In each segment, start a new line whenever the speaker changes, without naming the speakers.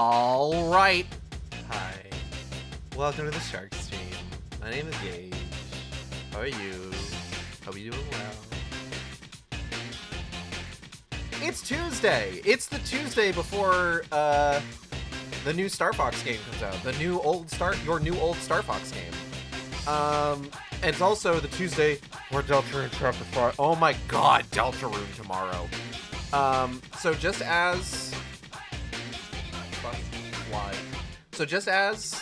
All right. Hi. Welcome to the Shark Stream. My name is Gage. How are you? Hope you're doing well. It's Tuesday. It's the Tuesday before the new Star Fox game comes out. Your new old Star Fox game. And it's also the Tuesday where Deltarune Chapter 5. Oh my god, Deltarune tomorrow. So just as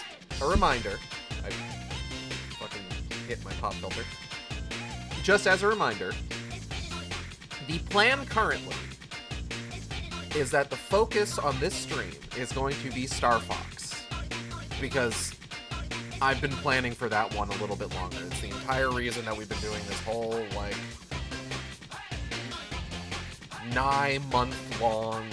a reminder, I fucking hit my pop filter. Just as a reminder, the plan currently is that the focus on this stream is going to be Star Fox, because I've been planning for that one a little bit longer. It's the entire reason that we've been doing this whole, 9-month-long,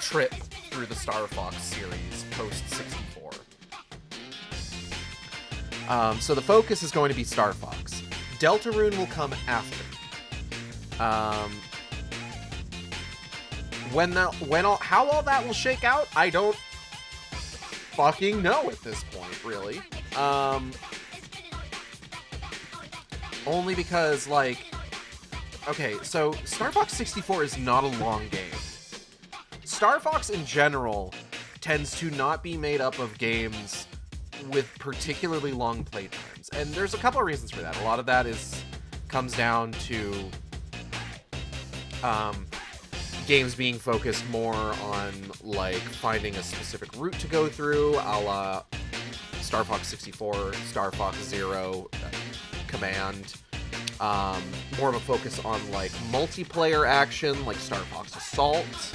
trip through the Star Fox series post-64. So the focus is going to be Star Fox. Deltarune will come after. How all that will shake out, I don't fucking know at this point, really. Only because, okay, so Star Fox 64 is not a long game. Star Fox in general tends to not be made up of games with particularly long playtimes, and there's a couple of reasons for that. A lot of that comes down to games being focused more on finding a specific route to go through, a la Star Fox 64, Star Fox Zero, Command. More of a focus on multiplayer action, like Star Fox Assault.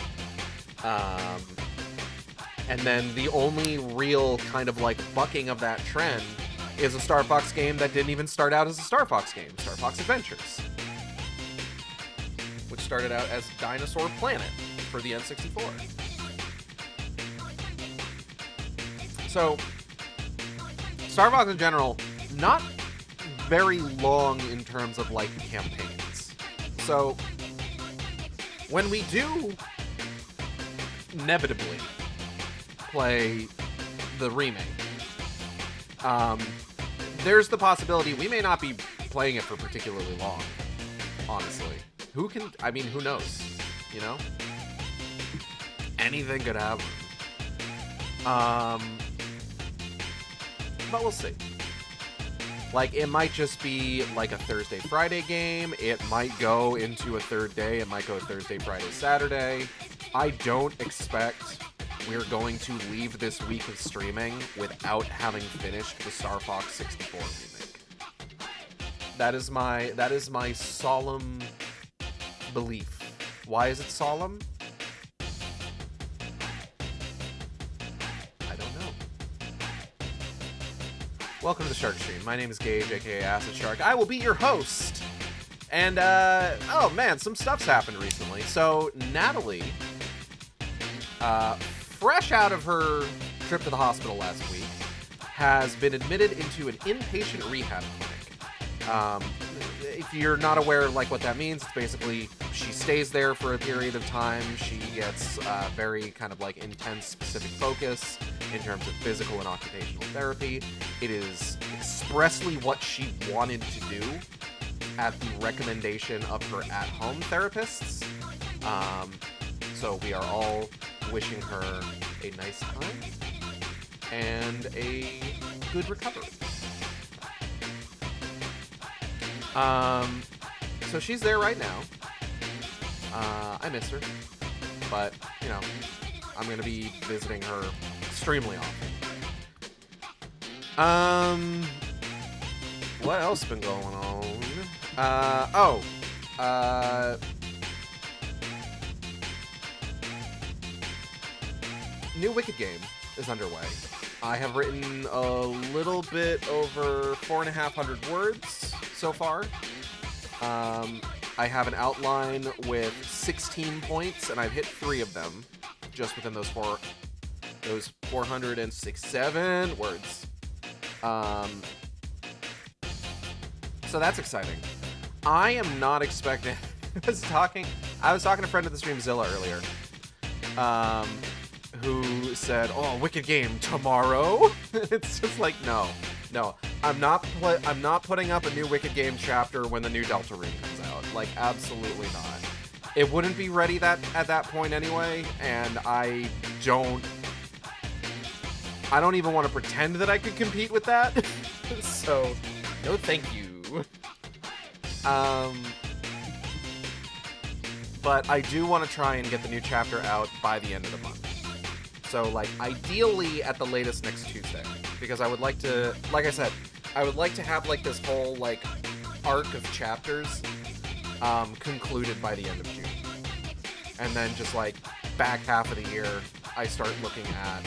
And then the only real kind of bucking of that trend is a Star Fox game that didn't even start out as a Star Fox game, Star Fox Adventures, which started out as Dinosaur Planet for the N64. So, Star Fox in general, not very long in terms of campaigns. So, when we do inevitably play the remake, there's the possibility we may not be playing it for particularly long, honestly. Who knows, anything could happen. But we'll see. It might just be a Thursday, Friday game. It might go into a third day. It might go Thursday, Friday, Saturday. I don't expect we're going to leave this week of streaming without having finished the Star Fox 64 remake. That is my solemn belief. Why is it solemn? I don't know. Welcome to the Shark Stream. My name is Gage, aka Acid Shark. I will be your host. And, oh man, some stuff's happened recently. So, Natalie, fresh out of her trip to the hospital last week, has been admitted into an inpatient rehab clinic. If you're not aware what that means, it's basically she stays there for a period of time. She gets very kind of intense specific focus in terms of physical and occupational therapy. It is expressly what she wanted to do at the recommendation of her at-home therapists. So we are all wishing her a nice time and a good recovery. So she's there right now. I miss her, but, I'm going to be visiting her extremely often. What else been going on? New Wicked game is underway. I have written a little bit over 4,500 words so far. I have an outline with 16 points, and I've hit 3 of them just within those 467 words. So that's exciting. I am not expecting... I was talking to a friend of the stream, Zilla, earlier, who said, "Oh, wicked game tomorrow." It's just like, no, I'm not putting up a new Wicked Game chapter when the new Deltarune comes out. Like, absolutely not. It wouldn't be ready at that point anyway, and I don't even want to pretend that I could compete with that. So, no thank you. But I do want to try and get the new chapter out by the end of the month. So, like, ideally at the latest next Tuesday. Because I would like to, like I said, I would like to have, like, this whole, like, arc of chapters concluded by the end of June. And then just, like, back half of the year, I start looking at,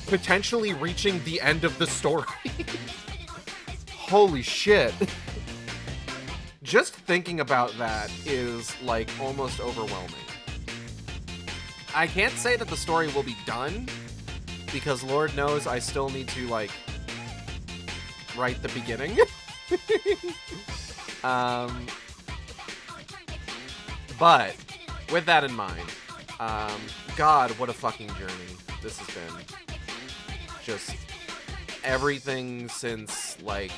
potentially reaching the end of the story. Holy shit. Just thinking about that is, like, almost overwhelming. I can't say that the story will be done, because Lord knows I still need to, like, write the beginning. But, with that in mind, God, what a fucking journey this has been. Just everything since, like,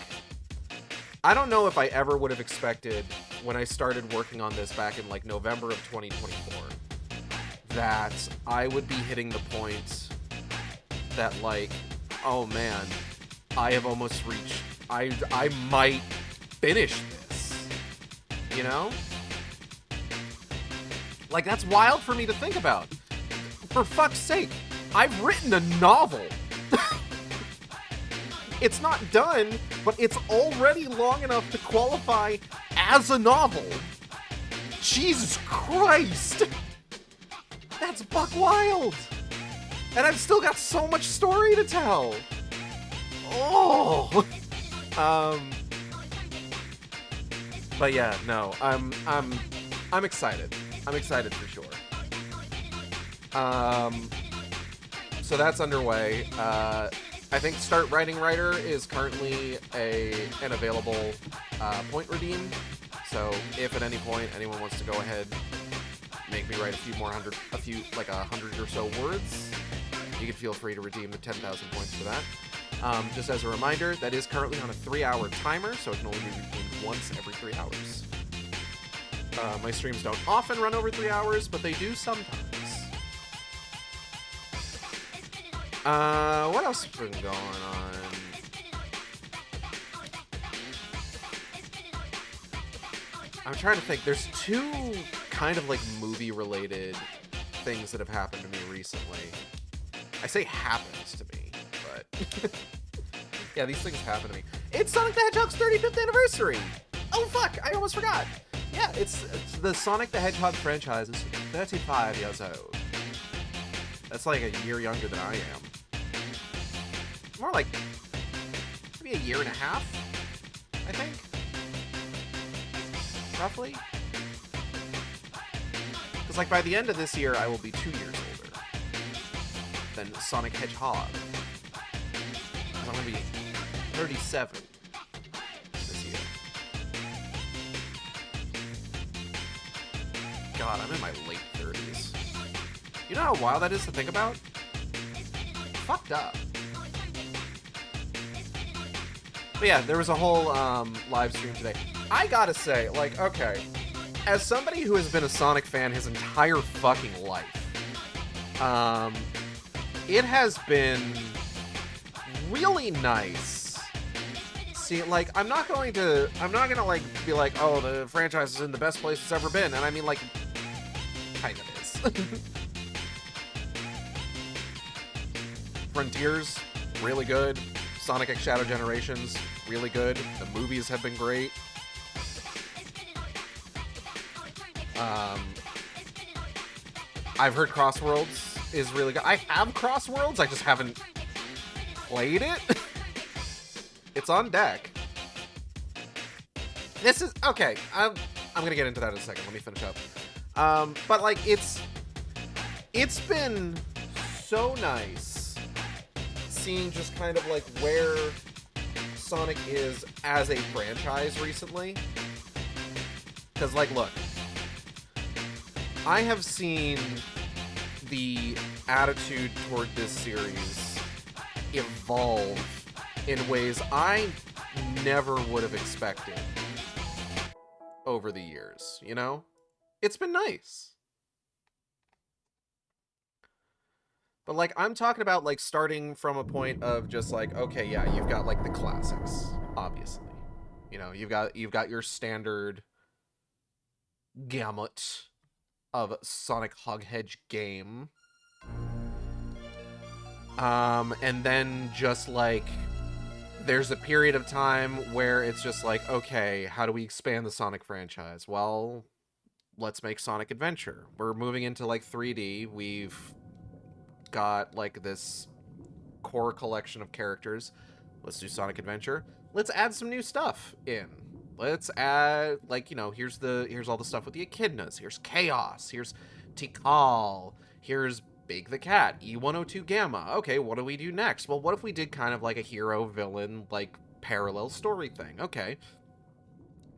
I don't know if I ever would have expected when I started working on this back in, like, November of 2024 that I would be hitting the point that, like, oh man, I have almost reached, I might finish this, you know? Like, that's wild for me to think about. For fuck's sake, I've written a novel. It's not done, but it's already long enough to qualify as a novel. Jesus Christ! That's buck wild! And I've still got so much story to tell! Oh! But yeah, no, I'm excited. I'm excited for sure. So that's underway. I think Start Writing Writer is currently an available point redeem. So if at any point anyone wants to go ahead, make me write like 100 or so words, you can feel free to redeem the 10,000 points for that. Just as a reminder, that is currently on a 3-hour timer, so it can only be redeemed once every 3 hours. My streams don't often run over 3 hours, but they do sometimes. What else has been going on? I'm trying to think. There's two kind of like movie-related things that have happened to me recently. I say happens to me, but yeah, these things happen to me. It's Sonic the Hedgehog's 35th anniversary! Oh fuck, I almost forgot! Yeah, it's the Sonic the Hedgehog franchise is 35 years old. That's like a year younger than I am. More like maybe a year and a half, I think. Roughly. Because like by the end of this year, I will be 2 years older than Sonic Hedgehog. I'm going to be 37 this year. God, I'm in my late 30s. You know how wild that is to think about? Fucked up. But yeah, there was a whole live stream today. I gotta say, like, okay, as somebody who has been a Sonic fan his entire fucking life, it has been really nice. See, like, I'm not gonna, like, be like, oh, the franchise is in the best place it's ever been, and I mean, like, kind of is. Frontiers, really good. Sonic X Shadow Generations, really good. The movies have been great. I've heard Crossworlds is really good. I have Crossworlds, I just haven't played it. It's on deck. This is okay. I'm gonna get into that in a second. Let me finish up. But like it's been so nice seeing just kind of like where Sonic is as a franchise recently. Because, like, look, I have seen the attitude toward this series evolve in ways I never would have expected over the years, you know? It's been nice. But, like, I'm talking about, like, starting from a point of just, like, okay, yeah, you've got, like, the classics, obviously. You know, you've got your standard gamut of Sonic Hedgehog game. And then just, like, there's a period of time where it's just like, okay, how do we expand the Sonic franchise? Well, let's make Sonic Adventure. We're moving into, like, 3D. We've got, like, this core collection of characters. Let's do Sonic Adventure. Let's add some new stuff in. Let's add, like, you know, here's all the stuff with the echidnas. Here's Chaos. Here's Tikal. Here's Big the Cat. E102 Gamma. Okay, what do we do next? Well, what if we did kind of like a hero-villain, like, parallel story thing? Okay.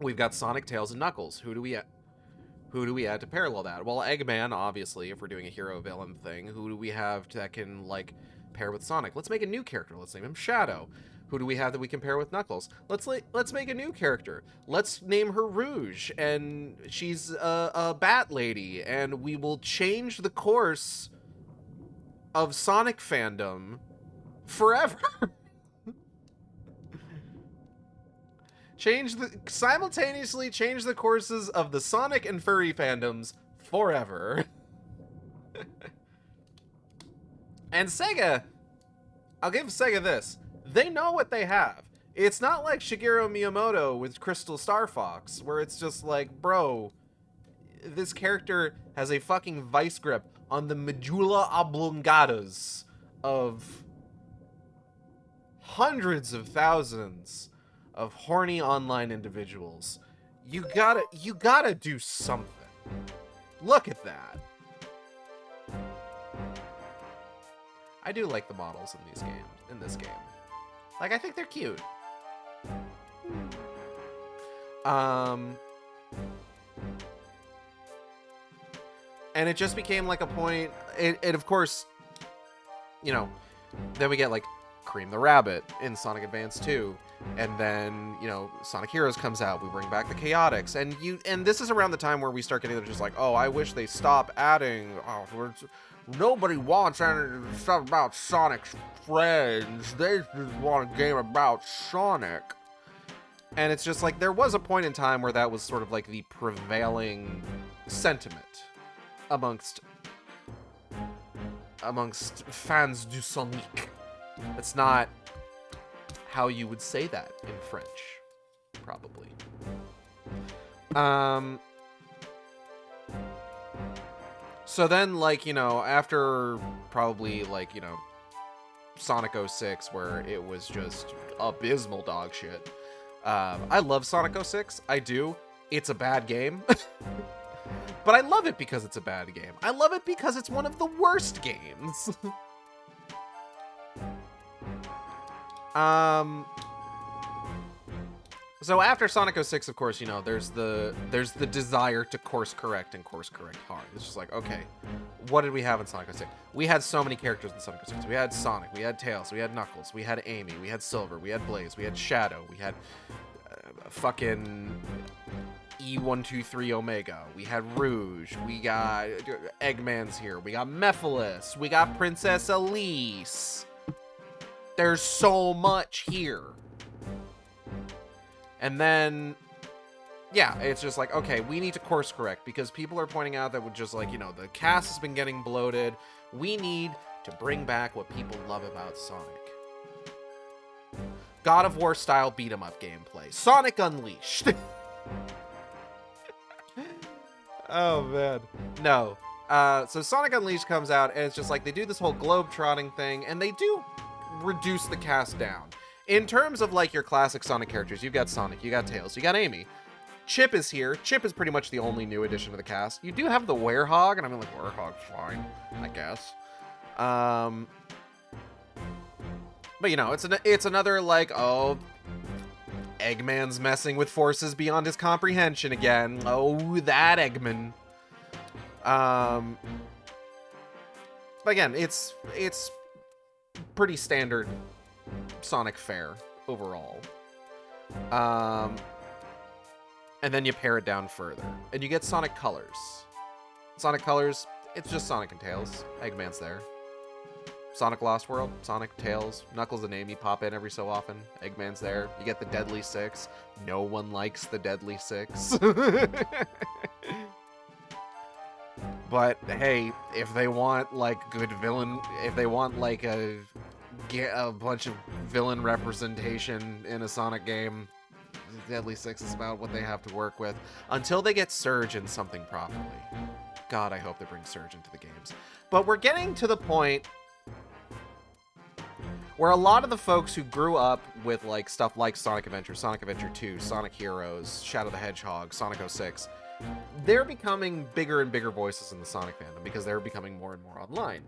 We've got Sonic, Tails, and Knuckles. Who do we add to parallel that? Well, Eggman, obviously, if we're doing a hero-villain thing. Who do we have that can, like, pair with Sonic? Let's make a new character. Let's name him Shadow. Who do we have that we can pair with Knuckles? Let's make a new character. Let's name her Rouge, and she's a bat lady, and we will change the course of Sonic fandom forever. Simultaneously change the courses of the Sonic and furry fandoms forever. And Sega, I'll give Sega this. They know what they have. It's not like Shigeru Miyamoto with Crystal Star Fox, where it's just like, bro, this character has a fucking vice grip on the medulla oblongatas of hundreds of thousands of horny online individuals. You gotta do something. Look at that. I do like the models in this game. Like, I think they're cute. And it just became like a point. It of course, you know, then we get like Cream the Rabbit in Sonic Advance 2, and then, you know, Sonic Heroes comes out. We bring back the Chaotix, and this is around the time where we start getting just like, oh, I wish they stop adding. Nobody wants any stuff about Sonic's friends. They just want a game about Sonic. And it's just like, there was a point in time where that was sort of like the prevailing sentiment amongst fans du Sonic. That's not how you would say that in French, probably. So then, like, you know, after probably, like, you know, Sonic 06, where it was just abysmal dog shit. I love Sonic 06. I do. It's a bad game. But I love it because it's a bad game. I love it because it's one of the worst games. So after Sonic 06, of course, you know, there's the desire to course correct and course correct hard. It's just like, okay, what did we have in Sonic 06? We had so many characters in Sonic 06. We had Sonic, we had Tails, we had Knuckles, we had Amy, we had Silver, we had Blaze, we had Shadow, we had fucking E123 Omega, we had Rouge, we got Eggman's here, we got Mephiles, we got Princess Elise. There's so much here. And then, yeah, it's just like, okay, we need to course correct because people are pointing out that we're just like, you know, the cast has been getting bloated. We need to bring back what people love about Sonic. God of War style beat 'em up gameplay. Sonic Unleashed. Oh, man. No. So Sonic Unleashed comes out, and it's just like they do this whole globe-trotting thing, and they do reduce the cast down. In terms of, like, your classic Sonic characters, you've got Sonic, you got Tails, you got Amy. Chip is here. Chip is pretty much the only new addition to the cast. You do have the Werehog, and I mean, like, Werehog's fine, I guess. But, you know, it's another, like, oh, Eggman's messing with forces beyond his comprehension again. Oh, that Eggman. But again, it's pretty standard Sonic fare overall. And then you pare it down further, and you get Sonic Colors. Sonic Colors, it's just Sonic and Tails. Eggman's there. Sonic Lost World, Sonic, Tails, Knuckles and Amy pop in every so often. Eggman's there. You get the Deadly Six. No one likes the Deadly Six. But hey, if they want like good villain, if they want like a bunch of villain representation in a Sonic game, Deadly Six is about what they have to work with until they get Surge in something properly. God, I hope they bring Surge into the games. But we're getting to the point where a lot of the folks who grew up with like stuff like Sonic Adventure 2, Sonic Heroes, Shadow the Hedgehog, Sonic 06, they're becoming bigger and bigger voices in the Sonic fandom because they're becoming more and more online.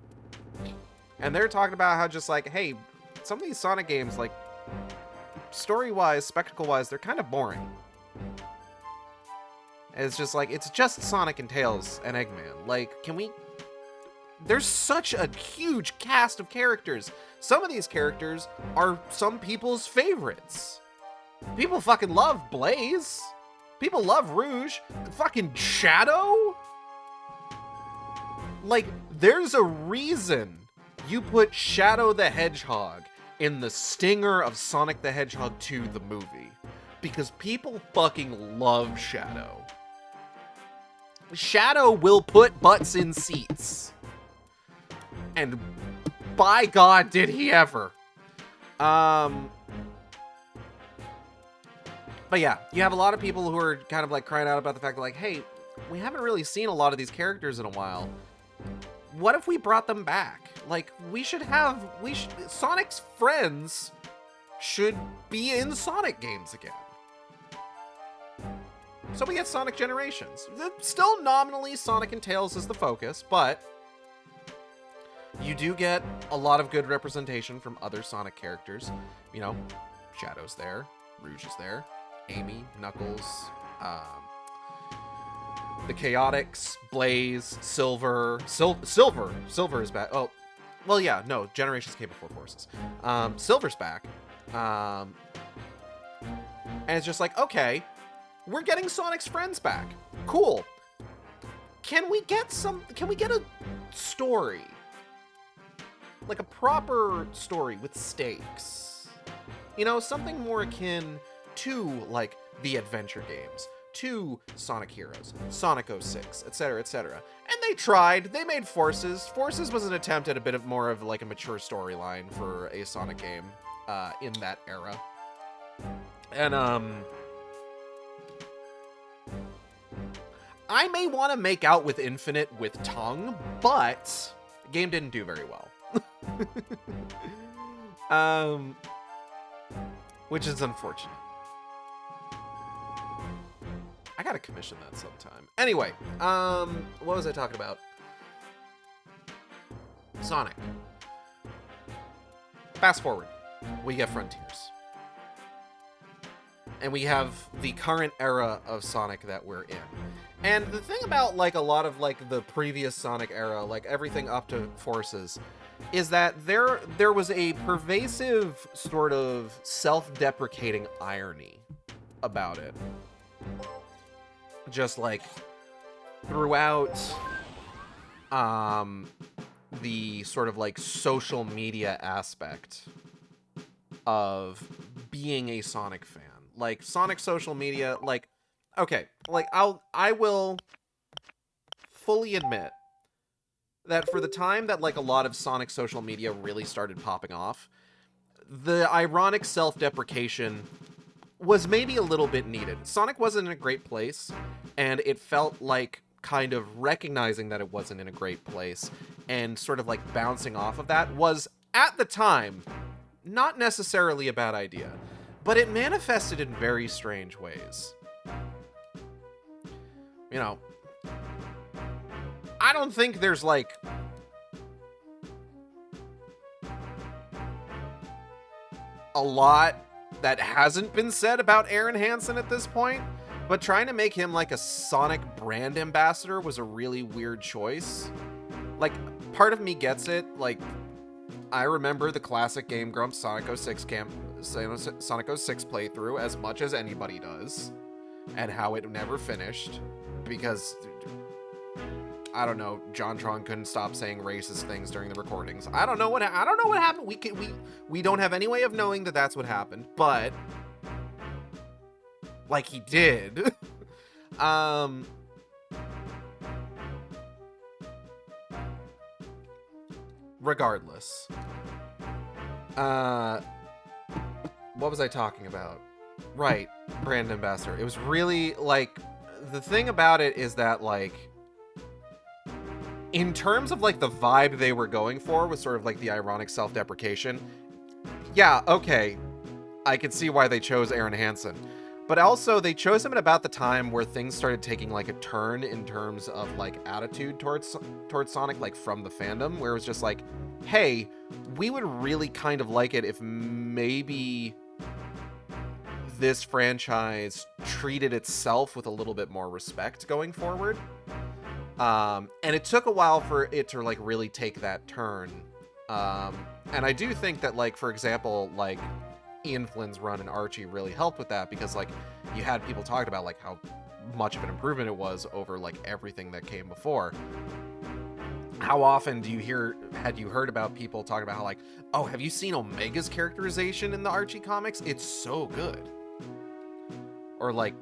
And they're talking about how just like, hey, some of these Sonic games, like, story-wise, spectacle-wise, they're kind of boring. And it's just like, it's just Sonic and Tails and Eggman. Like, can we... There's such a huge cast of characters. Some of these characters are some people's favorites. People fucking love Blaze. People love Rouge. Fucking Shadow. Like, there's a reason you put Shadow the Hedgehog in the stinger of Sonic the Hedgehog 2, the movie. Because people fucking love Shadow. Shadow will put butts in seats. And by God, did he ever. But yeah, you have a lot of people who are kind of like crying out about the fact that like, hey, we haven't really seen a lot of these characters in a while. What if we brought them back? Like, Sonic's friends should be in Sonic games again. So we get Sonic Generations. Still nominally Sonic and Tails is the focus, but you do get a lot of good representation from other Sonic characters. You know, Shadow's there, Rouge is there, Amy, Knuckles, the Chaotix, Blaze, Silver is back. Oh, well, yeah, no, Generations came before Forces. Silver's back. And it's just like, okay, we're getting Sonic's friends back. Cool. Can we get a story? Like a proper story with stakes. You know, something more akin to like the adventure games, to Sonic Heroes, Sonic 06, etc., etc. And they tried. They made Forces. Forces was an attempt at a bit of more of like a mature storyline for a Sonic game in that era. And I may want to make out with Infinite with tongue, but the game didn't do very well. Which is unfortunate. I gotta commission that sometime. Anyway, what was I talking about? Sonic. Fast forward. We get Frontiers. And we have the current era of Sonic that we're in. And the thing about, like, a lot of, like, the previous Sonic era, like, everything up to Forces, is that there was a pervasive sort of self-deprecating irony about it. Just, like, throughout the sort of, like, social media aspect of being a Sonic fan. Like, Sonic social media, like, okay, like, I will fully admit that for the time that, like, a lot of Sonic social media really started popping off, the ironic self-deprecation was maybe a little bit needed. Sonic wasn't in a great place, and it felt like kind of recognizing that it wasn't in a great place and sort of, like, bouncing off of that was, at the time, not necessarily a bad idea. But it manifested in very strange ways. You know, I don't think there's, like, a lot that hasn't been said about Aaron Hansen at this point, but trying to make him like a Sonic brand ambassador was a really weird choice. Like, part of me gets it. Like, I remember the classic Game Grumps Sonic 06 playthrough as much as anybody does, and how it never finished because, I don't know, JonTron couldn't stop saying racist things during the recordings. I don't know what happened. We don't have any way of knowing that that's what happened, but like, he did. Regardless. What was I talking about? Right, brand ambassador. It was really, like, the thing about it is that, like, in terms of, like, the vibe they were going for was sort of, like, the ironic self-deprecation. Yeah, okay. I could see why they chose Aaron Hansen. But also, they chose him at about the time where things started taking, like, a turn in terms of, like, attitude towards Sonic, like, from the fandom, where it was just like, hey, we would really kind of like it if maybe this franchise treated itself with a little bit more respect going forward. And it took a while for it to, like, really take that turn. And I do think that, like, for example, like, Ian Flynn's run in Archie really helped with that, because, like, you had people talking about, like, how much of an improvement it was over, like, everything that came before. How often had you heard about people talking about how, like, oh, have you seen Omega's characterization in the Archie comics? It's so good. Or, like,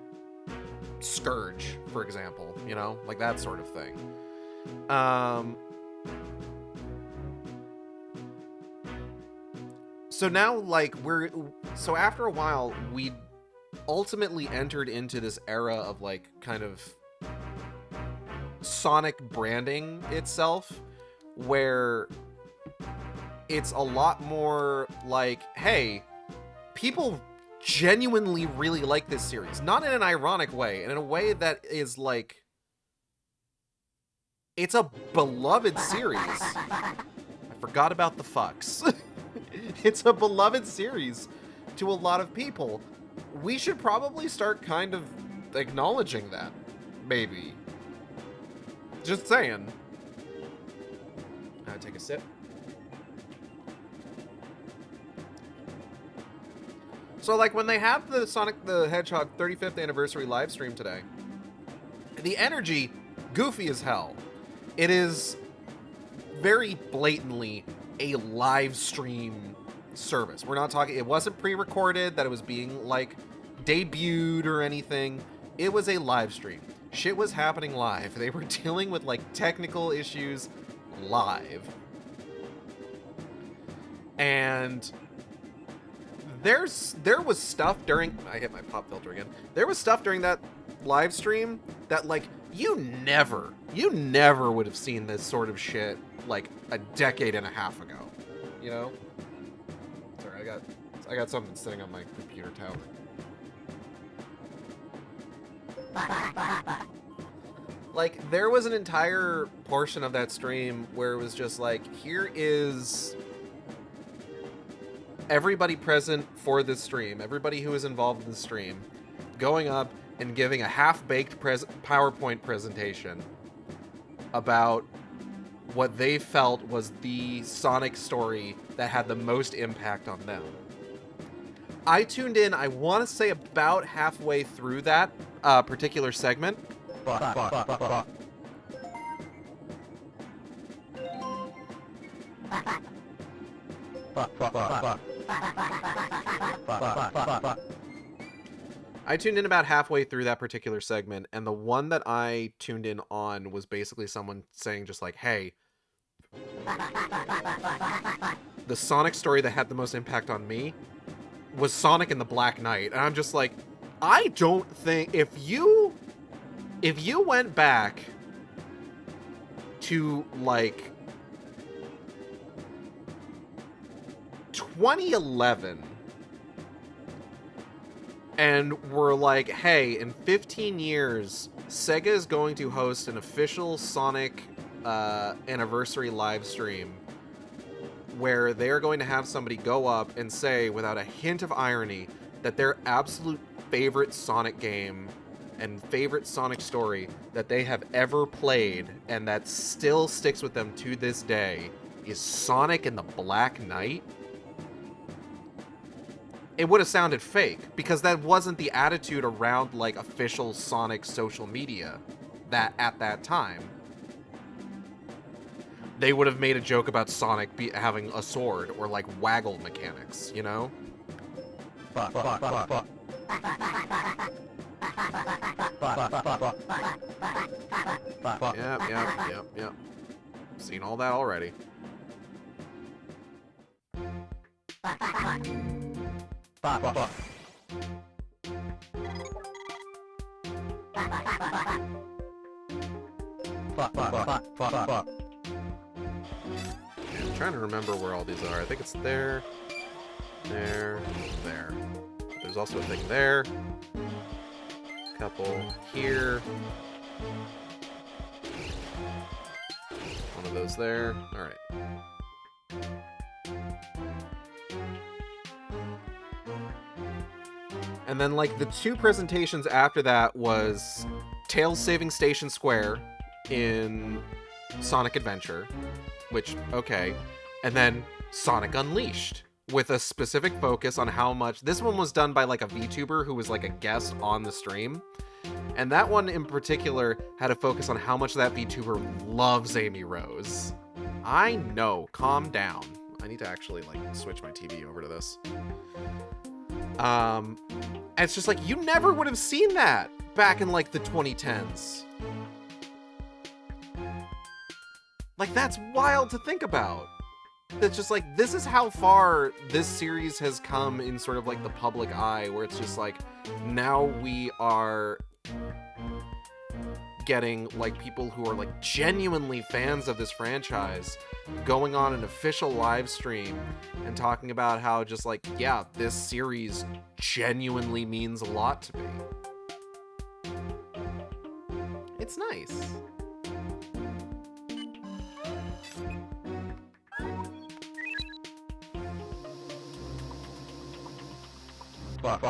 Scourge, for example, you know, like that sort of thing. So now, like, so after a while, we ultimately entered into this era of, like, kind of Sonic branding itself, where it's a lot more like, hey, people genuinely really like this series. Not in an ironic way, and in a way that is, like, it's a beloved series. I forgot about the fucks. It's a beloved series to a lot of people. We should probably start kind of acknowledging that, maybe. Just saying. Take a sip. So, like, when they have the Sonic the Hedgehog 35th anniversary live stream today, the energy, goofy as hell. It is very blatantly a live stream service. We're not talking, it wasn't pre-recorded, that it was being, like, debuted or anything. It was a live stream. Shit was happening live. They were dealing with, like, technical issues live. And there was stuff during, I hit my pop filter again. There was stuff during that live stream that, like, you never would have seen this sort of shit, like, a decade and a half ago, you know? Sorry, I got something sitting on my computer tower. Like, there was an entire portion of that stream where it was just like, here is everybody present for this stream, everybody who is involved in the stream, going up and giving a half-baked PowerPoint presentation about what they felt was the Sonic story that had the most impact on them. I tuned in, I want to say about halfway through that particular segment. I tuned in about halfway through that particular segment, and the one that I tuned in on was basically someone saying just like, hey, the Sonic story that had the most impact on me was Sonic and the Black Knight. And I'm just like, I don't think, if you went back to, like, 2011 and were like, hey, in 15 years, Sega is going to host an official Sonic anniversary live stream where they're going to have somebody go up and say, without a hint of irony, that their absolute favorite Sonic game and favorite Sonic story that they have ever played, and that still sticks with them to this day, is Sonic and the Black Knight. It would have sounded fake, because that wasn't the attitude around, like, official Sonic social media that at that time. They would have made a joke about Sonic having a sword, or, like, waggle mechanics, you know?
Fuck.
Yep. Seen all that already. I'm trying to remember where all these are. I think it's there. There. There's also a thing there. Couple here. One of those there. Alright. And then, like, the two presentations after that was Tails saving Station Square in Sonic Adventure, which, okay. And then Sonic Unleashed, with a specific focus on how much... This one was done by, like, a VTuber who was, like, a guest on the stream. And that one in particular had a focus on how much that VTuber loves Amy Rose. I know. Calm down. I need to actually, like, switch my TV over to this. And it's just like, you never would have seen that back in, like, the 2010s. Like, that's wild to think about. It's just like, this is how far this series has come in sort of like the public eye, where it's just like, now we are getting like people who are like genuinely fans of this franchise going on an official live stream and talking about how just like, yeah, this series genuinely means a lot to me. It's nice.
Fuck.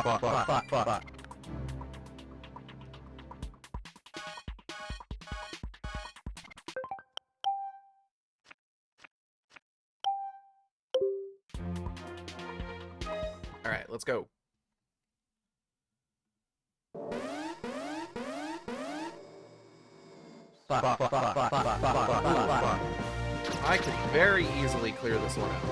All right, let's go. I could very easily clear this one out.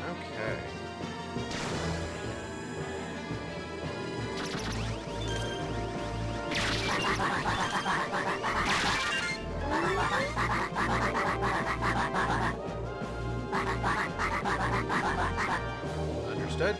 Okay. Understood.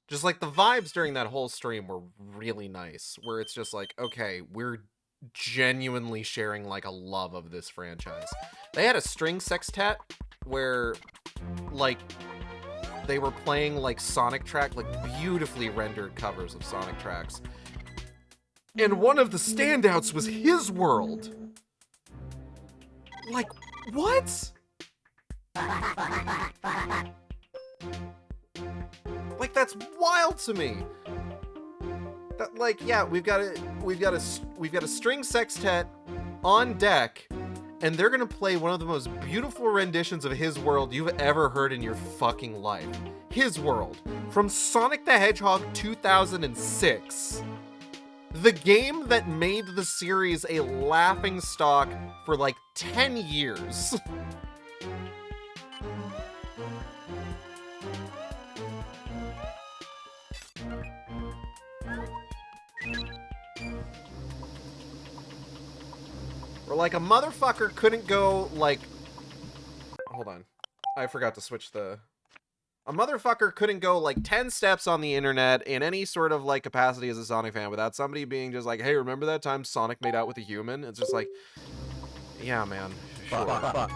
Just like the vibes during that whole stream were really nice, where it's just like, okay, we're genuinely sharing like a love of this franchise. They had a string sextet where like they were playing like Sonic track, like beautifully rendered covers of Sonic tracks. And one of the standouts was his world. Like, what? Like, that's wild to me. That, like, yeah, we've got a string sextet on deck, and they're gonna play one of the most beautiful renditions of His World you've ever heard in your fucking life. His World, from Sonic the Hedgehog 2006. The game that made the series a laughingstock for like 10 years. Like, a motherfucker couldn't go, like... Hold on. I forgot to switch the... A motherfucker couldn't go, like, 10 steps on the internet in any sort of, like, capacity as a Sonic fan without somebody being just like, hey, remember that time Sonic made out with a human? It's just like... Yeah, man. Sure. I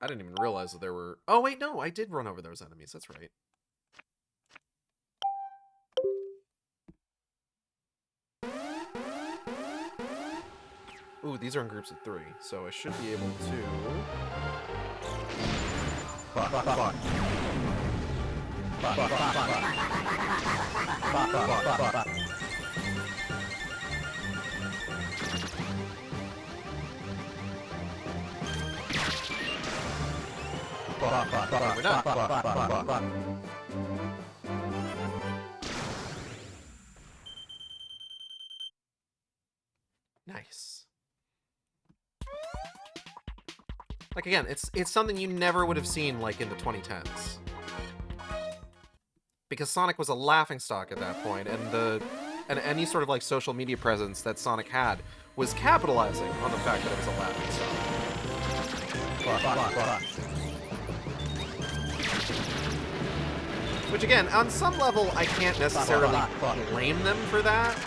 didn't even realize that there were... Oh, wait, no, I did run over those enemies. That's right. Ooh, these are in groups of 3, so I should be able to... We're not. Nice. Like, again, it's something you never would have seen, like, in the 2010s. Because Sonic was a laughingstock at that point, and any sort of, like, social media presence that Sonic had was capitalizing on the fact that it was a laughingstock. Which, again, on some level, I can't necessarily blame them for that,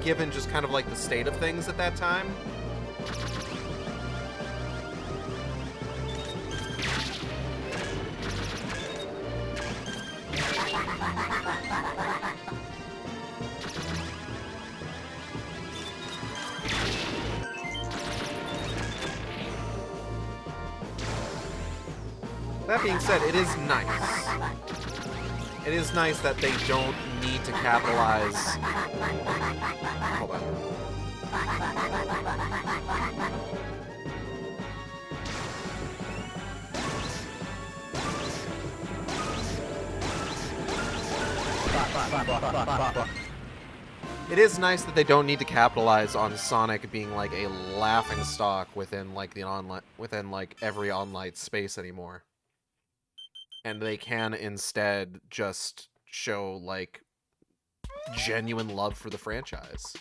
given just kind of, like, the state of things at that time. That being said, it is nice. It is nice that they don't need to capitalize... Hold on. It is nice that they don't need to capitalize on Sonic being like a laughingstock within like the every online space anymore. And they can instead just show, like, genuine love for the franchise.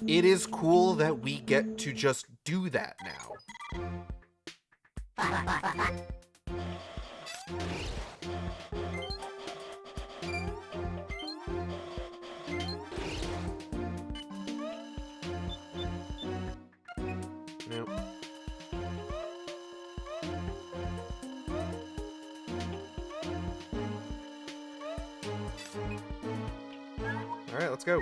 It is cool that we get to just do that now. Nope. Alright, let's go.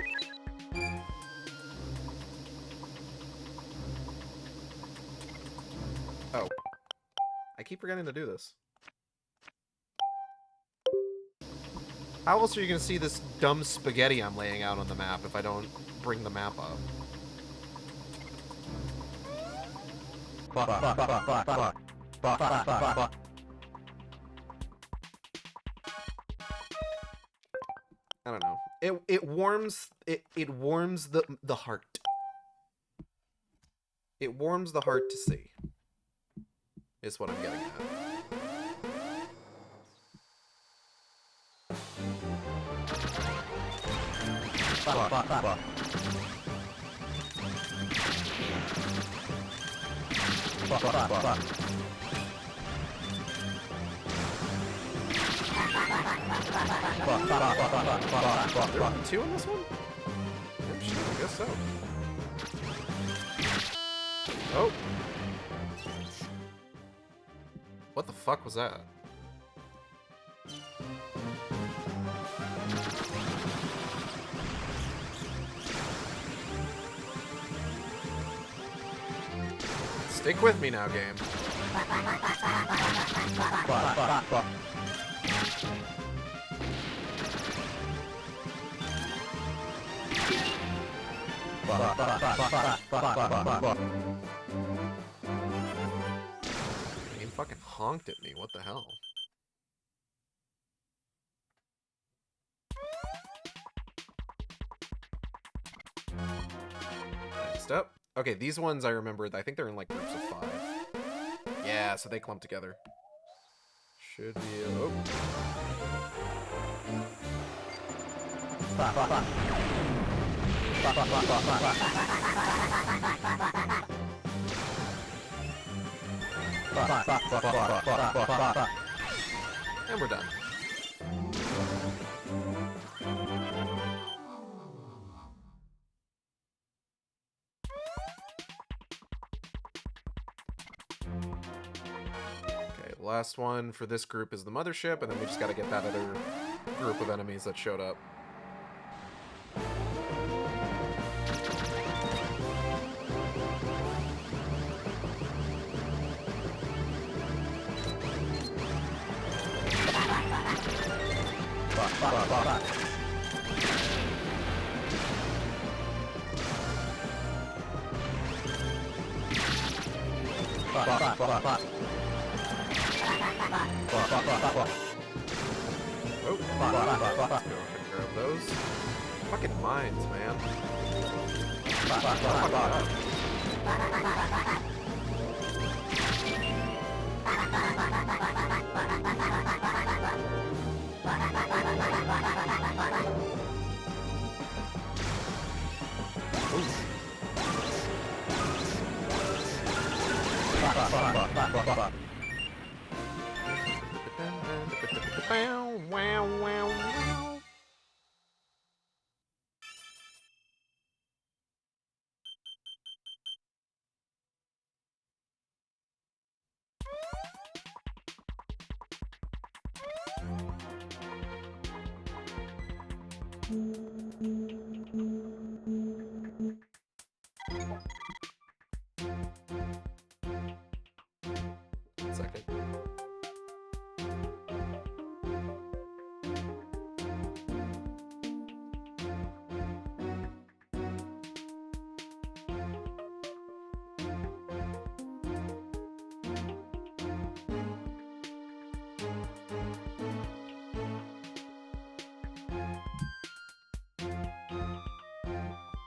Oh. I keep forgetting to do this. How else are you going to see this dumb spaghetti I'm laying out on the map if I don't bring the map up? I don't know. It warms the heart. It warms the heart to see. Is what I'm getting at. There are 2 in this one? Yep, shit, I guess so. Oh. What the fuck was that? Stick with me now, game. He fucking honked at me. What the hell? Next up. Okay, these ones I remember. I think they're in like groups of 5. Yeah, so they clump together. Should be. Oh.
Fuck, fuck, fuck. Fuck, fuck, fuck, fuck, fuck, fuck. Fuck, fuck, fuck, fuck, fuck, fuck, fuck, fuck, fuck.
And we're done. Okay, last one for this group is the mothership, and then we just gotta get that other group of enemies that showed up.
Fuck, fuck, fuck, fuck. Fuck, fuck, fuck, fuck. Fuck, fuck, fuck, fuck.
Oh,
Fuck, fuck, fuck, fuck.
let's go ahead and grab those. Fucking mines, man.
Fuck, fuck, fuck, fuck.
Wow, wow, wow. Second.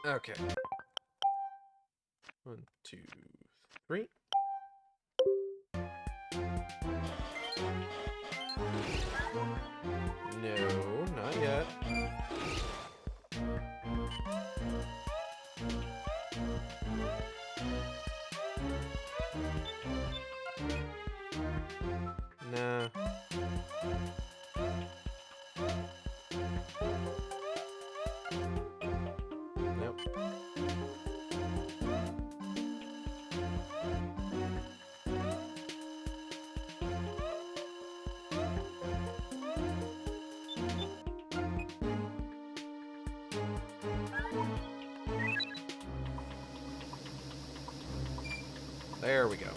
Okay. 1, 2, 3. No, not yet. Nah. Nope. There we go.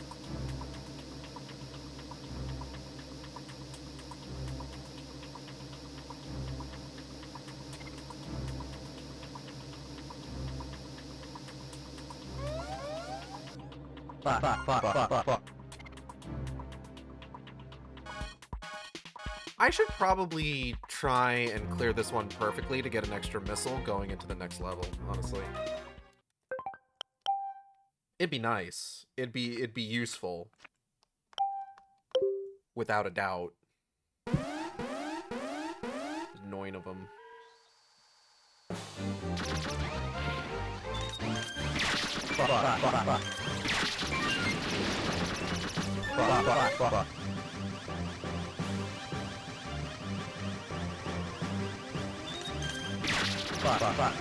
Fuck, fuck, fuck, fuck, fuck, fuck.
I should probably try and clear this one perfectly to get an extra missile going into the next level, honestly. It'd be nice. It'd be useful. Without a doubt. There's 9 of them.
Fuck, fuck, fuck, fuck. Fuck, fuck, fuck, fuck. Fuck, fuck, fuck.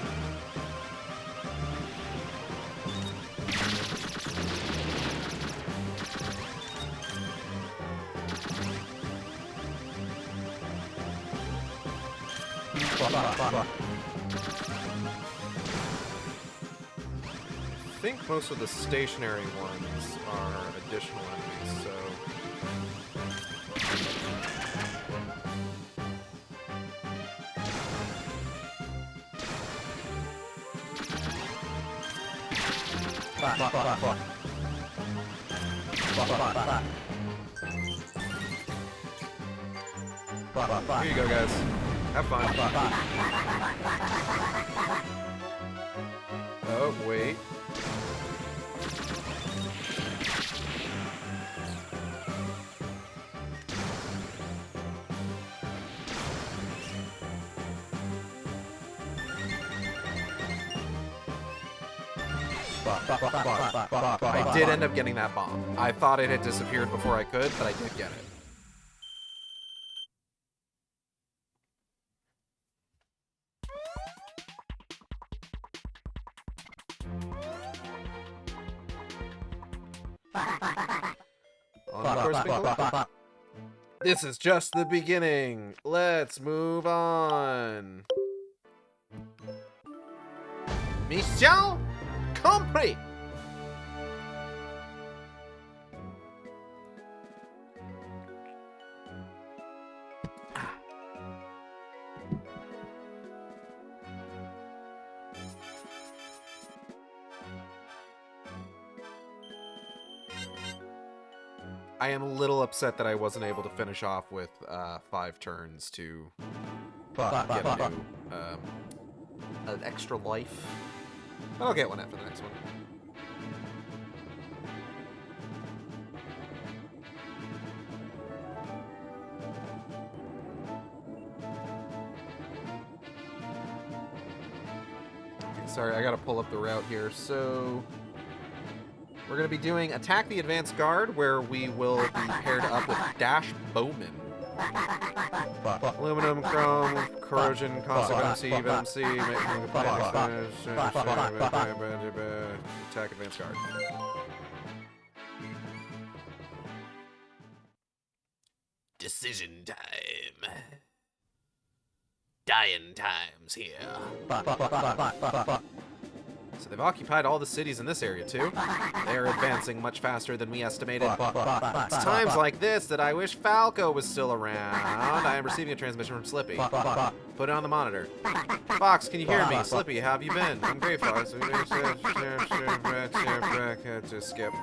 Fuck, fuck, fuck, fuck.
I think most of the stationary ones are additional enemies, so...
Fuck, fuck, fuck, fuck. Fuck, fuck, fuck, fuck. Fuck, fuck, fuck.
Here you go, guys. Have fun.
Fuck, fuck.
Oh, wait. I did end up getting that bomb. I thought it had disappeared before I could, but I did get it. On course, Piccolo. This is just the beginning. Let's move on. Mission compris. I am a little upset that I wasn't able to finish off with 5 turns to get a new, an extra life. But I'll get one after the next one. Okay, sorry, I gotta pull up the route here. So we're going to be doing Attack the Advanced Guard, where we will be paired up with Dash Bowman. Aluminum, Chrome, Corrosion, Consequence, Venom C, Attack Advanced Guard. Decision time. Dying times here. So they've occupied all the cities in this area, too. They're advancing much faster than we estimated. It's times like this that I wish Falco was still around. I am receiving a transmission from Slippy. Put it on the monitor. Fox, can you hear me? Slippy, how have you been? I'm great, Fox. To skip.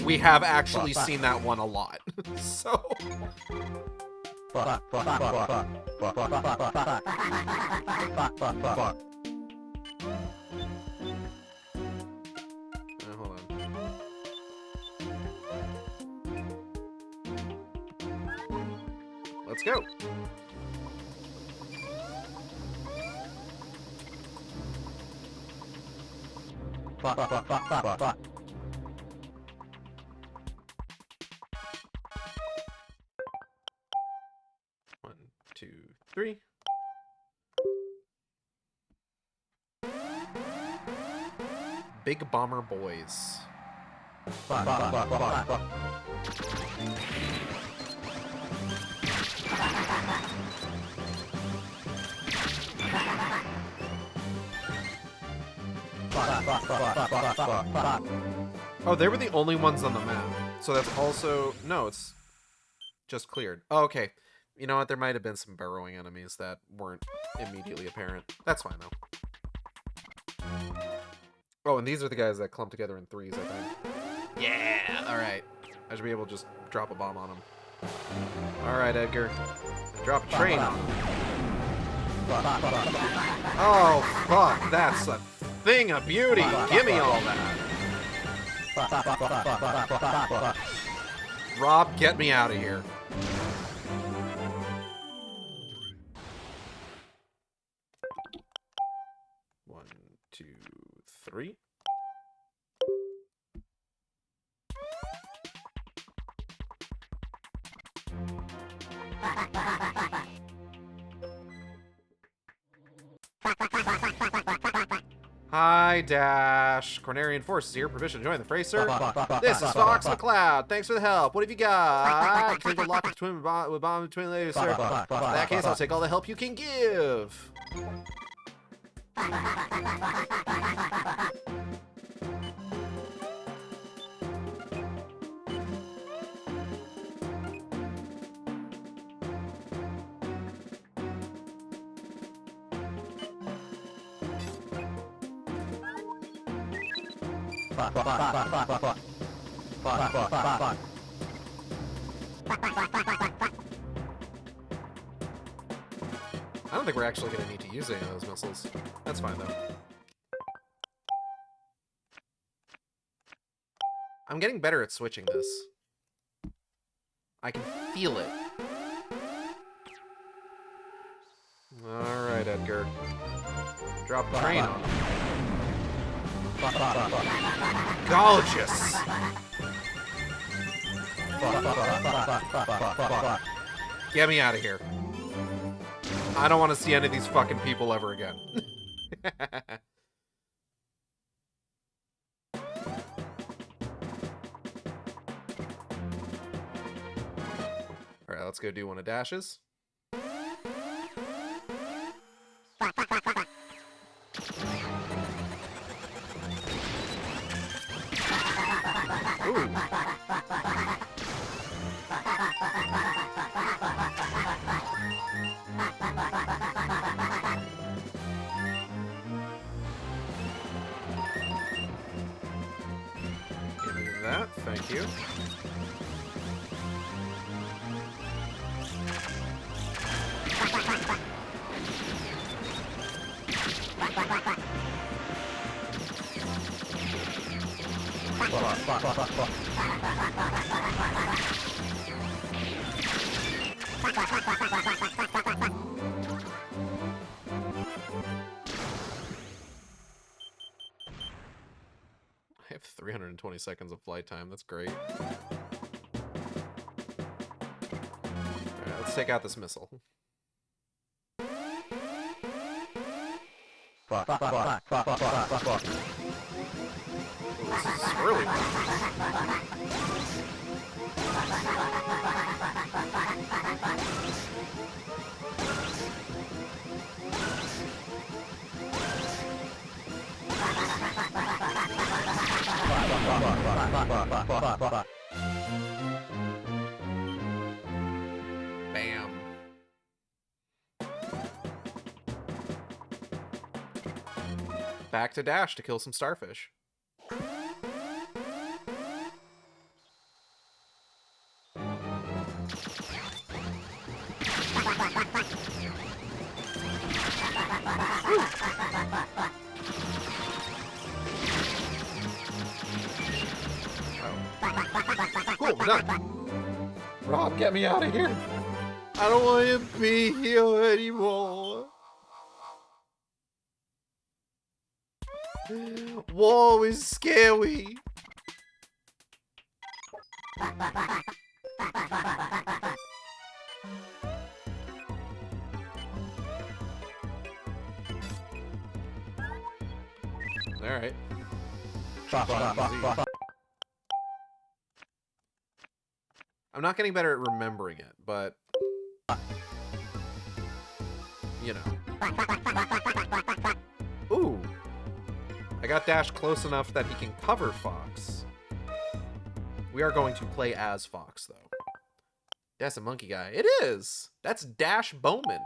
We have actually seen that one a lot. So...
Hold
on. Let's go. One, two, three. Big Bomber Boys. Oh, they were the only ones on the map. So that's also... No, it's just cleared. Oh, okay. You know what? There might have been some burrowing enemies that weren't immediately apparent. That's fine, though. Oh, and these are the guys that clump together in threes, I think. Yeah! Alright. I should be able to just drop a bomb on them. Alright, Edgar. Drop a train on them. Oh, fuck. That's a thing of beauty. Give me all that. Rob, get me out of here. One, two, three. Hi, Dash. Cornerian Forces here. Permission to join the fray, sir. This is Fox McCloud. Thanks for the help. What have you got? Can you lock with bomb between ladies, sir? In that case, I'll take all the help you can give. I don't think we're actually going to need to use any of those missiles. That's fine, though. I'm getting better at switching this. I can feel it. Alright, Edgar. Drop the train off. Gorgeous. Get me out of here. I don't want to see any of these fucking people ever again. Alright, let's go do one of Dash's. Ooh. Give me that, thank you. I have 320 seconds of flight time. That's great. Alright, let's take out this missile. Ooh, this is a swirly one. Bam. Back to Dash to kill some starfish. Cool, we're done. Rob, get me out of here. I don't want to be here anymore. Whoa, is scary. Alright. I'm not getting better at remembering it, but you know. Ooh. I got Dash close enough that he can cover Fox. We are going to play as Fox, though. That's a monkey guy. It is! That's Dash Bowman.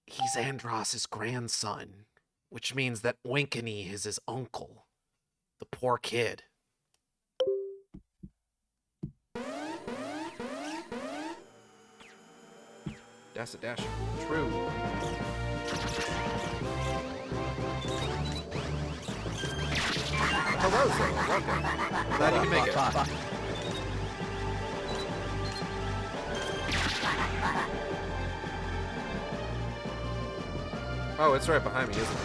He's Andross's grandson, which means that Oinkany is his uncle. The poor kid. That's a Dash. True. Hello, sir. Welcome. Glad you can make it. Oh, it's right behind me, isn't it?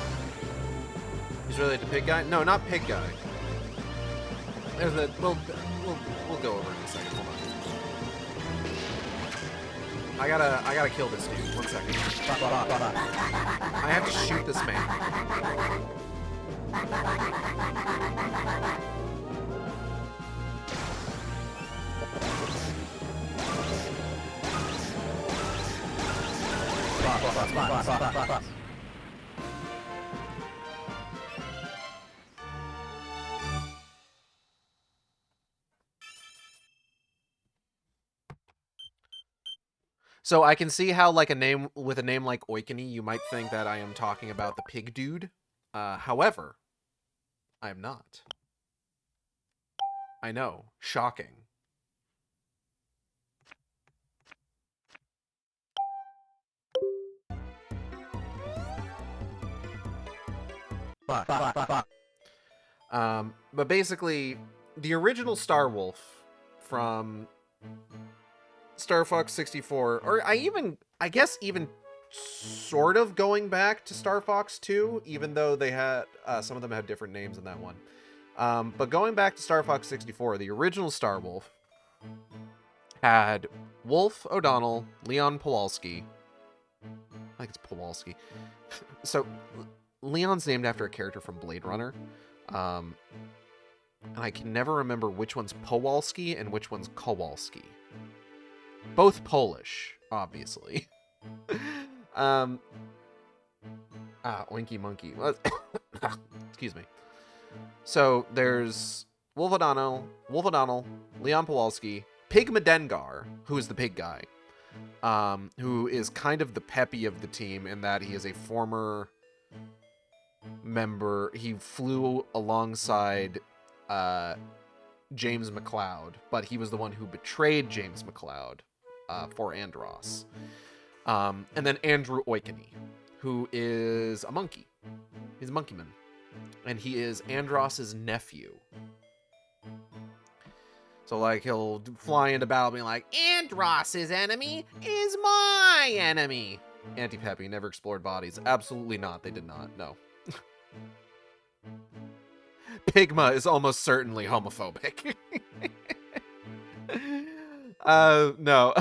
He's related to Pig Guy? No, not Pig Guy. There's the... We'll go over it in a second. Hold on. I gotta kill this dude. 1 second. I have to shoot this man. So I can see how, like, a name with a name like Oinkany, you might think that I am talking about the pig dude. However, I am not. I know. Shocking. But basically, the original Star Wolf from Star Fox 64, or I guess even sort of going back to Star Fox 2, even though they had some of them had different names in that one. But going back to Star Fox 64, the original Star Wolf had Wolf O'Donnell, Leon Pawlowski. I think it's Pawlowski. So Leon's named after a character from Blade Runner. And I can never remember which one's Pawlowski and which one's Kowalski. Both Polish, obviously. Oinky Monkey. Excuse me. So there's Wolf O'Donnell, Leon Pawlowski, Pig Medengar, who is the pig guy, who is kind of the peppy of the team in that he is a former member. He flew alongside James McCloud, but he was the one who betrayed James McCloud for Andros. And then Andrew Oikeny, who is a monkey. He's a monkeyman. And he is Andros's nephew. So, like, he'll fly into battle being like, Andros's enemy is my enemy. Anti-Peppy, never explored bodies. Absolutely not. They did not. No. Pigma is almost certainly homophobic. No.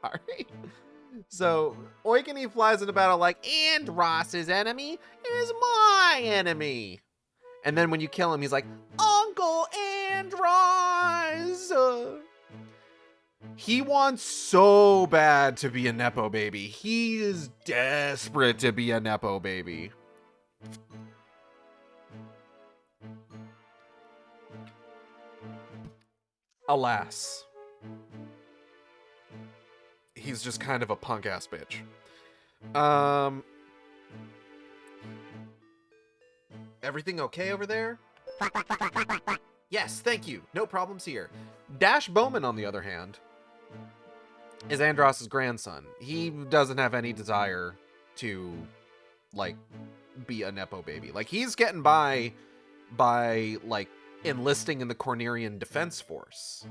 Sorry. So, Oikeny flies into battle like, Andros's enemy is my enemy. And then when you kill him, he's like, Uncle Andros! He wants so bad to be a Nepo baby. He is desperate to be a Nepo baby. Alas. He's just kind of a punk-ass bitch. Everything okay over there? Yes, thank you. No problems here. Dash Bowman, on the other hand, is Andros' grandson. He doesn't have any desire to, like, be a Nepo baby. Like, he's getting by, like, enlisting in the Cornerian Defense Force.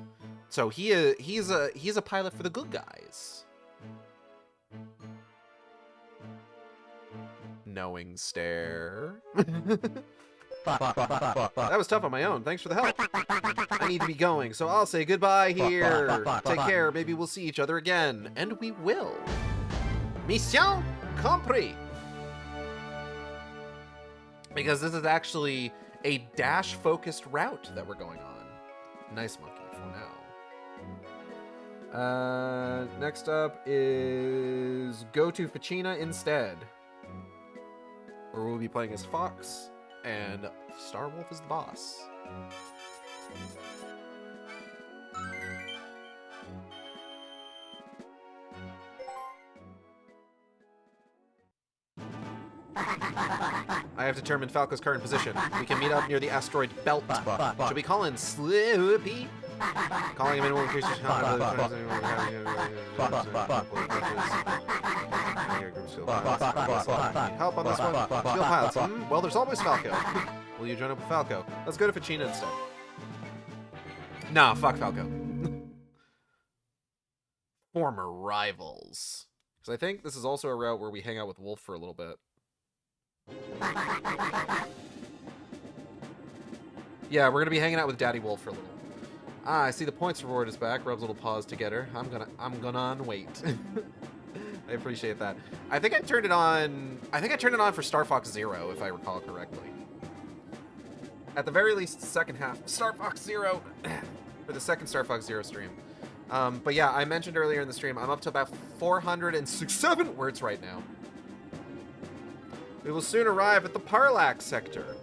So he's a pilot for the good guys. Knowing stare. That was tough on my own. Thanks for the help. I need to be going, so I'll say goodbye here. Take care. Maybe we'll see each other again. And we will. Mission compris. Because this is actually a dash-focused route that we're going on. Nice monkey for now. Next up is go to Ficina instead. Where we'll be playing as Fox, and Star Wolf is the boss. I have determined Falco's current position. We can meet up near the asteroid belt. Should we call in Slippy? Calling him in will increase his help on this one. Skill pilots. Well, there's always Falco. Will you join up with Falco? Let's go to Ficina instead. Nah, fuck Falco. Former rivals. Because I think this is also a route where we hang out with Wolf for a little bit. Yeah, we're gonna be hanging out with Daddy Wolf for a little. Ah, I see the points reward is back. Rubs a little paws together. I'm gonna wait. I appreciate that. I think I turned it on for Star Fox Zero, if I recall correctly. At the very least, second half Star Fox Zero, for the second Star Fox Zero stream. But yeah, I mentioned earlier in the stream, I'm up to about 467 words right now. We will soon arrive at the Parlax sector.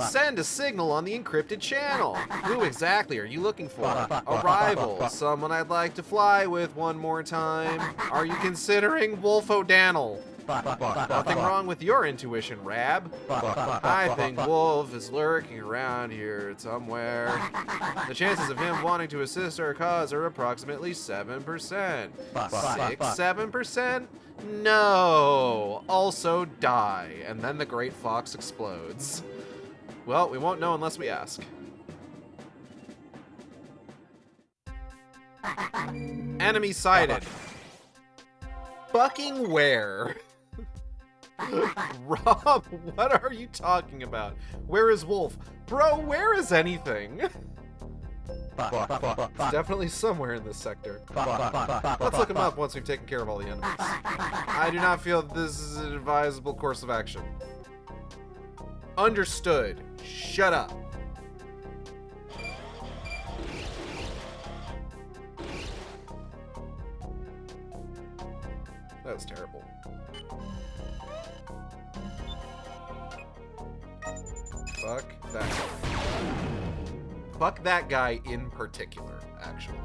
Send a signal on the encrypted channel. Who exactly are you looking for? A rival. Someone I'd like to fly with one more time. Are you considering Wolf O'Donnell? Nothing wrong with your intuition, Rab. I think Wolf is lurking around here somewhere. The chances of him wanting to assist our cause are approximately 7%. 7%? No! Also die. And then the Great Fox explodes. Well, we won't know unless we ask. Enemy sighted. Fucking where? Rob, what are you talking about? Where is Wolf? Bro, where is anything? It's definitely somewhere in this sector. Let's look him up once we've taken care of all the enemies. I do not feel this is an advisable course of action. Understood. Shut up. That was terrible. Fuck that guy. Fuck that guy in particular, actually.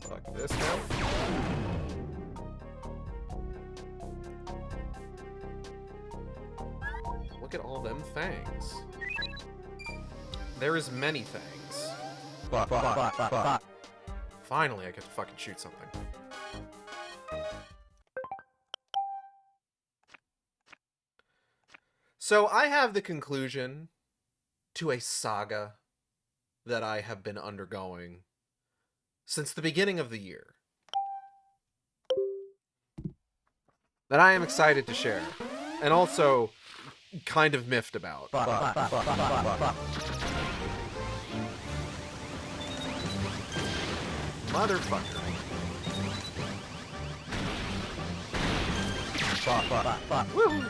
Fuck this now. Look at all them fangs. There is many fangs. Finally, I get to fucking shoot something. So I have the conclusion to a saga that I have been undergoing since the beginning of the year that I am excited to share, and also kind of miffed about. Motherfucker. Woo!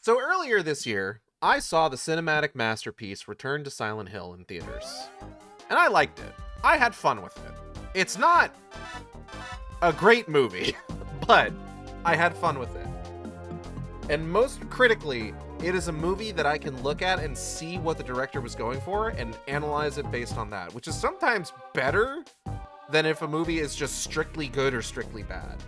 So earlier this year, I saw the cinematic masterpiece Return to Silent Hill in theaters. And I liked it. I had fun with it. It's not a great movie, but I had fun with it. And most critically, it is a movie that I can look at and see what the director was going for and analyze it based on that, which is sometimes better than if a movie is just strictly good or strictly bad.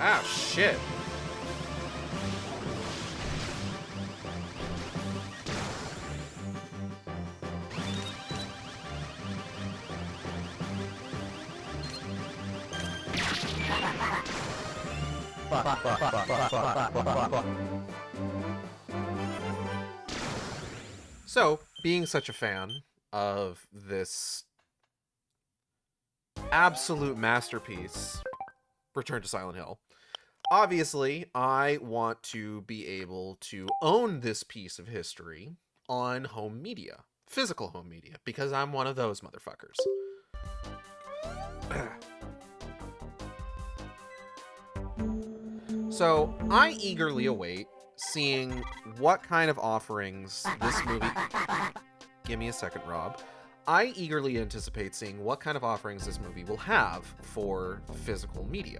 Ah, shit. So, being such a fan of this absolute masterpiece, Return to Silent Hill, obviously, I want to be able to own this piece of history on home media, physical home media, because I'm one of those motherfuckers. So I eagerly await seeing what kind of offerings this movie. Give me a second, Rob. I eagerly anticipate seeing what kind of offerings this movie will have for physical media.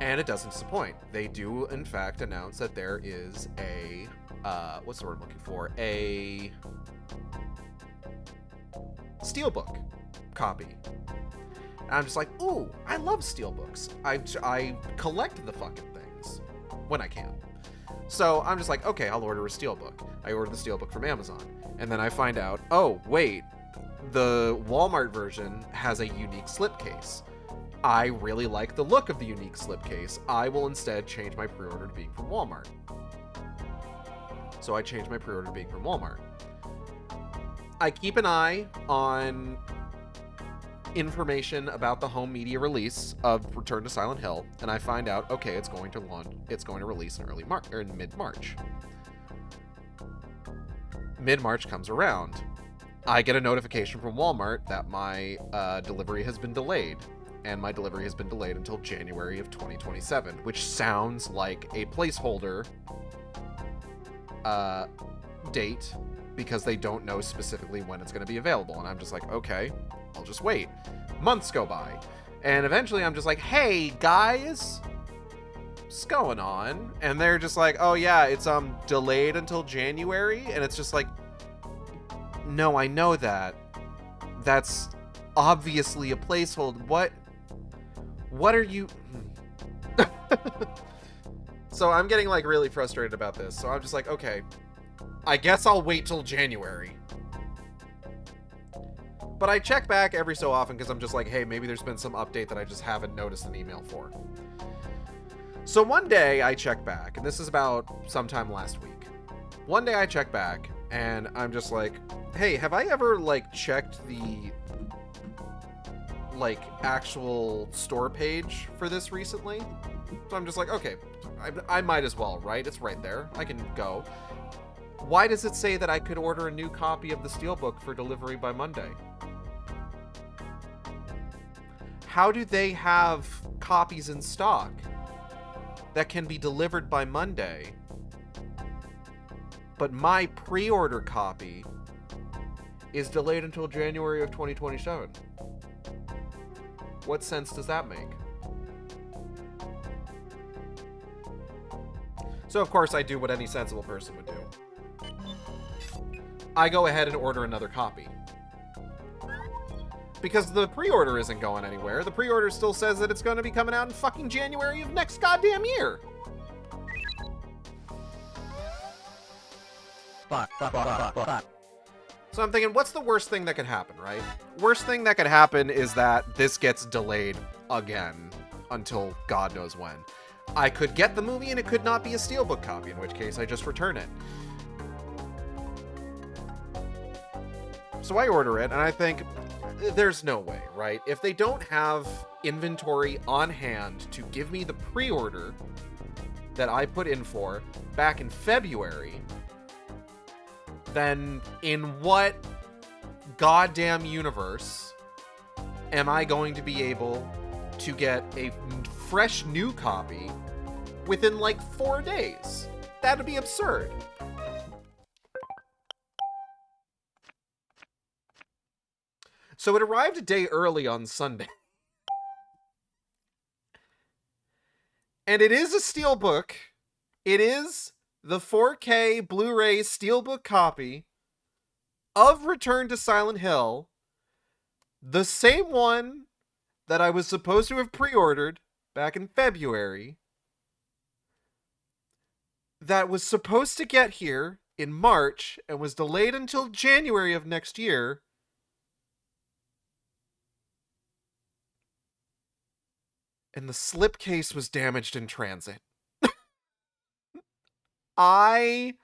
And it doesn't disappoint. They do, in fact, announce that there is a, what's the word I'm looking for? A steelbook copy. And I'm just like, ooh, I love steelbooks. I collect the fucking things when I can. So I'm just like, okay, I'll order a steelbook. I order the steelbook from Amazon. And then I find out, oh, wait, the Walmart version has a unique slipcase. I really like the look of the unique slipcase. I will instead change my pre-order to being from Walmart. So I change my pre-order to being from Walmart. I keep an eye on information about the home media release of Return to Silent Hill, and I find out, okay, it's going to release in mid-March. Mid-March comes around. I get a notification from Walmart that my delivery has been delayed, and my delivery has been delayed until January of 2027, which sounds like a placeholder date because they don't know specifically when it's going to be available. And I'm just like, okay, I'll just wait. Months go by, and eventually I'm just like, hey guys, what's going on? And they're just like, oh yeah, it's delayed until January. And it's just like, no, I know that. That's obviously a placeholder. What are you? So I'm getting like really frustrated about this. So I'm just like, okay, I guess I'll wait till January. But I check back every so often because I'm just like, hey, maybe there's been some update that I just haven't noticed an email for. So one day I check back, and this is about sometime last week. One day I check back, and I'm just like, hey, have I ever like checked the like actual store page for this recently? So I'm just like, okay, I might as well, right? It's right there. I can go. Why does it say that I could order a new copy of the Steelbook for delivery by Monday? How do they have copies in stock that can be delivered by Monday, but my pre-order copy is delayed until January of 2027? What sense does that make? So of course I do what any sensible person would do. I go ahead and order another copy. Because the pre-order isn't going anywhere. The pre-order still says that it's going to be coming out in fucking January of next goddamn year.
Fuck.
So I'm thinking, what's the worst thing that could happen, right? Worst thing that could happen is that this gets delayed again until God knows when. I could get the movie and it could not be a Steelbook copy, in which case I just return it. So I order it, and I think, there's no way, right? If they don't have inventory on hand to give me the pre-order that I put in for back in February, then in what goddamn universe am I going to be able to get a fresh new copy within like 4 days? That'd be absurd. So it arrived a day early on Sunday. And it is a Steelbook. It is the 4K Blu-ray Steelbook copy of Return to Silent Hill. The same one that I was supposed to have pre-ordered back in February. That was supposed to get here in March and was delayed until January of next year. And the slipcase was damaged in transit. I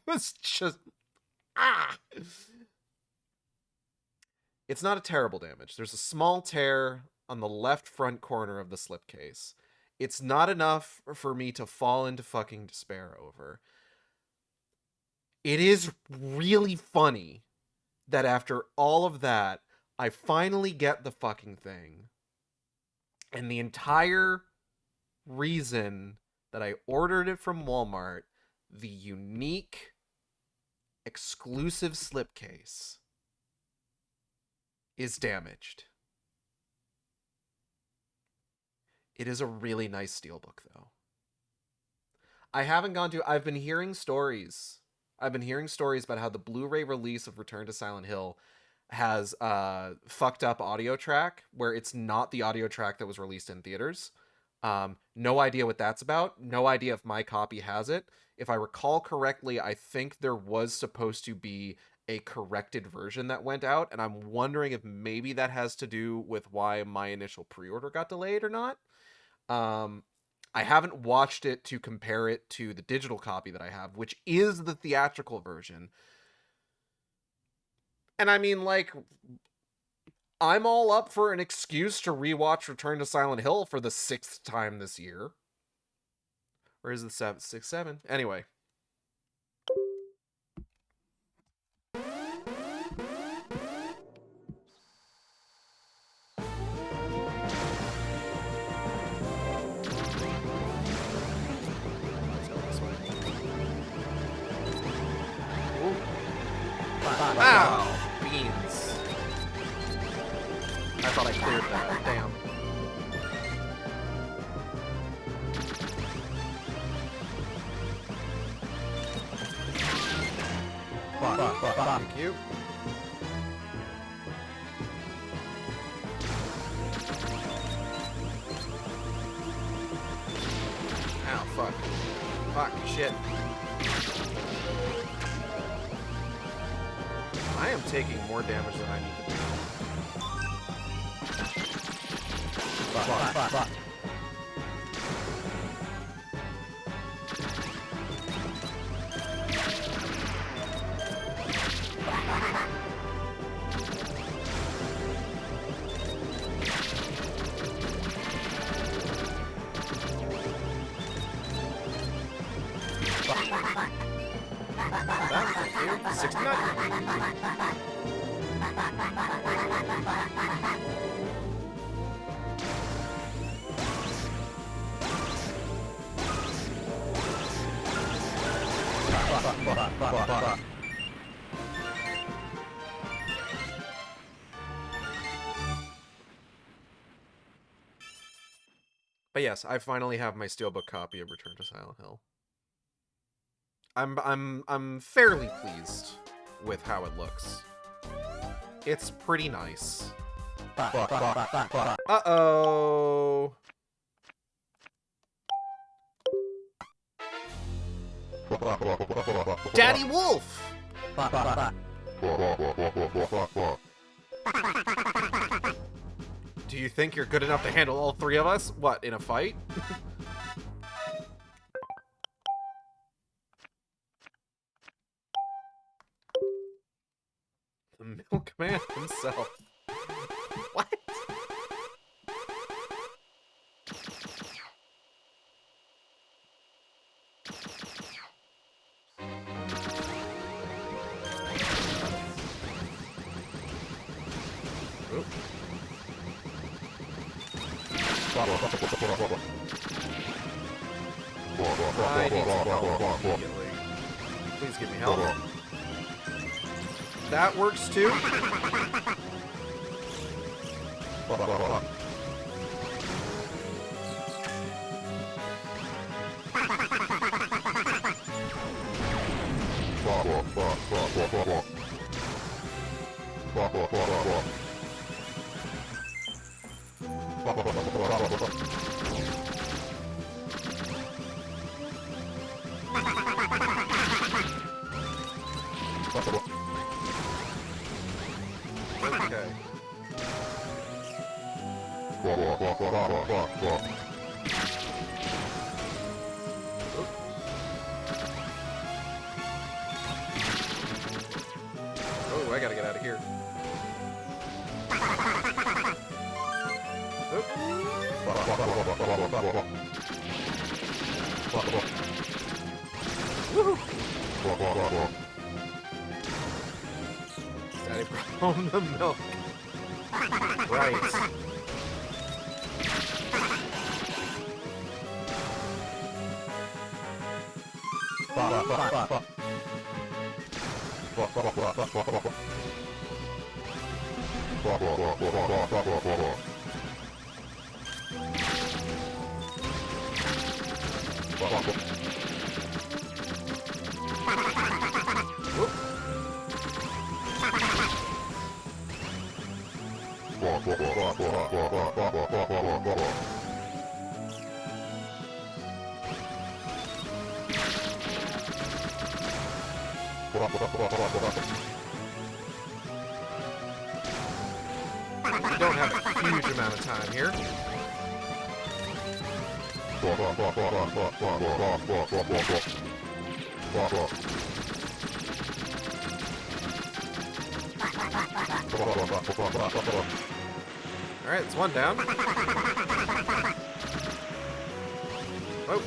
was just, It's not a terrible damage. There's a small tear on the left front corner of the slipcase. It's not enough for me to fall into fucking despair over. It is really funny that after all of that, I finally get the fucking thing. And the entire reason that I ordered it from Walmart, the unique exclusive slipcase, is damaged. It is a really nice steelbook, though. I've been hearing stories. I've been hearing stories about how the Blu-ray release of Return to Silent Hill has fucked up audio track, where it's not the audio track that was released in theaters. No idea what that's about. No idea if my copy has it. If I recall correctly, I think there was supposed to be a corrected version that went out, and I'm wondering if maybe that has to do with why my initial pre-order got delayed or not. I haven't watched it to compare it to the digital copy that I have, which is the theatrical version. And I mean, like, I'm all up for an excuse to rewatch Return to Silent Hill for the 6th time this year. Or is it 7? 6, 7? Anyway. Wow! Beans. I thought I cleared that. Damn. Thank you. Ow, fuck. Fuck, shit. I am taking more damage than I need to do. Fuck. Thank you. 69. But yes, I finally have my steelbook copy of Return to Silent Hill. I'm fairly pleased with how it looks. It's pretty nice. Uh-oh. Daddy Wolf! Do you think you're good enough to handle all 3 of us? What, in a fight? The milkman himself. What? Oop. I need some help immediately. Please give me help. That works too. Okay. Oh, I gotta get out of here. Woohoo! Daddy brought home the milk. Right. We don't have a huge amount of time here. Alright, it's one down. Oh.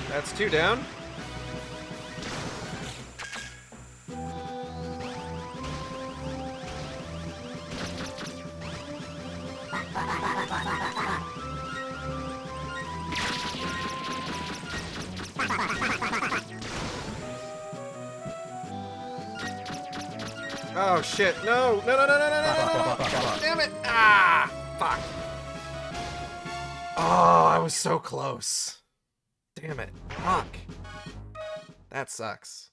That's two down. Oh shit, no! No, no, no, no, no, no, no, no! Damn it! Ah! Fuck. Oh, I was so close. Damn it. Fuck. That sucks.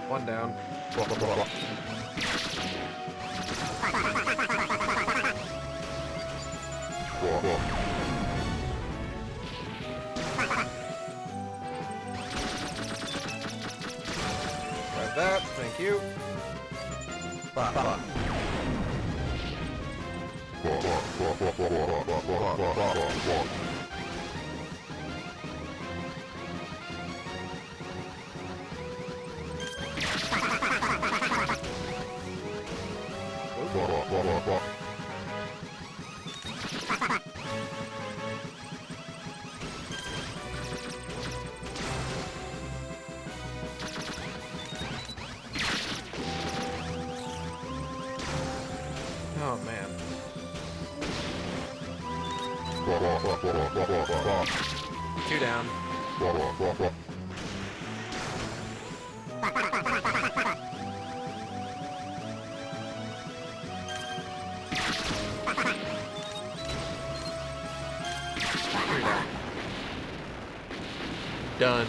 One down. Grab that, thank you. Oh man. Two down. Three down. Done.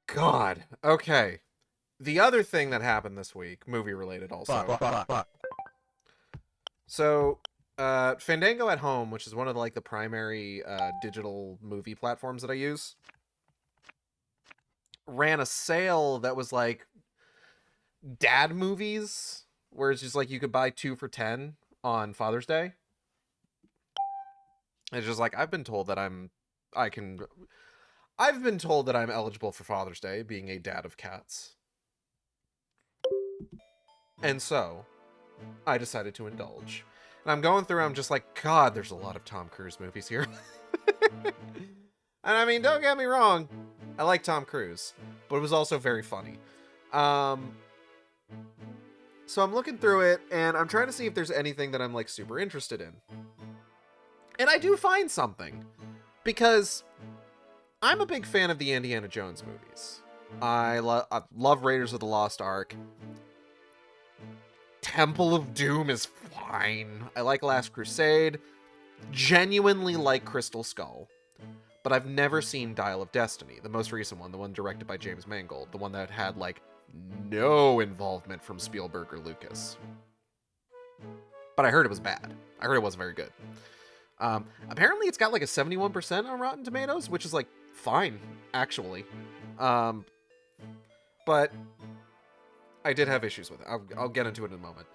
God. Okay. The other thing that happened this week, movie related also. So, Fandango at Home, which is one of the primary digital movie platforms that I use, ran a sale that was like dad movies, where it's just like you could buy 2 for $10 on Father's Day. It's just like I've been told that I'm eligible for Father's Day, being a dad of cats. And so, I decided to indulge. And I'm going through, I'm just like, God, there's a lot of Tom Cruise movies here. And I mean, don't get me wrong, I like Tom Cruise, but it was also very funny. So I'm looking through it, and I'm trying to see if there's anything that I'm like super interested in. And I do find something, because I'm a big fan of the Indiana Jones movies. I love Raiders of the Lost Ark. Temple of Doom is fine. I like Last Crusade. Genuinely like Crystal Skull. But I've never seen Dial of Destiny, the most recent one, the one directed by James Mangold, the one that had, like, no involvement from Spielberg or Lucas. But I heard it was bad. I heard it wasn't very good. Apparently it's got like a 71% on Rotten Tomatoes, which is like fine, actually. But I did have issues with it. I'll get into it in a moment.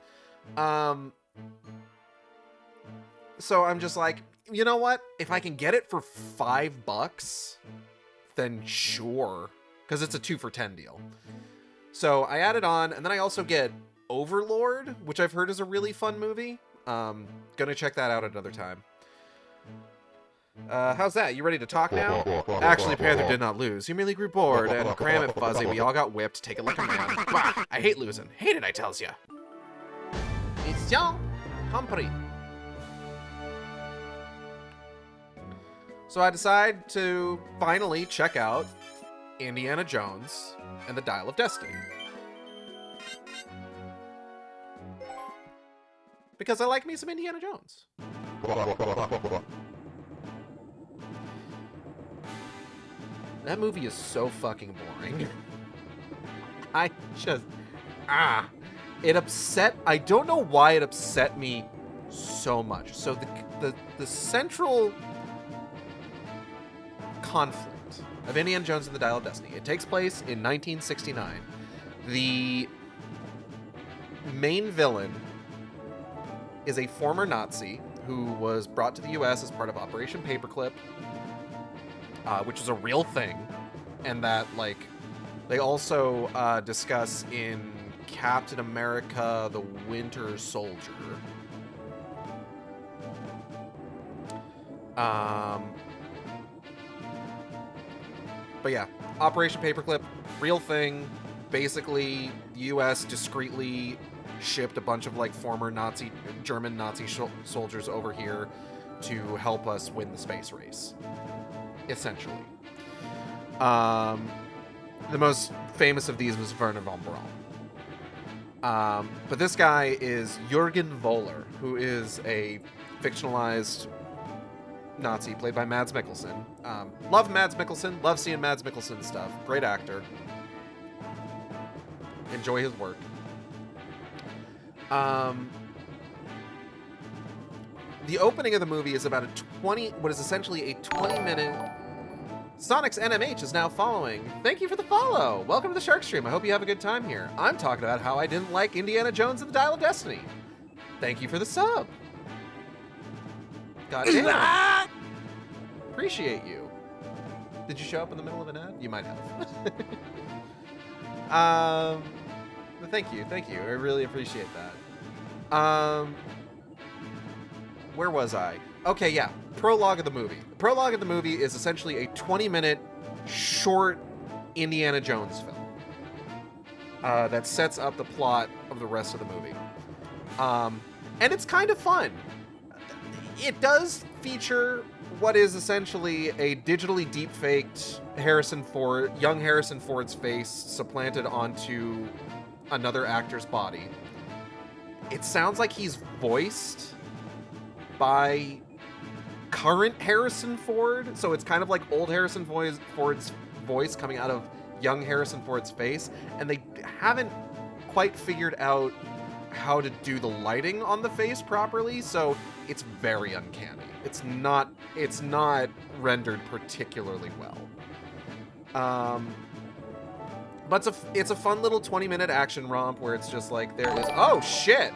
So I'm just like, you know what? If I can get it for $5, then sure. Because it's a 2 for $10 deal. So I add it on, and then I also get Overlord, which I've heard is a really fun movie. Gonna check that out another time. How's that? You ready to talk now? Actually, Panther did not lose. He merely grew bored, and cram it, Fuzzy. We all got whipped. Take it like a man. Bah! I hate losing. Hate it, I tells ya. Mission Humphrey. So I decide to finally check out Indiana Jones and the Dial of Destiny. Because I like me some Indiana Jones. That movie is so fucking boring. I just... I don't know why it upset me so much. So the central conflict of Indiana Jones and the Dial of Destiny, it takes place in 1969. The main villain is a former Nazi who was brought to the U.S. as part of Operation Paperclip, which is a real thing, and that, like, they also discuss in Captain America: The Winter Soldier. But yeah, Operation Paperclip, real thing. Basically, the U.S. discreetly shipped a bunch of, like, former German Nazi soldiers over here to help us win the space race, essentially. The most famous of these was Werner von Braun. But this guy is Jürgen Voller, who is a fictionalized Nazi played by Mads Mikkelsen. Love Mads Mikkelsen. Love seeing Mads Mikkelsen stuff. Great actor. Enjoy his work. The opening of the movie is about what is essentially a 20-minute... Sonic's NMH is now following. Thank you for the follow. Welcome to the Shark Stream. I hope you have a good time here. I'm talking about how I didn't like Indiana Jones and the Dial of Destiny. Thank you for the sub. God damn. Appreciate you. Did you show up in the middle of an ad? You might have. But thank you. I really appreciate that. Where was I? Okay, yeah. Prologue of the movie. The prologue of the movie is essentially a 20-minute short Indiana Jones film that sets up the plot of the rest of the movie. And it's kind of fun. It does feature what is essentially a digitally deep-faked young Harrison Ford's face supplanted onto another actor's body. It sounds like he's voiced by current Harrison Ford, so it's kind of like old Harrison Ford's voice coming out of young Harrison Ford's face, and they haven't quite figured out how to do the lighting on the face properly, so it's very uncanny. It's not rendered particularly well. But it's a fun little 20-minute action romp where it's just like there is... Oh, shit!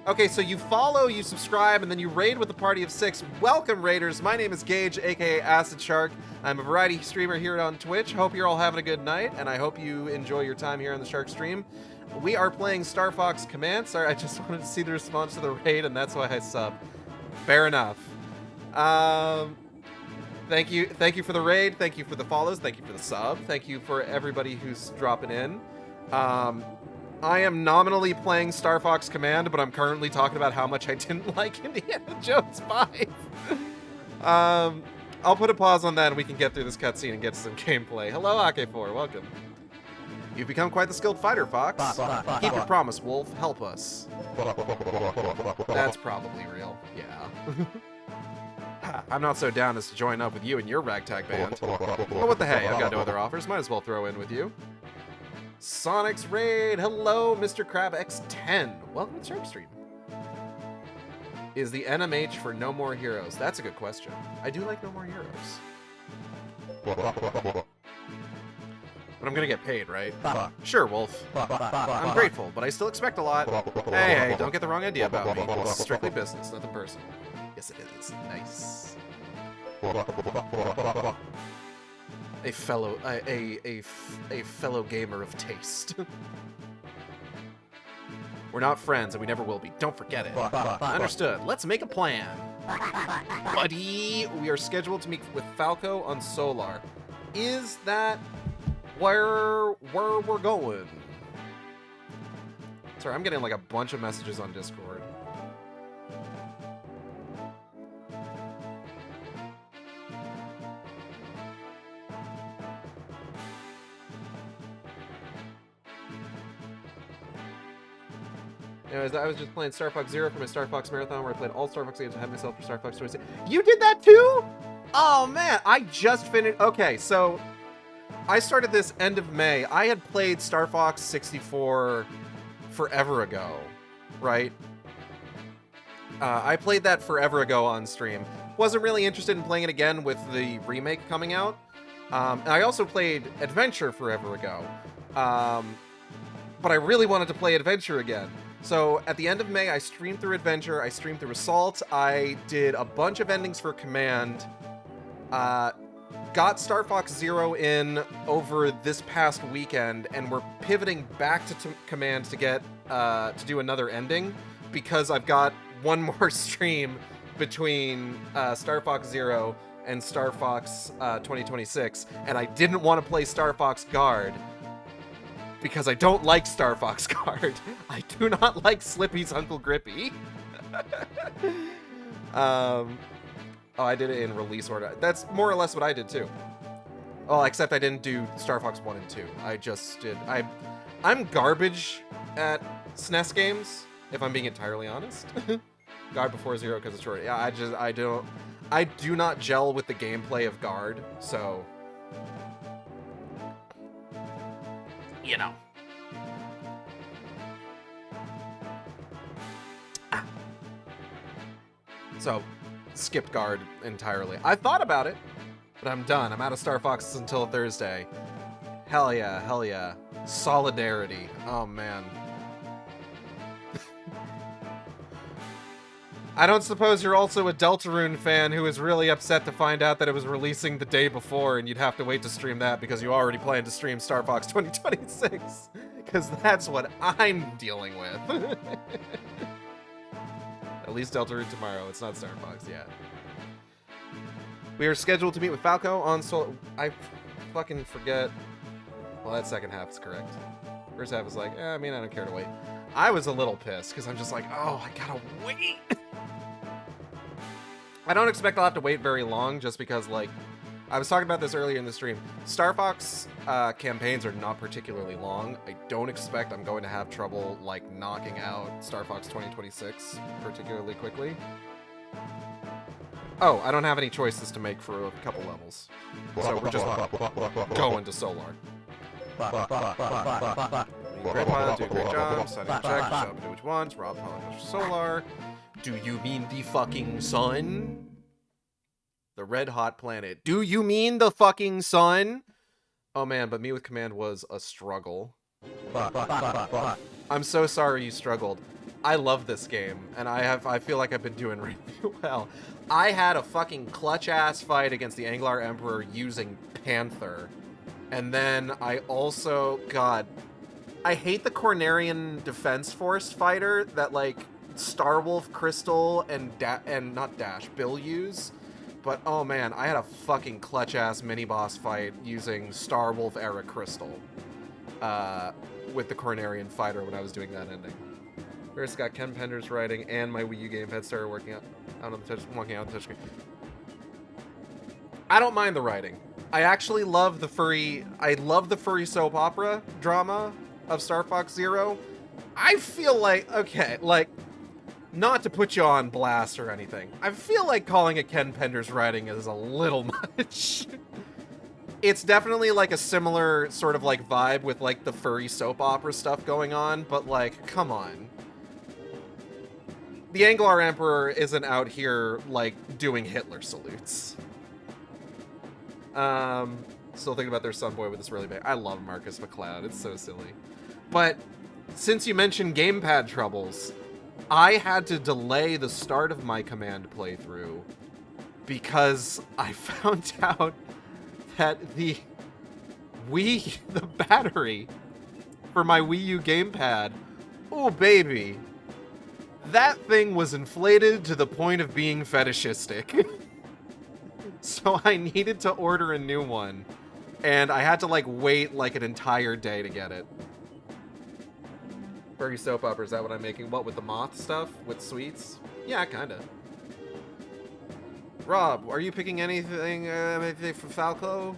Okay, so you follow, you subscribe, and then you raid with a party of 6. Welcome, raiders. My name is Gage, aka Acid Shark. I'm a variety streamer here on Twitch. Hope you're all having a good night, and I hope you enjoy your time here on the Shark Stream. We are playing Star Fox Command. Sorry, I just wanted to see the response to the raid, and that's why I sub. Fair enough. Thank you for the raid. Thank you for the follows. Thank you for the sub. Thank you for everybody who's dropping in. I am nominally playing Star Fox Command, but I'm currently talking about how much I didn't like Indiana Jones 5. I'll put a pause on that and we can get through this cutscene and get to some gameplay. Hello, AK4. Welcome. You've become quite the skilled fighter, Fox. Keep your promise, Wolf. Help us. That's probably real. Yeah. I'm not so down as to join up with you and your ragtag band. But what the hey, I've got no other offers. Might as well throw in with you. Sonic's Raid. Hello, Mr. Crab X10. Welcome to Shark Stream. Is the NMH for No More Heroes? That's a good question. I do like No More Heroes. But I'm gonna get paid, right? Sure, Wolf. I'm grateful, but I still expect a lot. Hey, don't get the wrong idea about me. This is strictly business, nothing personal. Yes, it is. Nice. A fellow gamer of taste. We're not friends, and we never will be. Don't forget it. Understood. Let's make a plan. Buddy, we are scheduled to meet with Falco on Solar. Is that where we're going? Sorry, I'm getting like a bunch of messages on Discord. Anyways, I was just playing Star Fox Zero for my Star Fox Marathon, where I played all Star Fox games and had myself for Star Fox 26. You did that too? Oh man, I just finished. Okay, so I started this end of May. I had played Star Fox 64 forever ago, right? I played that forever ago on stream. Wasn't really interested in playing it again with the remake coming out. I also played Adventure forever ago. But I really wanted to play Adventure again. So at the end of May, I streamed through Adventure, I streamed through Assault, I did a bunch of endings for Command, got Star Fox Zero in over this past weekend, and we're pivoting back to Command to get to do another ending, because I've got one more stream between Star Fox Zero and Star Fox 2026, and I didn't want to play Star Fox Guard, because I don't like Star Fox Guard. I do not like Slippy's Uncle Grippy. Oh, I did it in release order. That's more or less what I did too. Oh, except I didn't do Star Fox 1 and 2. I just did... I'm garbage at SNES games, if I'm being entirely honest. Guard before Zero because it's short. Yeah, I do not gel with the gameplay of Guard, so... You know. So, skipped Guard entirely. I thought about it, but I'm done. I'm out of Star Fox until Thursday. Hell yeah, hell yeah. Solidarity. Oh, man. I don't suppose you're also a Deltarune fan who is really upset to find out that it was releasing the day before and you'd have to wait to stream that because you already planned to stream Star Fox 2026. Because that's what I'm dealing with. At least Deltarune tomorrow. It's not Star Fox yet. We are scheduled to meet with Falco on Solar... I fucking forget. Well, that second half is correct. First half is like, I mean, I don't care to wait. I was a little pissed because I'm just like, oh, I gotta wait. I don't expect I'll have to wait very long just because, like, I was talking about this earlier in the stream. Star Fox campaigns are not particularly long. I don't expect I'm going to have trouble, like, knocking out Star Fox 2026 particularly quickly. Oh, I don't have any choices to make for a couple levels. So we're just going to Solar. Great pilot, do a great job, signing a check, show up, do what you want, Rob Pilot, Solar. Do you mean the fucking sun? The red hot planet. Do you mean the fucking sun? Oh man, but me with Command was a struggle. I'm so sorry you struggled. I love this game, and I feel like I've been doing really well. I had a fucking clutch-ass fight against the Anglar Emperor using Panther. And then I also... God... I hate the Cornerian Defense Force fighter that, like, Starwolf, Crystal, and not Dash, Bill use. But, oh man, I had a fucking clutch-ass mini-boss fight using Starwolf era Crystal. With the Cornerian fighter when I was doing that ending. First got Ken Pender's writing and my Wii U gamepad started working out on the touch, walking out on the touchscreen. I don't mind the writing. I actually love the furry. I love the furry soap opera drama of Star Fox Zero. I feel like, okay, like, not to put you on blast or anything, I feel like calling it Ken Pender's writing is a little much. It's definitely like a similar sort of like vibe with like the furry soap opera stuff going on, but like, come on. The Anglar Emperor isn't out here like doing Hitler salutes. Still thinking about their son boy with this really big. I love Marcus McCloud. It's so silly. But since you mentioned gamepad troubles, I had to delay the start of my Command playthrough because I found out that the battery for my Wii U gamepad, oh baby, that thing was inflated to the point of being fetishistic. So I needed to order a new one, and I had to like wait like an entire day to get it. Furry soap opera, is that what I'm making? What, with the moth stuff? With sweets? Yeah, kinda. Rob, are you picking anything for Falco?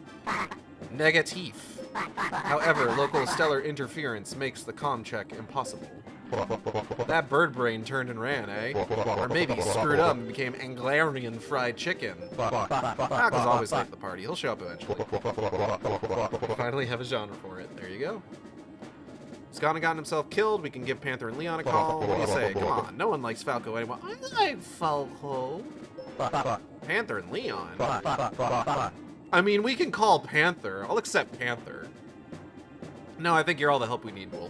Negative. However, local stellar interference makes the comm check impossible. That bird brain turned and ran, eh? Or maybe he screwed up and became Anglarian fried chicken. Falco's always late at the party. He'll show up eventually. Finally have a genre for it. There you go. He's gone and gotten himself killed. We can give Panther and Leon a call. What do you say? Come on. No one likes Falco anymore. I like Falco. Panther and Leon? I mean, we can call Panther. I'll accept Panther. No, I think you're all the help we need, Wolf.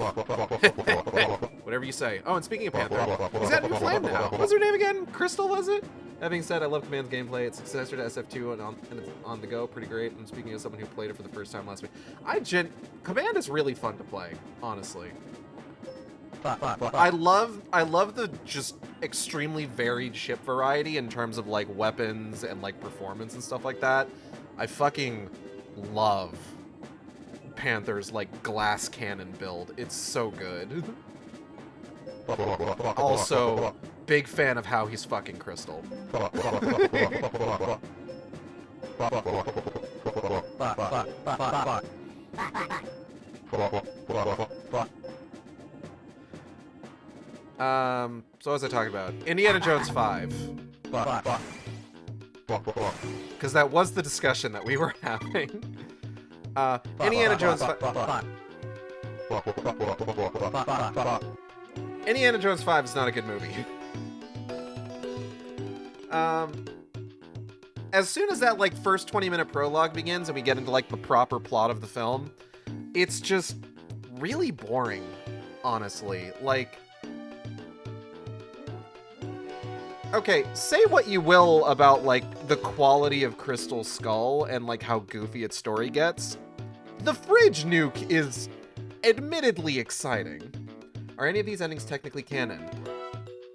Whatever you say. Oh, and speaking of Panther, he's got a new flame now. What's her name again? Crystal, was it? That being said, I love Command's gameplay. It's successor to SF2 and it's on the go. Pretty great. And speaking of someone who played it for the first time last week, Command is really fun to play, honestly. I love the just extremely varied ship variety in terms of like weapons and like performance and stuff like that. I fucking love Panther's like glass cannon build. It's so good. Also, big fan of how he's fucking Crystal. So what was I talking about? Indiana Jones 5. Because that was the discussion that we were having. Indiana Jones 5. Indiana Jones 5 is not a good movie. As soon as that like first 20-minute prologue begins and we get into like the proper plot of the film, it's just really boring, honestly. Like, okay, say what you will about like the quality of Crystal's skull and like how goofy its story gets. The fridge nuke is admittedly exciting. Are any of these endings technically canon?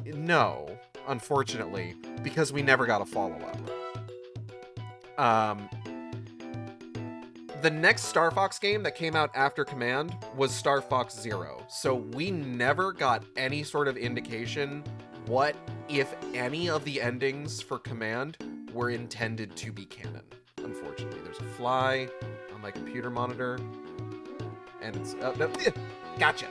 No, unfortunately, because we never got a follow-up. The next Star Fox game that came out after Command was Star Fox Zero, so we never got any sort of indication what, if any, of the endings for Command were intended to be canon. Unfortunately, there's a fly on my computer monitor, and it's... Oh, no, gotcha!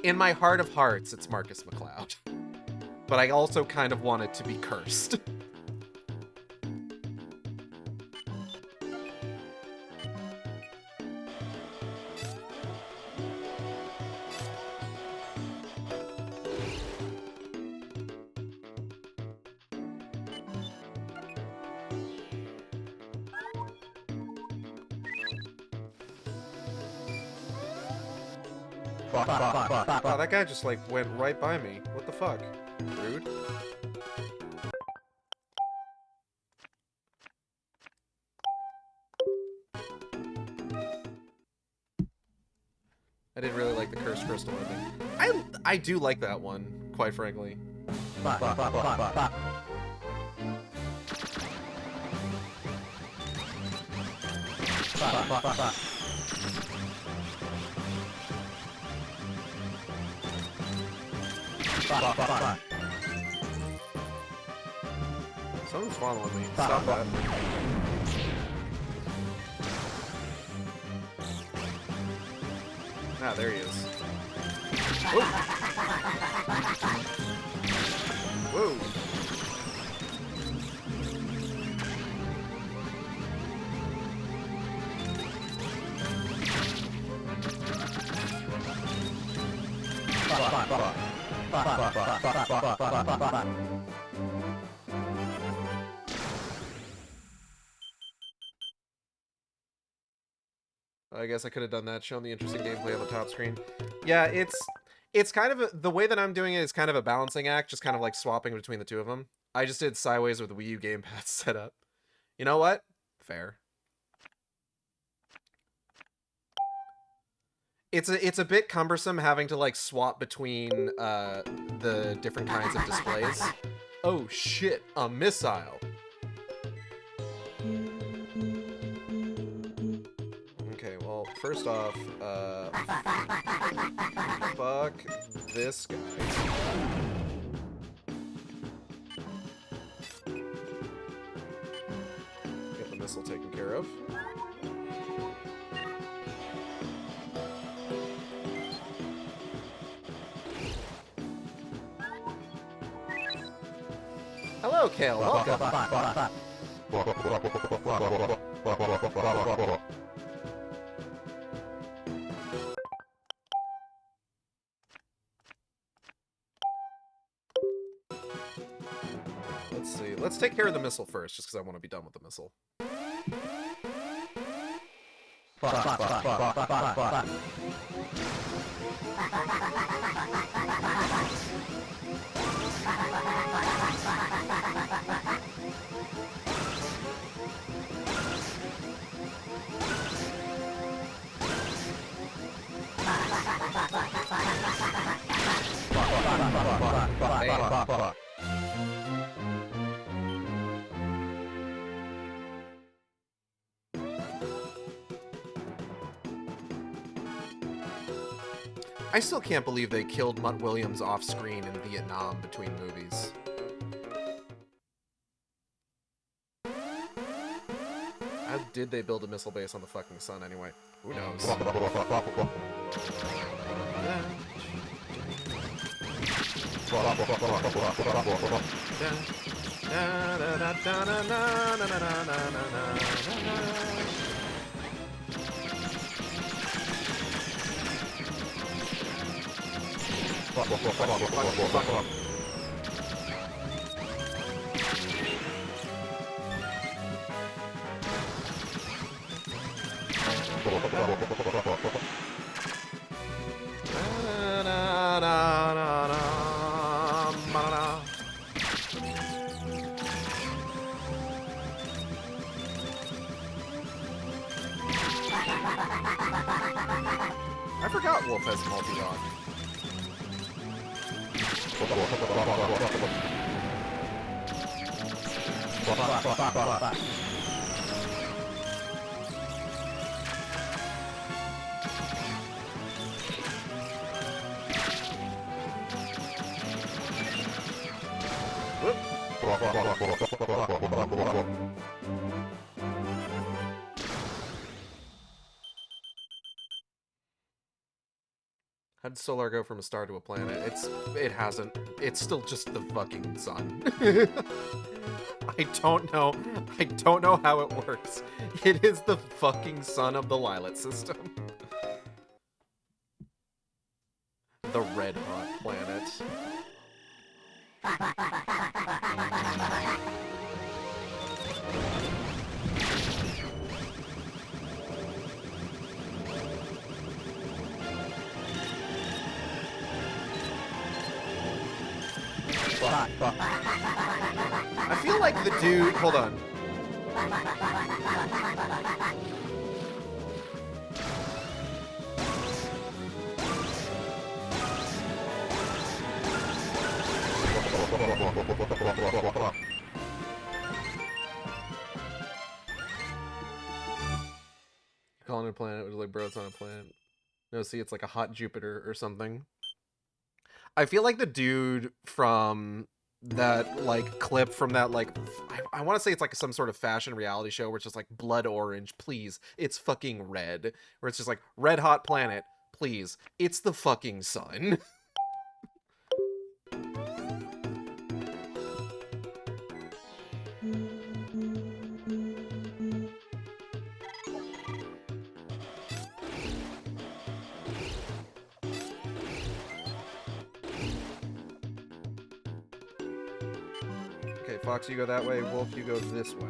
In my heart of hearts, it's Marcus McCloud. But I also kind of want it to be cursed. Wow, that guy just like went right by me. What the fuck? Rude. I didn't really like the cursed crystal ending. I do like that one, quite frankly. Someone's following me. Stop that. Ah, there he is. Whoa! Whoa! I guess I could have done that, shown the interesting gameplay on the top screen. Yeah, it's kind of the way that I'm doing it is kind of a balancing act, just kind of like swapping between the two of them. I just did sideways with the Wii U gamepad setup. You know what? Fair. It's a bit cumbersome having to like swap between the different kinds of displays. Oh shit, a missile. Okay, well, first off, fuck this guy. Get the missile taken care of. Hello, Kale. Welcome. Let's see. Let's take care of the missile first, just because I want to be done with the missile. I still can't believe they killed Mutt Williams off screen in Vietnam between movies. How did they build a missile base on the fucking sun anyway? Who knows? I forgot Wolf has multi-rock. How did Solar go from a star to a planet? It hasn't. It's still just the fucking sun. I don't know. I don't know how it works. It is the fucking sun of the Lilith system. The red hot planet. I feel like the dude... Hold on. Calling it a planet, it was like, bro, it's not a planet. No, see, it's like a hot Jupiter or something. I feel like the dude from that like clip from that like I want to say it's like some sort of fashion reality show where it's just like blood orange, please, it's fucking red, where it's just like red hot planet, please, it's the fucking sun. Okay, Fox, you go that way, Wolf, you go this way.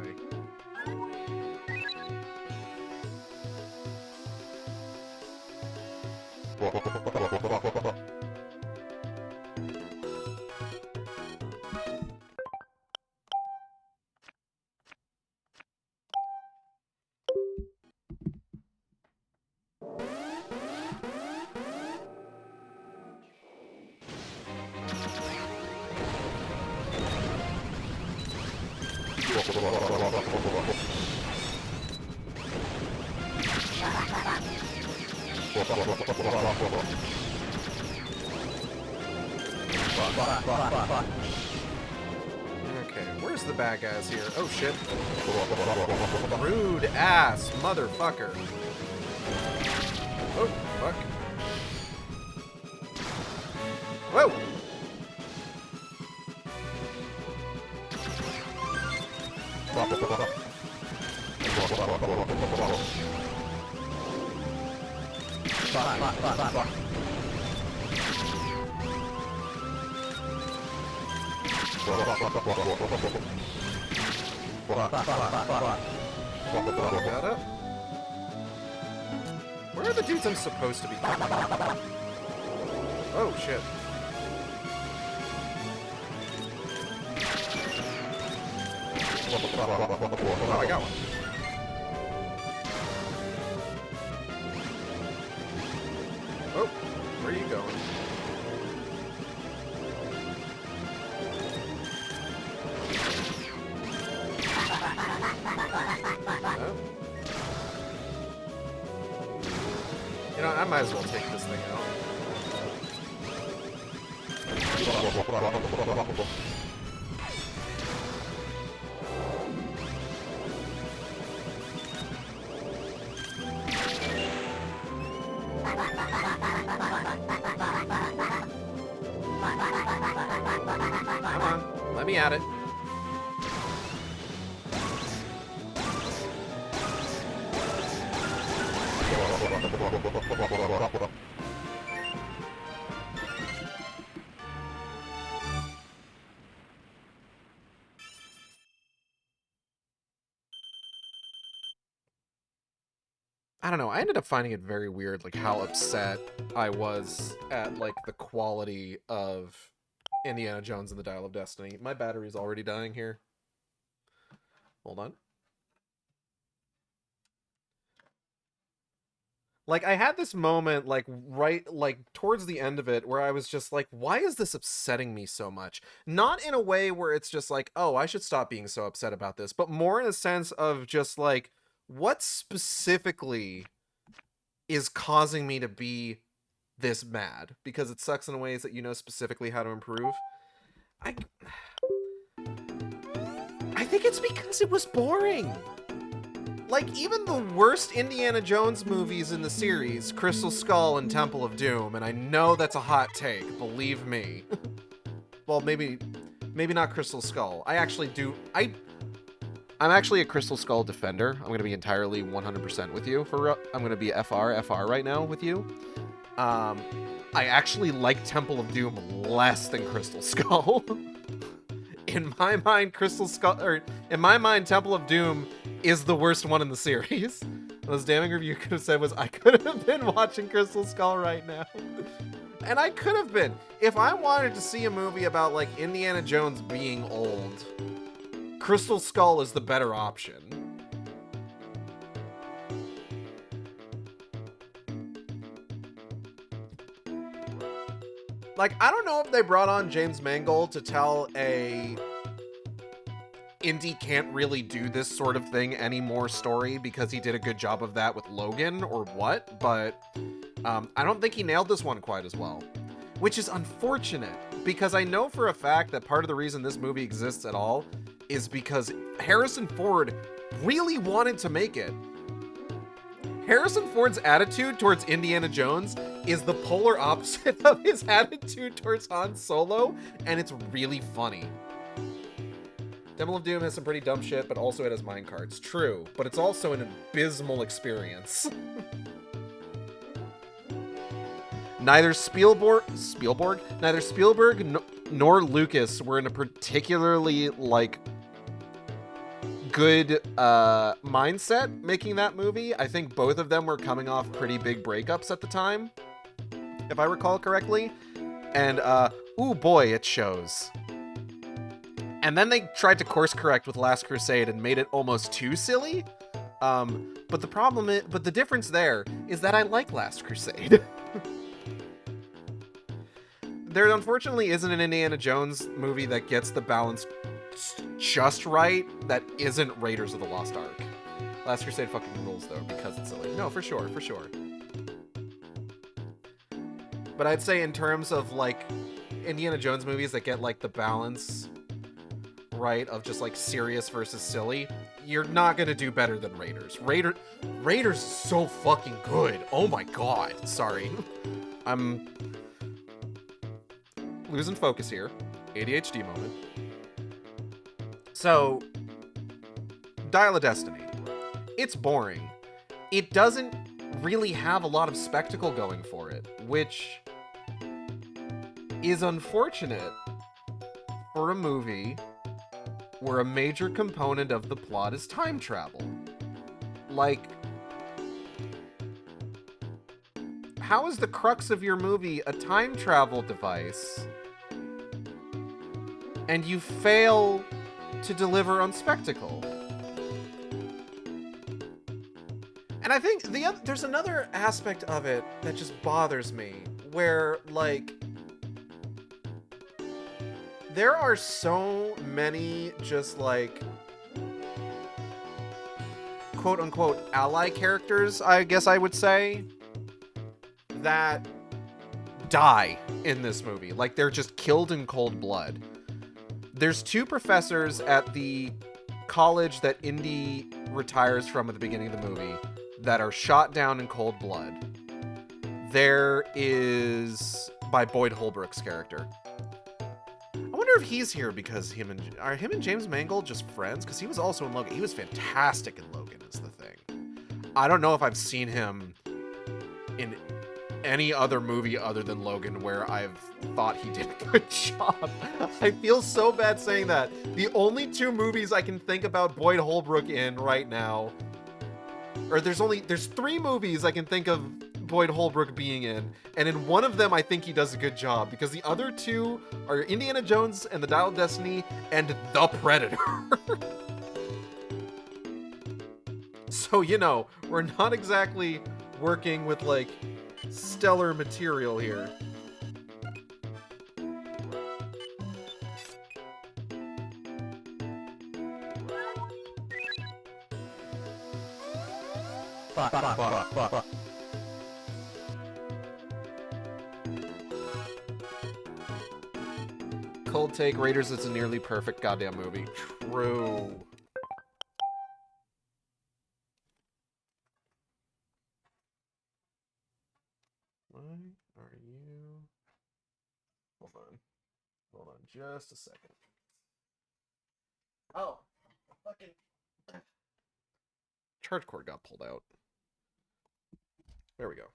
Okay, where's the bad guys here? Oh shit. Rude ass motherfucker. Oh, fuck. Whoa! Got it. Where are the dudes I'm supposed to be? Oh shit. Oh, I got one. Oh, where are you going? Oh. You know, I might as well take this thing out. Come on, let me at it. I don't know, I ended up finding it very weird, like, how upset I was at, like, the quality of Indiana Jones and the Dial of Destiny. My battery's already dying here. Hold on. Like, I had this moment, like, right, like, towards the end of it, where I was just like, why is this upsetting me so much? Not in a way where it's just like, oh, I should stop being so upset about this, but more in a sense of just like, what specifically is causing me to be this mad? Because it sucks in ways that you know specifically how to improve. I think it's because it was boring. Like, even the worst Indiana Jones movies in the series, Crystal Skull and Temple of Doom, and I know that's a hot take, believe me. Well, maybe not Crystal Skull. I'm actually a Crystal Skull defender. I'm going to be entirely 100% with you. I'm going to be FR right now with you. I actually like Temple of Doom less than Crystal Skull. In my mind, Temple of Doom is the worst one in the series. What this damning review could have said was, I could have been watching Crystal Skull right now. And I could have been. If I wanted to see a movie about, like, Indiana Jones being old, Crystal Skull is the better option. Like, I don't know if they brought on James Mangold to tell a Indy can't really do this sort of thing anymore story because he did a good job of that with Logan or what, but I don't think he nailed this one quite as well, which is unfortunate because I know for a fact that part of the reason this movie exists at all is because Harrison Ford really wanted to make it. Harrison Ford's attitude towards Indiana Jones is the polar opposite of his attitude towards Han Solo, and it's really funny. Temple of Doom has some pretty dumb shit, but also it has minecarts. True, but it's also an abysmal experience. Neither Spielberg nor Lucas were in a particularly, like, good mindset making that movie. I think both of them were coming off pretty big breakups at the time, if I recall correctly. And, ooh boy, it shows. And then they tried to course correct with Last Crusade and made it almost too silly. But the difference there is that I like Last Crusade. There unfortunately isn't an Indiana Jones movie that gets the balance just right that isn't Raiders of the Lost Ark. Last Crusade fucking rules though, because it's silly. No, for sure. But I'd say in terms of like Indiana Jones movies that get like the balance right of just like serious versus silly, you're not gonna do better than Raiders. Raiders is so fucking good. Oh my god. Sorry. I'm losing focus here. ADHD moment. So, Dial of Destiny. It's boring. It doesn't really have a lot of spectacle going for it, which is unfortunate for a movie where a major component of the plot is time travel. Like, how is the crux of your movie a time travel device and you fail to deliver on spectacle? And I think there's another aspect of it that just bothers me, where, like, there are so many just, like, quote-unquote ally characters, I guess I would say, that die in this movie. Like, they're just killed in cold blood. There's two professors at the college that Indy retires from at the beginning of the movie that are shot down in cold blood. There is by Boyd Holbrook's character. I wonder if he's here because him and James Mangold just friends? Because he was also in Logan. He was fantastic in Logan, is the thing. I don't know if I've seen him in any other movie other than Logan where I've thought he did a good job. I feel so bad saying that. The only two movies I can think about Boyd Holbrook in right now, or there's three movies I can think of Boyd Holbrook being in, and in one of them I think he does a good job, because the other two are Indiana Jones and the Dial of Destiny and The Predator. So, you know, we're not exactly working with, like, stellar material here.
Fuck.
Cold take, Raiders is a nearly perfect goddamn movie. True. Why are you... Hold on just a second. Oh, fucking... Charge cord got pulled out. There we go.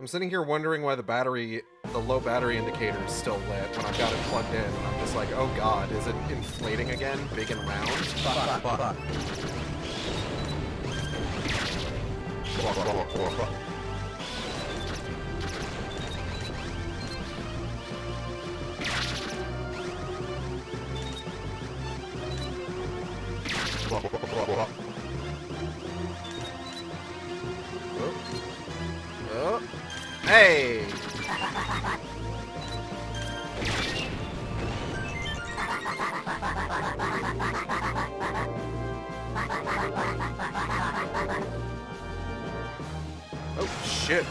I'm sitting here wondering why the low battery indicator is still lit when I've got it plugged in, and I'm just like, oh god, is it inflating again, big and round?
Fuck.
Oh. Hey! shit.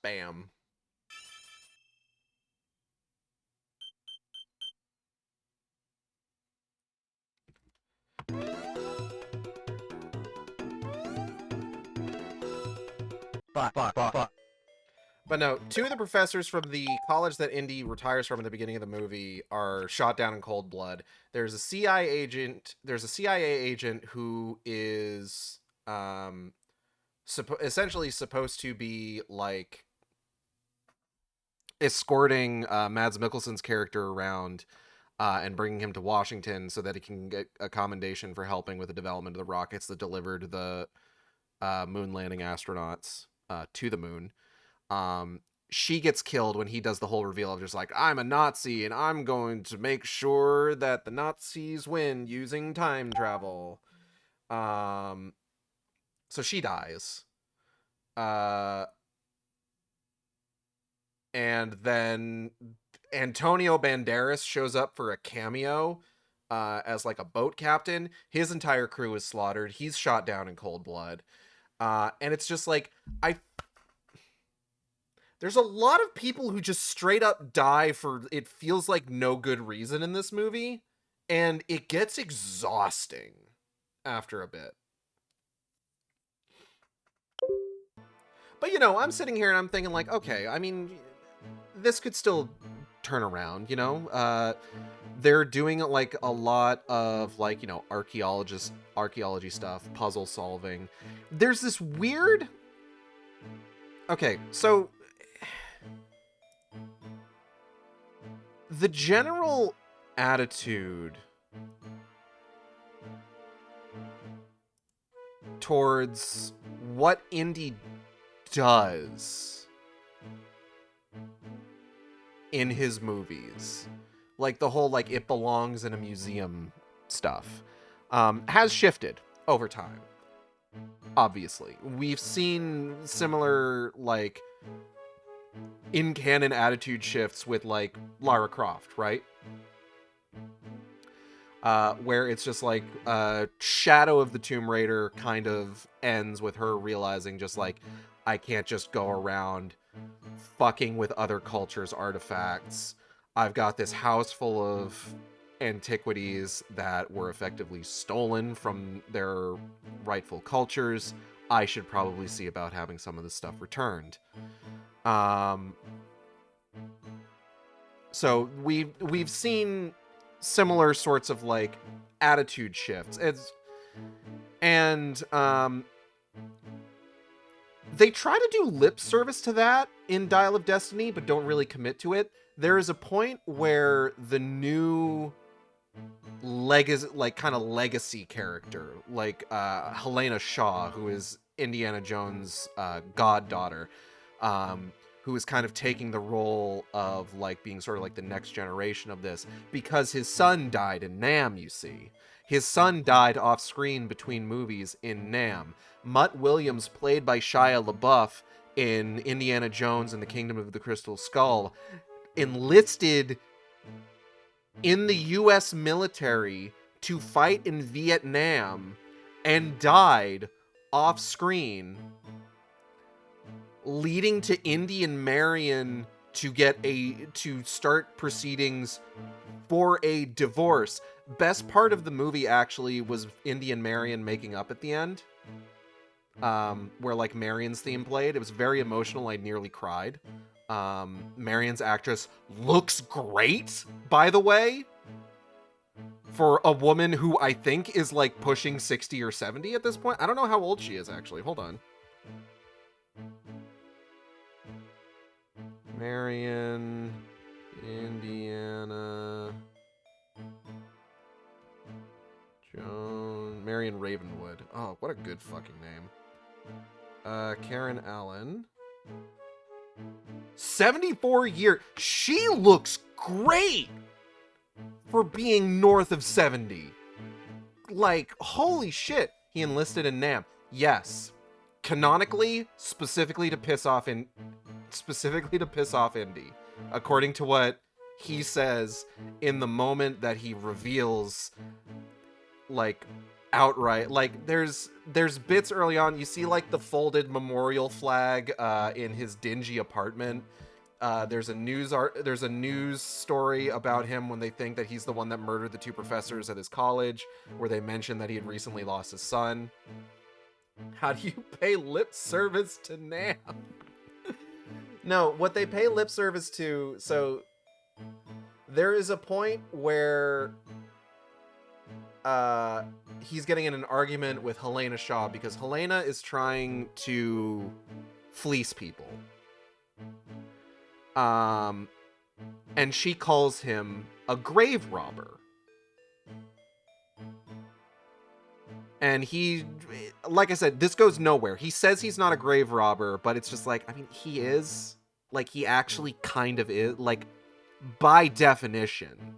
Bam. But no, two of the professors from the college that Indy retires from in the beginning of the movie are shot down in cold blood. There's a CIA agent. There's a CIA agent who is essentially supposed to be like escorting Mads Mikkelsen's character around and bringing him to Washington so that he can get a commendation for helping with the development of the rockets that delivered the moon landing astronauts to the moon. She gets killed when he does the whole reveal of just like, I'm a Nazi and I'm going to make sure that the Nazis win using time travel. So she dies. And then Antonio Banderas shows up for a cameo as like a boat captain. His entire crew is slaughtered. He's shot down in cold blood. And it's just like, there's a lot of people who just straight up die for it feels like no good reason in this movie, and it gets exhausting after a bit. But you know, I'm sitting here and I'm thinking like, okay, I mean, this could still turn around, you know? They're doing like a lot of like, you know, archaeology stuff, puzzle solving. There's this weird... Okay, so the general attitude towards what Indy does in his movies, like the whole like it belongs in a museum stuff, has shifted over time. Obviously, we've seen similar like in canon attitude shifts with like Lara Croft, right? Where it's just like Shadow of the Tomb Raider kind of ends with her realizing just like, I can't just go around fucking with other cultures' artifacts. I've got this house full of antiquities that were effectively stolen from their rightful cultures. I should probably see about having some of this stuff returned. So we've seen similar sorts of like attitude shifts. They try to do lip service to that in Dial of Destiny, but don't really commit to it. There is a point where the new legacy character, like Helena Shaw, who is Indiana Jones' goddaughter, who is kind of taking the role of like being sort of like the next generation of this, because his son died in Nam, you see. His son died off screen between movies in Nam. Mutt Williams, played by Shia LaBeouf in Indiana Jones and the Kingdom of the Crystal Skull, enlisted in the US military to fight in Vietnam and died off screen, leading to Indy and Marion to start proceedings for a divorce. Best part of the movie actually was Indy and Marion making up at the end, where like Marion's theme played. It was very emotional. I nearly cried. Marion's actress looks great, by the way, for a woman who I think is like pushing 60 or 70 at this point. I don't know how old she is actually. Hold on. Marion, Indiana Jones, Marion Ravenwood. Oh, what a good fucking name. Karen Allen. 74 years. She looks great for being north of 70. Like, holy shit. He enlisted in Nam. Yes. Canonically, specifically to piss off Indy. according to what he says in the moment that he reveals, like, outright, like, there's bits early on, you see like the folded memorial flag in his dingy apartment. There's a news story about him when they think that he's the one that murdered the two professors at his college, where they mention that he had recently lost his son. How do you pay lip service to Nam? No, what they pay lip service to, so there is a point where he's getting in an argument with Helena Shaw because Helena is trying to fleece people. And she calls him a grave robber. And he, like I said, this goes nowhere. He says he's not a grave robber, but it's just like, I mean, he is. Like, he actually kind of is. Like, by definition,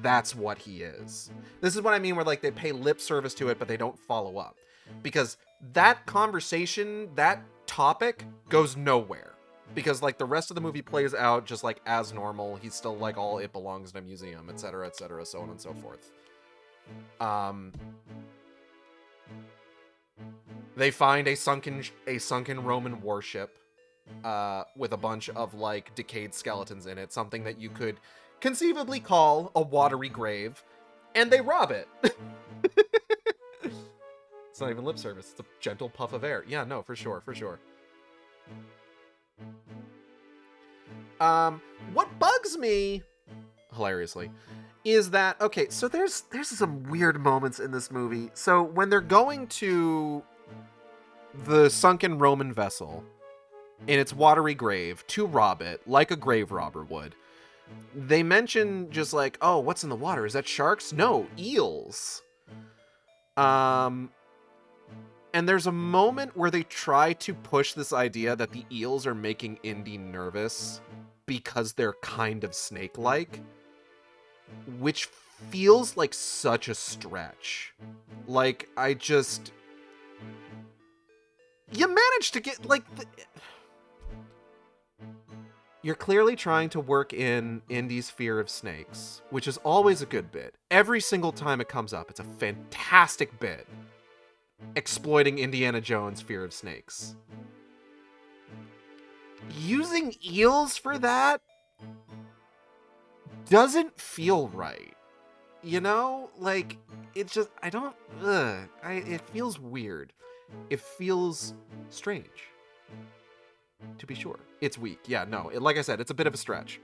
that's what he is. This is what I mean where, like, they pay lip service to it, but they don't follow up. Because that conversation, that topic, goes nowhere. Because, like, the rest of the movie plays out just, like, as normal. He's still, like, all it belongs in a museum, etc., so on and so forth. They find a sunken Roman warship with a bunch of, like, decayed skeletons in it, something that you could conceivably call a watery grave, and they rob it. It's not even lip service, it's a gentle puff of air. Yeah, no, for sure. What bugs me, hilariously, is that, okay, so there's some weird moments in this movie. So when they're going to the sunken Roman vessel in its watery grave to rob it, like a grave robber would, they mention just like, oh, what's in the water? Is that sharks? No, eels. And there's a moment where they try to push this idea that the eels are making Indy nervous because they're kind of snake-like, which feels like such a stretch. Like, you managed to get, like, you're clearly trying to work in Indy's fear of snakes, which is always a good bit. Every single time it comes up, it's a fantastic bit exploiting Indiana Jones' fear of snakes. Using eels for that doesn't feel right. You know? Like, it just, it feels weird. It feels strange. To be sure. It's weak. Yeah, no. Like I said, it's a bit of a stretch.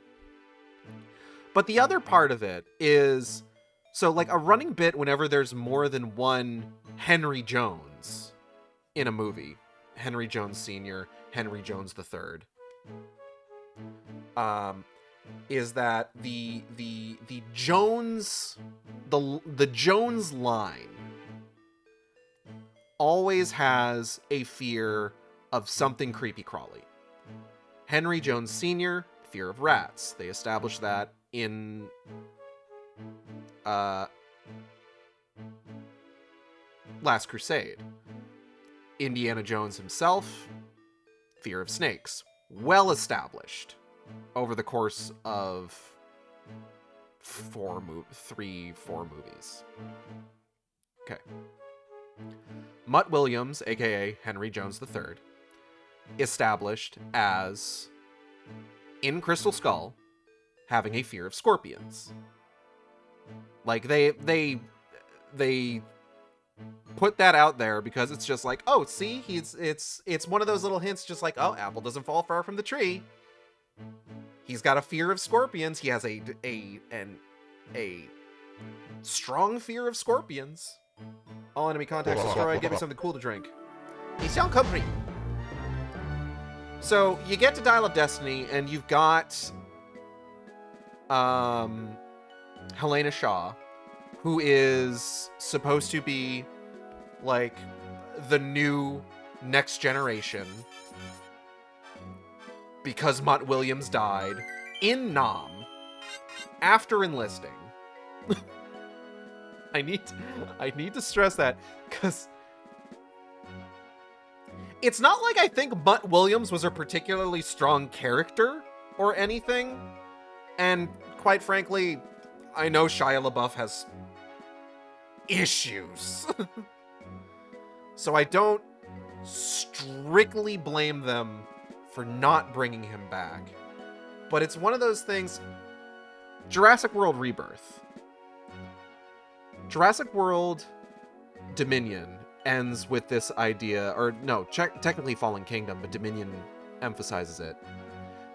But the other part of it is, so, like, a running bit whenever there's more than one Henry Jones in a movie. Henry Jones Sr., Henry Jones III. Is that the Jones, the Jones line always has a fear of something creepy crawly. Henry Jones Sr., fear of rats. They established that in Last Crusade. Indiana Jones himself, fear of snakes. Well established over the course of 4 movies. Okay. Mutt Williams, aka Henry Jones III, established as, in Crystal Skull, having a fear of scorpions. Like, they put that out there because it's just like, oh, see, it's one of those little hints, just like, oh, apple doesn't fall far from the tree. He's got a fear of scorpions. He has a strong fear of scorpions. All enemy contacts destroyed. Give me something cool to drink. Mission compris. So you get to Dial of Destiny, and you've got Helena Shaw, who is supposed to be like the new next generation because Mutt Williams died in Nam after enlisting. I need to stress that, because it's not like I think Mutt Williams was a particularly strong character or anything. And quite frankly, I know Shia LaBeouf has issues. So I don't strictly blame them for not bringing him back. But it's one of those things. Jurassic World Rebirth. Jurassic World Dominion ends with this idea, or no, technically Fallen Kingdom, but Dominion emphasizes it.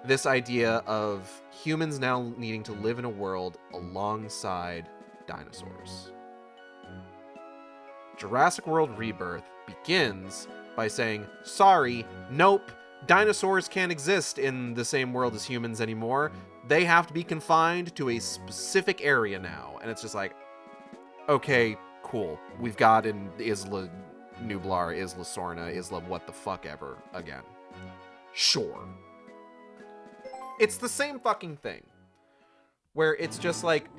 This idea of humans now needing to live in a world alongside dinosaurs. Jurassic World Rebirth begins by saying, sorry, nope, dinosaurs can't exist in the same world as humans anymore. They have to be confined to a specific area now. And it's just like, okay, cool. We've got in Isla Nublar, Isla Sorna, Isla what the fuck ever again. Sure. It's the same fucking thing. Where it's just like,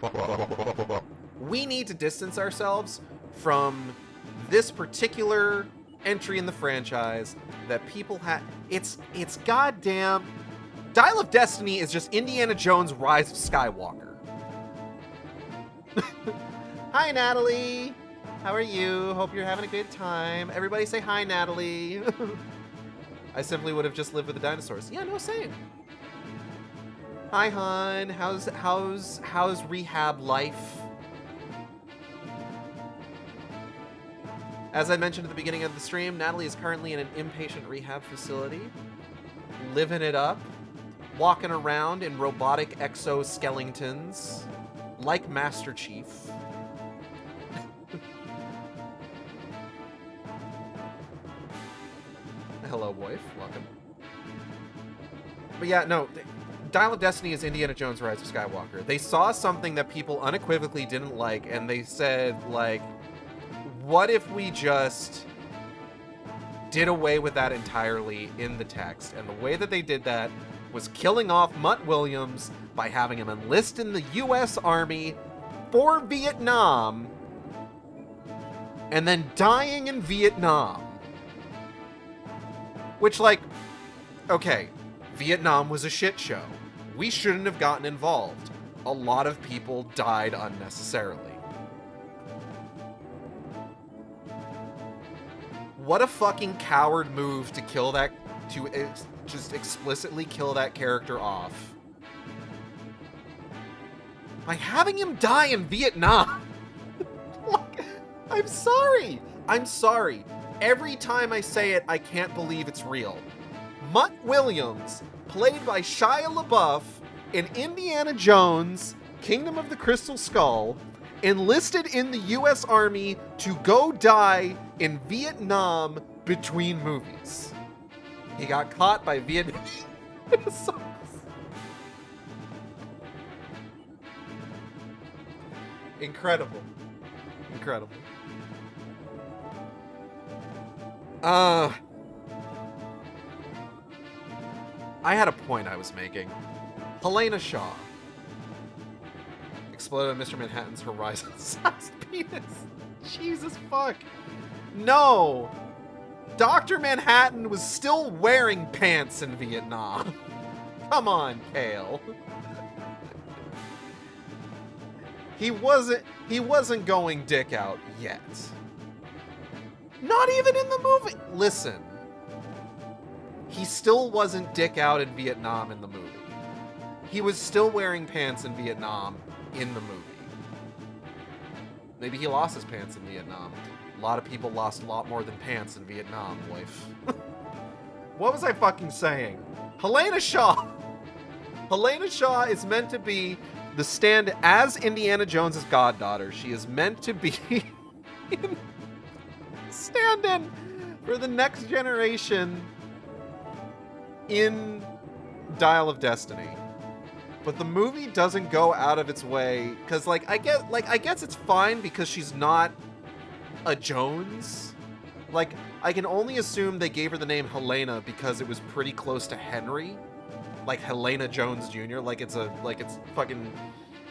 we need to distance ourselves from this particular entry in the franchise that people have. It's goddamn. Dial of Destiny is just Indiana Jones' Rise of Skywalker. Hi, Natalie. How are you? Hope you're having a good time. Everybody say hi, Natalie. I simply would have just lived with the dinosaurs. Yeah, no, same. Hi, hon. How's rehab life? As I mentioned at the beginning of the stream, Natalie is currently in an inpatient rehab facility, living it up, walking around in robotic exoskeletons, like Master Chief. Hello, wife. Welcome. But yeah, no, Dial of Destiny is Indiana Jones' Rise of Skywalker. They saw something that people unequivocally didn't like, and they said, like, what if we just did away with that entirely in the text? And the way that they did that was killing off Mutt Williams by having him enlist in the U.S. Army for Vietnam and then dying in Vietnam. Which, like, okay, Vietnam was a shit show. We shouldn't have gotten involved. A lot of people died unnecessarily. What a fucking coward move to kill that, to just explicitly kill that character off. By having him die in Vietnam. Like, I'm sorry. I'm sorry. Every time I say it, I can't believe it's real. Mutt Williams, played by Shia LaBeouf in Indiana Jones, Kingdom of the Crystal Skull, enlisted in the U.S. Army to go die in Vietnam between movies. He got caught by Vietnam. Incredible. Incredible. I had a point I was making. Helena Shaw exploded Mr. Manhattan's horizon-sized penis. Jesus fuck. No! Dr. Manhattan was still wearing pants in Vietnam. Come on, Kale. He wasn't going dick out yet. Not even in the movie. Listen. He still wasn't dick out in Vietnam in the movie. He was still wearing pants in Vietnam in the movie. Maybe he lost his pants in Vietnam. A lot of people lost a lot more than pants in Vietnam, wife. What was I fucking saying? Helena Shaw! Helena Shaw is meant to be the stand as Indiana Jones' goddaughter. She is meant to be stand-in for the next generation in Dial of Destiny. But the movie doesn't go out of its way, because I guess it's fine because she's not a Jones. Like, I can only assume they gave her the name Helena because it was pretty close to Henry. Like Helena Jones Jr. Like it's fucking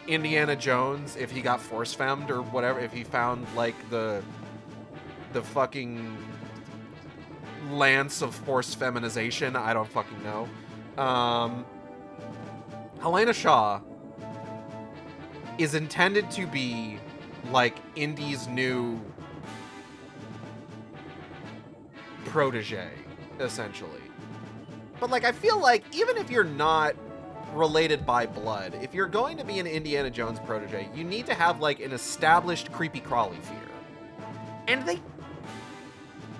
Indiana Jones if he got force femmed or whatever, if he found like the fucking lance of force feminization. I don't fucking know. Helena Shaw is intended to be like Indy's new protege, essentially. But like, I feel like even if you're not related by blood, if you're going to be an Indiana Jones protege, you need to have like an established creepy crawly fear. And they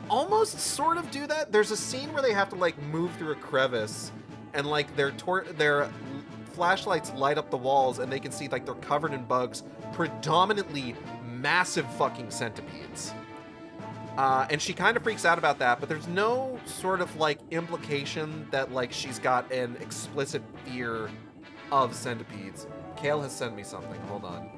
almost sort of do that. There's a scene where they have to like move through a crevice and like their flashlights light up the walls and they can see like they're covered in bugs, predominantly massive fucking centipedes. And she kind of freaks out about that, but there's no sort of like implication that like she's got an explicit fear of centipedes. Kale has sent me something. Hold on.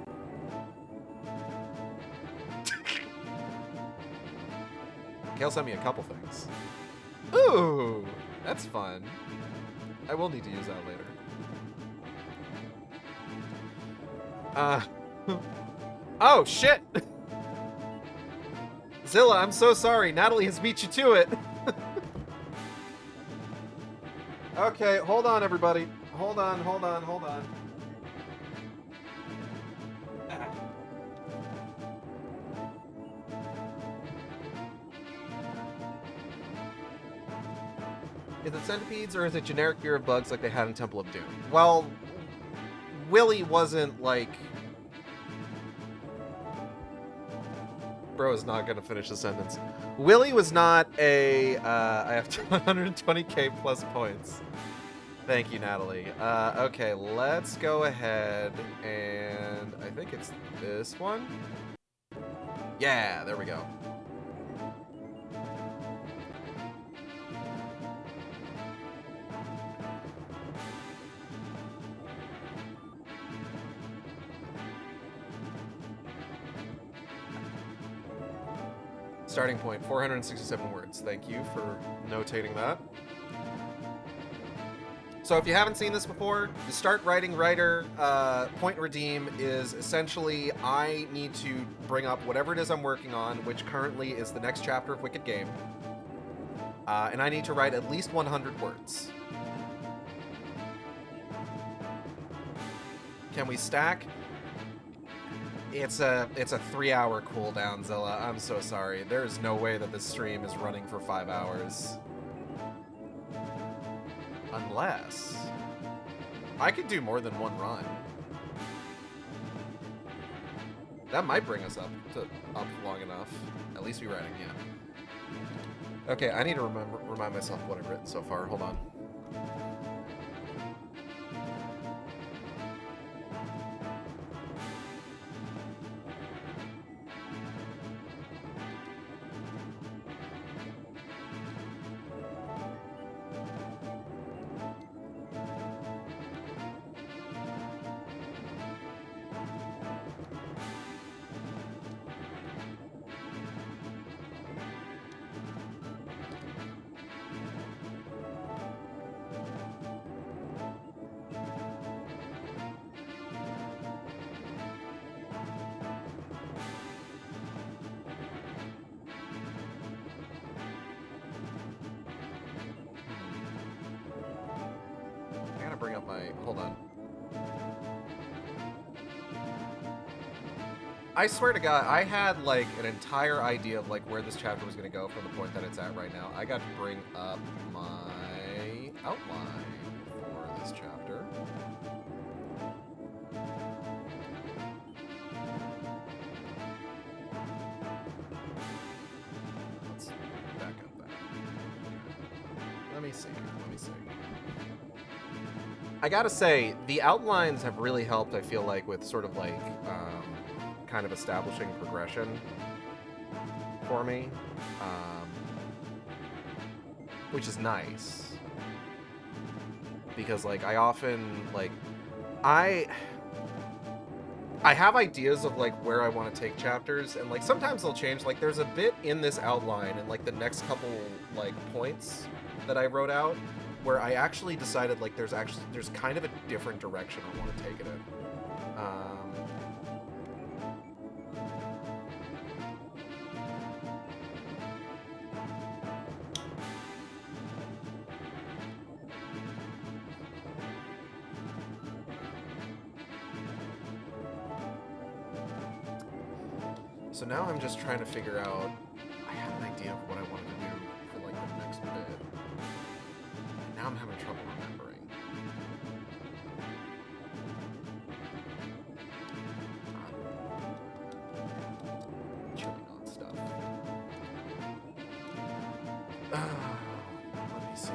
Kale sent me a couple things. Ooh, that's fun. I will need to use that later. Oh, shit! Zilla, I'm so sorry. Natalie has beat you to it. Okay, hold on, everybody. Hold on. Is it centipedes or is it generic fear of bugs like they had in Temple of Doom? Well, Willie wasn't like... Bro is not gonna finish the sentence. Willie was not a... I have 120k plus points. Thank you, Natalie. Okay, let's go ahead and... I think it's this one? Yeah, there we go. Starting point, 467 words. Thank you for notating that. So if you haven't seen this before, the Start Writing Writer point redeem is essentially I need to bring up whatever it is I'm working on, which currently is the next chapter of Wicked Game. And I need to write at least 100 words. Can we stack? It's a 3-hour cooldown, Zilla. I'm so sorry. There is no way that this stream is running for 5 hours. Unless... I could do more than one run. That might bring us up long enough. At least be writing, yeah. Okay, I need to remind myself what I've written so far. Hold on. Bring up my... Hold on. I swear to God, I had like an entire idea of like where this chapter was going to go from the point that it's at right now. I got to bring up my outline for this chapter. Let's back up that. Let me see. I gotta say, the outlines have really helped, I feel like, with sort of like, kind of establishing progression for me, which is nice. Because, like, I often, like, I have ideas of, like, where I want to take chapters, and, like, sometimes they'll change. Like, there's a bit in this outline, and, like, the next couple, like, points that I wrote out, where I actually decided like there's kind of a different direction I want to take it in. So now I'm just trying to figure out. I had an idea of what I wanted to do for like the next bit. And now I'm having trouble remembering. Chewing on stuff. Let me see.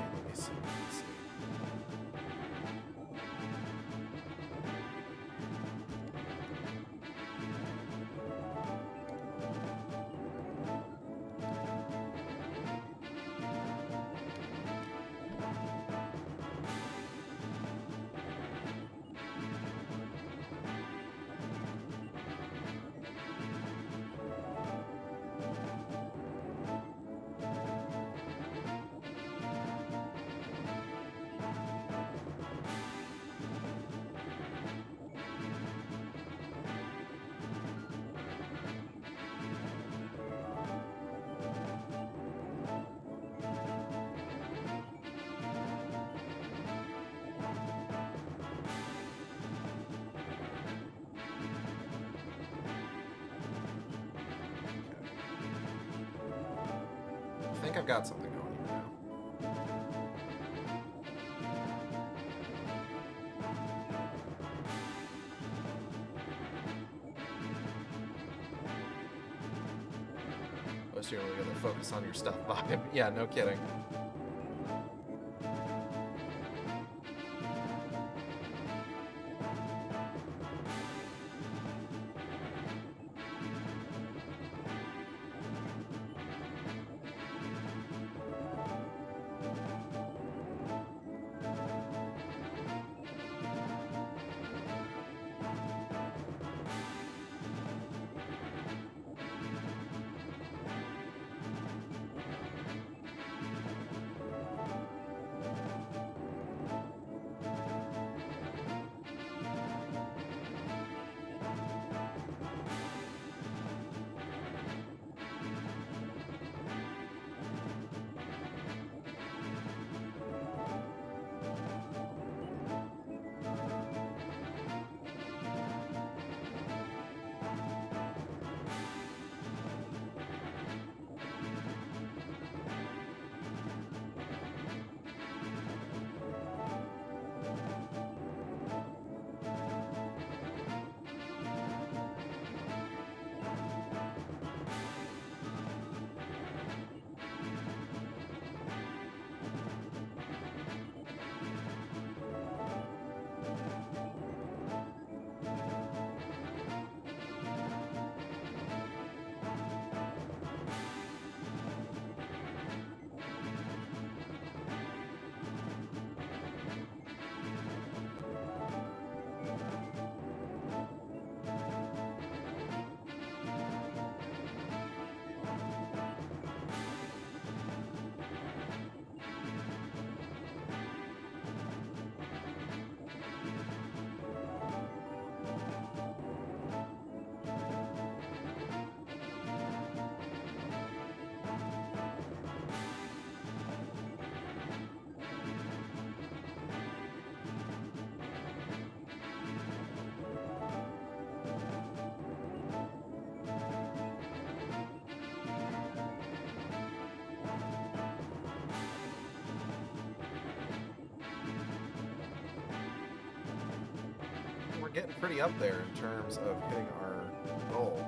I think I've got something going here now. Most of you are really gonna focus on your stuff vibe. Yeah, no kidding. We're getting pretty up there in terms of hitting our goal.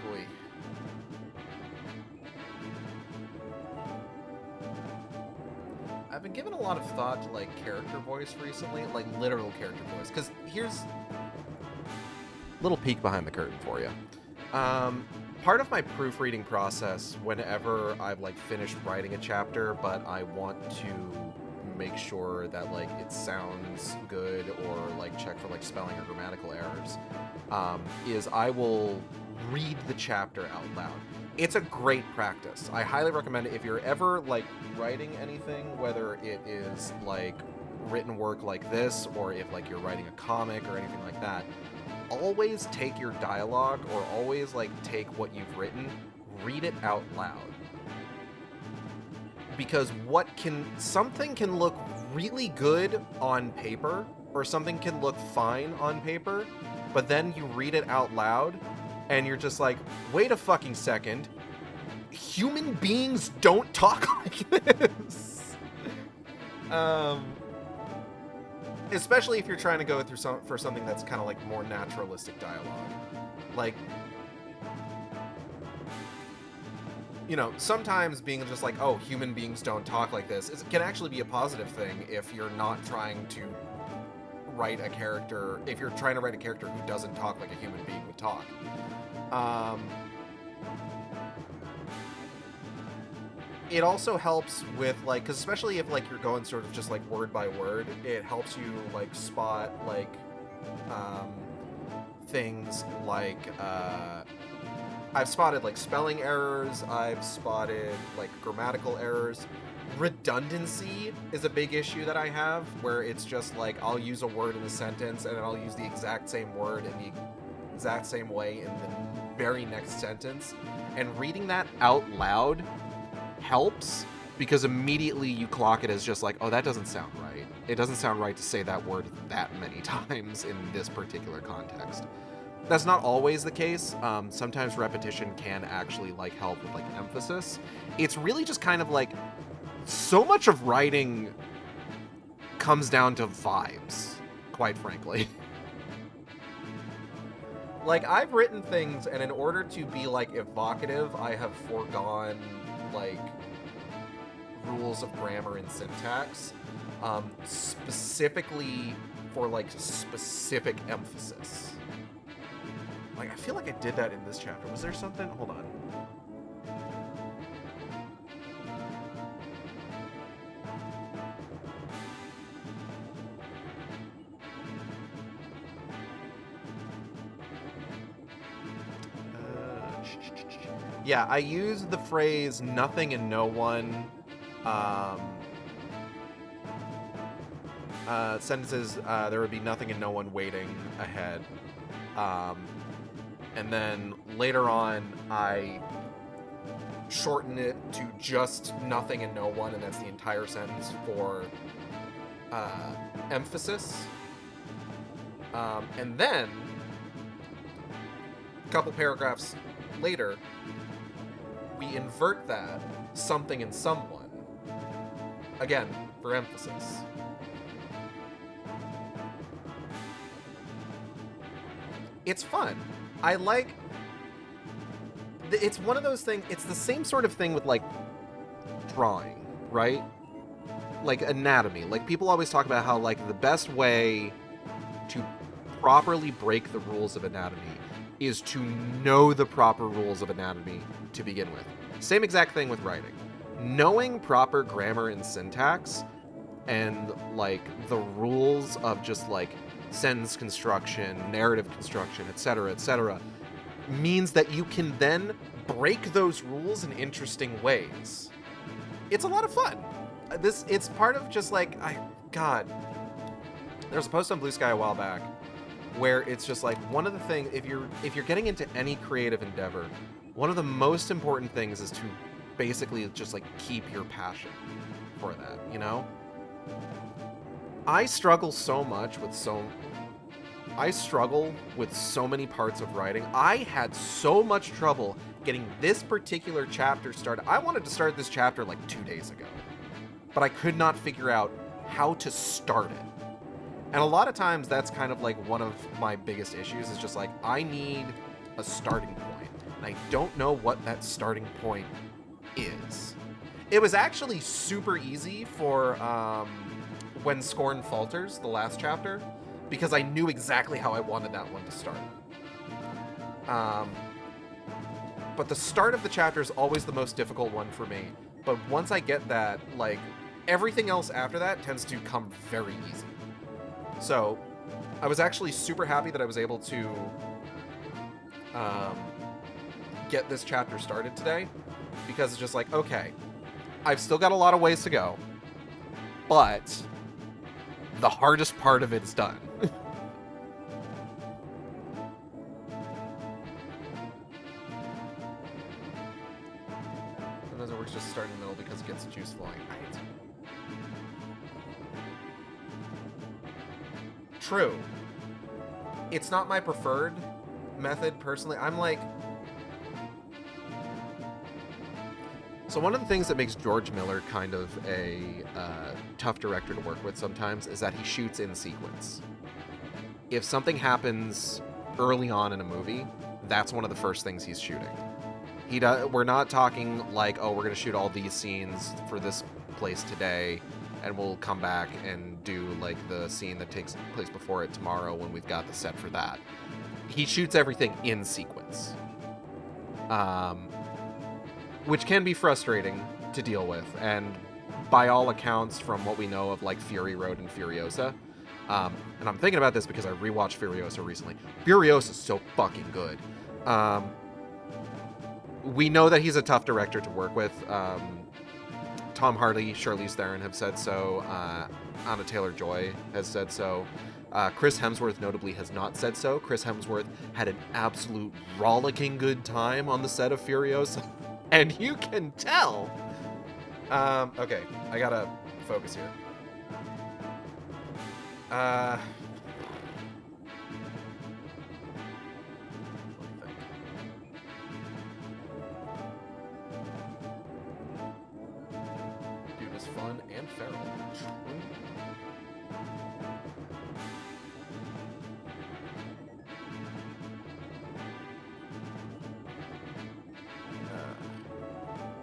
Boy. I've been giving a lot of thought to, like, character voice recently, like, literal character voice, because here's a little peek behind the curtain for you. Part of my proofreading process, whenever I've, like, finished writing a chapter, but I want to make sure that, like, it sounds good or, like, check for, like, spelling or grammatical errors, is I will read the chapter out loud. It's a great practice. I highly recommend it if you're ever like writing anything, whether it is like written work like this or if like you're writing a comic or anything like that. Always take your dialogue or always like take what you've written, read it out loud. Because something can look really good on paper or something can look fine on paper, but then you read it out loud and you're just like, wait a fucking second. Human beings don't talk like this. Especially if you're trying to go through for something that's kind of like more naturalistic dialogue. Like, you know, sometimes being just like, oh, human beings don't talk like this, can actually be a positive thing if you're not trying to write a character, if you're trying to write a character who doesn't talk like a human being would talk. It also helps with, like, because especially if, like, you're going sort of just, like, word by word, it helps you, like, spot, like, things like, I've spotted, like, spelling errors, I've spotted, like, grammatical errors. Redundancy is a big issue that I have, where it's just, like, I'll use a word in a sentence, and then I'll use the exact same word in the exact same way in the very next sentence. And reading that out loud helps, because immediately you clock it as just like, oh, that doesn't sound right. It doesn't sound right to say that word that many times in this particular context. That's not always the case. Sometimes repetition can actually like help with like emphasis. It's really just kind of like, so much of writing comes down to vibes, quite frankly. Like, I've written things, and in order to be like evocative, I have foregone like rules of grammar and syntax, specifically for like specific emphasis. Like, I feel like I did that in this chapter. Was there something? Hold on. Yeah, I used the phrase nothing and no one. Sentences, there would be nothing and no one waiting ahead. And then later on, I shorten it to just nothing and no one, and that's the entire sentence for emphasis. And then, a couple paragraphs later, we invert that, something and someone, again, for emphasis. It's fun. I like... It's one of those things... It's the same sort of thing with, like, drawing, right? Like, anatomy. Like, people always talk about how, like, the best way to properly break the rules of anatomy is to know the proper rules of anatomy to begin with. Same exact thing with writing. Knowing proper grammar and syntax and, like, the rules of just, like, sentence construction, narrative construction, etc., means that you can then break those rules in interesting ways. It's a lot of fun. It's part of just, like, God. There was a post on Blue Sky a while back where it's just like, one of the things, if you're getting into any creative endeavor, one of the most important things is to basically just like keep your passion for that, you know? I struggle with so many parts of writing. I had so much trouble getting this particular chapter started. I wanted to start this chapter like 2 days ago, but I could not figure out how to start it. And a lot of times that's kind of like one of my biggest issues, is just like, I need a starting point, and I don't know what that starting point is. It was actually super easy for When Scorn Falters, the last chapter, because I knew exactly how I wanted that one to start. But the start of the chapter is always the most difficult one for me. But once I get that, like, everything else after that tends to come very easy. So, I was actually super happy that I was able to get this chapter started today, because it's just like, okay, I've still got a lot of ways to go, but the hardest part of it is done. Sometimes it works just start in the middle because it gets the juice flowing. True. It's not my preferred method, personally. I'm like... So one of the things that makes George Miller kind of a tough director to work with sometimes is that he shoots in sequence. If something happens early on in a movie, that's one of the first things he's shooting. We're not talking like, oh, we're going to shoot all these scenes for this place today, and we'll come back and do like the scene that takes place before it tomorrow when we've got the set for that. He shoots everything in sequence, which can be frustrating to deal with. And by all accounts, from what we know of like Fury Road and Furiosa, and I'm thinking about this because I rewatched Furiosa recently. Furiosa is so fucking good. We know that he's a tough director to work with. Tom Hardy, Charlize Theron have said so. Anna Taylor-Joy has said so. Chris Hemsworth notably has not said so. Chris Hemsworth had an absolute rollicking good time on the set of Furiosa. And you can tell. Okay, I gotta focus here. Dude was fun and feral.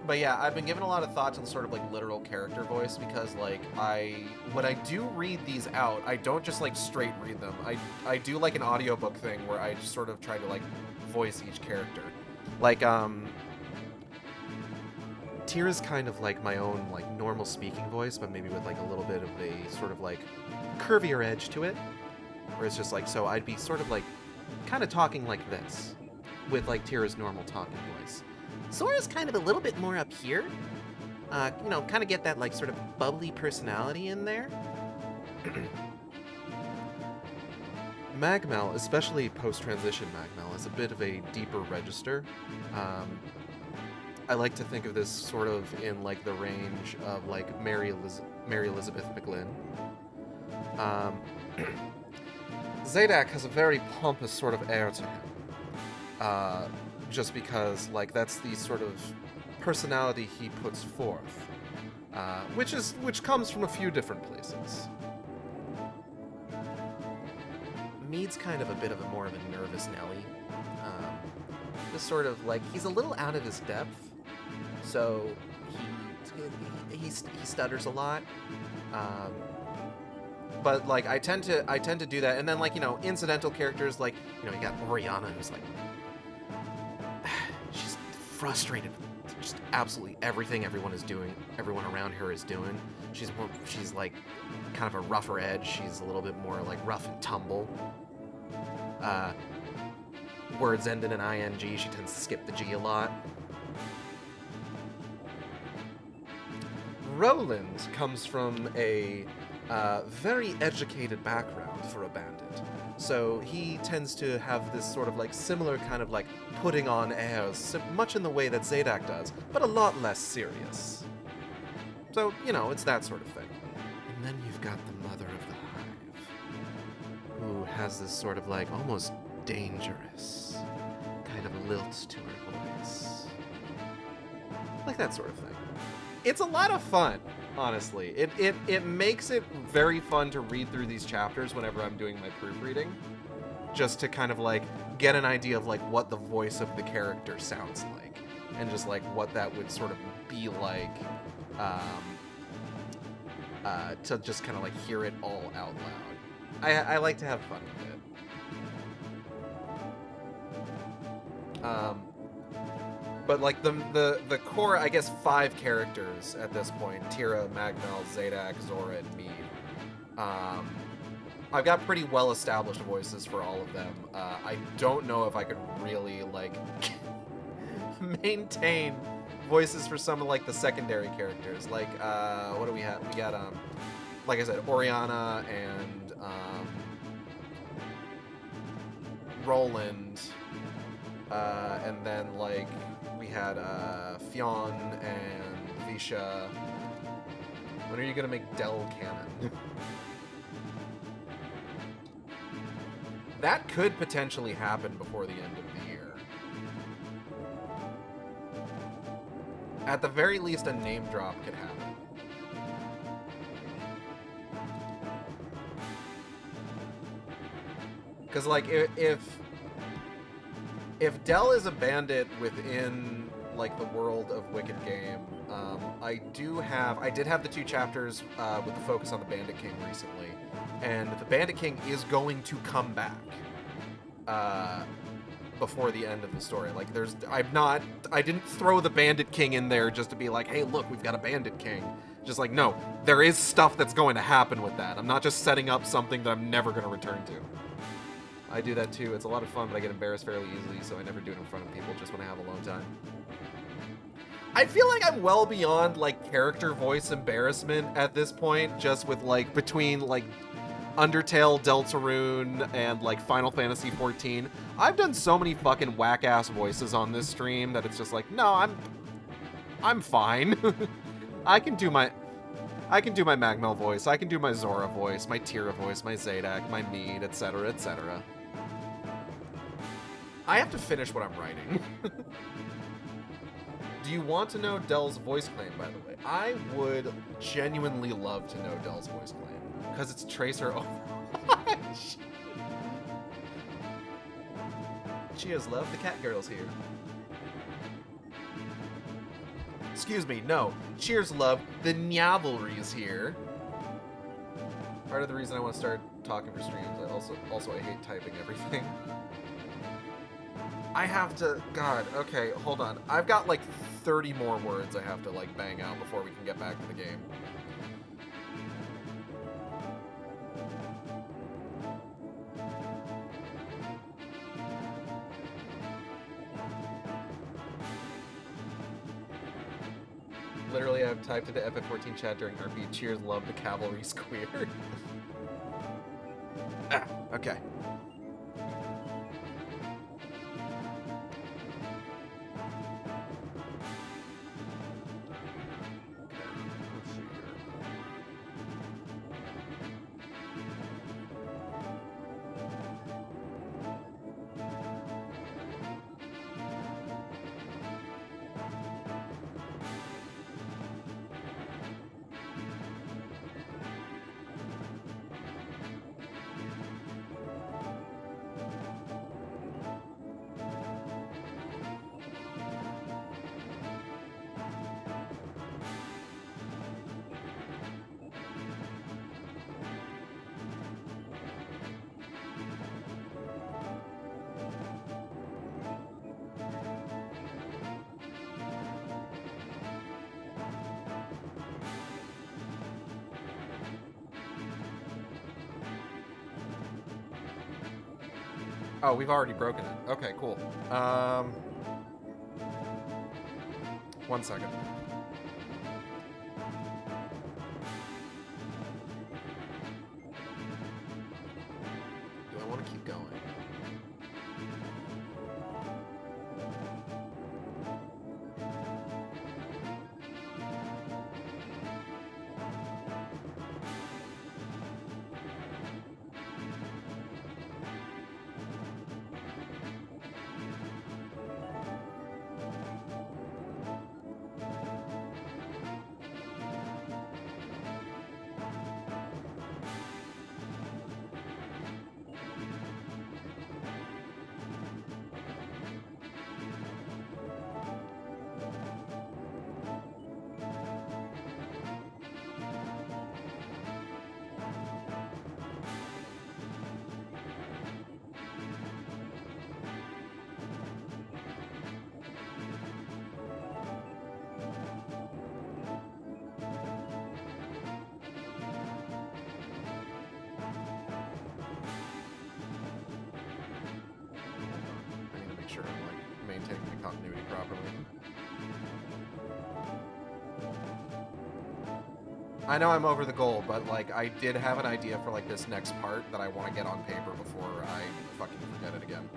But yeah, I've been giving a lot of thought to the sort of like literal character voice, because like when I do read these out, I don't just like straight read them. I do like an audiobook thing where I just sort of try to like voice each character. Like Tira's kind of like my own like normal speaking voice, but maybe with like a little bit of a sort of like curvier edge to it, where it's just like, so I'd be sort of like kind of talking like this with like Tira's normal talking voice. Sora's kind of a little bit more up here. You know, kind of get that like sort of bubbly personality in there. Magmel, especially post-transition Magmel, is a bit of a deeper register. I like to think of this sort of in like the range of like Mary Elizabeth McGlynn. Zadak has a very pompous sort of air to him. Just because, like, that's the sort of personality he puts forth, which comes from a few different places. Mead's kind of a bit of a more of a nervous Nelly. Just sort of like, he's a little out of his depth, so he stutters a lot. But like, I tend to do that, and then like, you know, incidental characters like, you know, you got Oriana, who's like, she's frustrated with just absolutely everything everyone around her is doing. She's like kind of a rougher edge. She's a little bit more like rough and tumble. Words end in an ing. She tends to skip the G a lot. Roland comes from a very educated background for a bandit. So he tends to have this sort of like similar kind of like putting on airs, much in the way that Zadak does, but a lot less serious. So, you know, it's that sort of thing. And then you've got the mother of the hive, who has this sort of like almost dangerous kind of lilt to her voice. Like that sort of thing. It's a lot of fun, honestly. It makes it very fun to read through these chapters whenever I'm doing my proofreading, just to kind of like get an idea of like what the voice of the character sounds like, and just like what that would sort of be like, to just kind of like hear it all out loud. I like to have fun with it. But like the core, I guess, 5 characters at this point: Tira, Magmel, Zadak, Zora, and Mead. I've got pretty well established voices for all of them. I don't know if I could really like maintain voices for some of like the secondary characters. Like what do we have? We got like I said, Oriana and Roland, and then like we had Fionn and Visha. When are you gonna make Del canon? That could potentially happen before the end of the year. At the very least, a name drop could happen. Because, like, if Del is a bandit within, like, the world of Wicked Game, I did have the 2 chapters with the focus on the Bandit King recently, and the Bandit King is going to come back before the end of the story. Like, I didn't throw the Bandit King in there just to be like, hey, look, we've got a Bandit King. Just like, no, there is stuff that's going to happen with that. I'm not just setting up something that I'm never going to return to. I do that too. It's a lot of fun, but I get embarrassed fairly easily, so I never do it in front of people, just when I have alone time. I feel like I'm well beyond, like, character voice embarrassment at this point, just with, like, between, like, Undertale, Deltarune, and, like, Final Fantasy XIV. I've done so many fucking whack-ass voices on this stream that it's just like, no, I'm fine. I can do my Magmel voice, I can do my Zora voice, my Tira voice, my Zadak, my Mead, etc., etc. I have to finish what I'm writing. Do you want to know Del's voice claim, by the way? I would genuinely love to know Del's voice claim. Because it's Tracer Overwatch. Cheers, love. The cat girl's here. Excuse me, no. Cheers, love. The Nyavalry is here. Part of the reason I want to start talking for streams. Also I hate typing everything. I have to... God, okay, hold on. I've got like 30 more words I have to like bang out before we can get back to the game. Literally, I've typed into FF14 chat during RP. Cheers, love, the cavalry's queer. Okay. Oh, we've already broken it. Okay, cool. 1 second. Do I want to keep going? Sure I'm like maintaining the continuity properly. I know I'm over the goal, but, like, I did have an idea for, like, this next part that I want to get on paper before I fucking forget it again.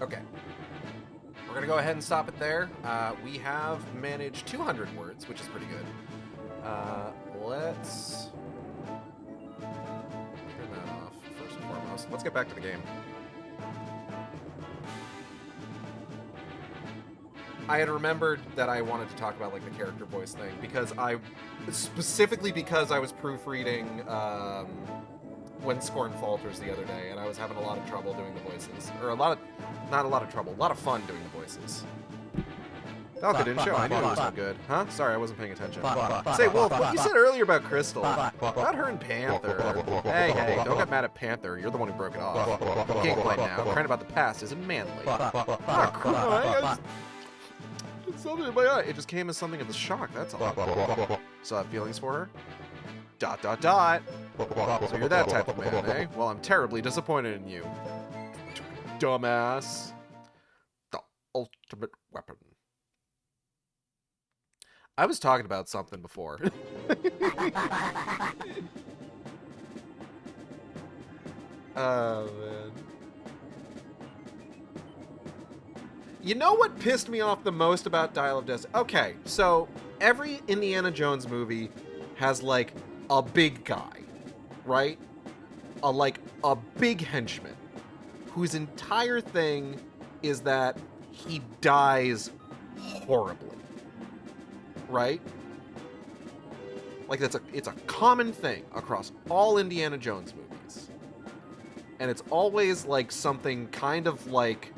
Okay. We're going to go ahead and stop it there. We have managed 200 words, which is pretty good. Let's turn that off first and foremost. Let's get back to the game. I had remembered that I wanted to talk about, like, the character voice thing, because specifically because I was proofreading When Scorn Falters the other day, and I was having a lot of trouble doing the voices. Or not a lot of trouble, a lot of fun doing the voices. Falca didn't show, I knew it was so good. Huh? Sorry, I wasn't paying attention. Say, Wolf, what you said earlier about Crystal? About her and Panther. Hey, don't get mad at Panther, you're the one who broke it off. You can't complain now, crying about the past isn't manly. Not cry, it's something in my eye. It just came as something of a shock, that's all. So I have feelings for her? ... So you're that type of man, eh? Well, I'm terribly disappointed in you. Dumbass. The ultimate weapon. I was talking about something before. Oh, man. You know what pissed me off the most about Dial of Destiny? Okay, so every Indiana Jones movie has, like, a big guy, right? A big henchman whose entire thing is that he dies horribly, right? Like, it's a common thing across all Indiana Jones movies. And it's always, like, something kind of, like,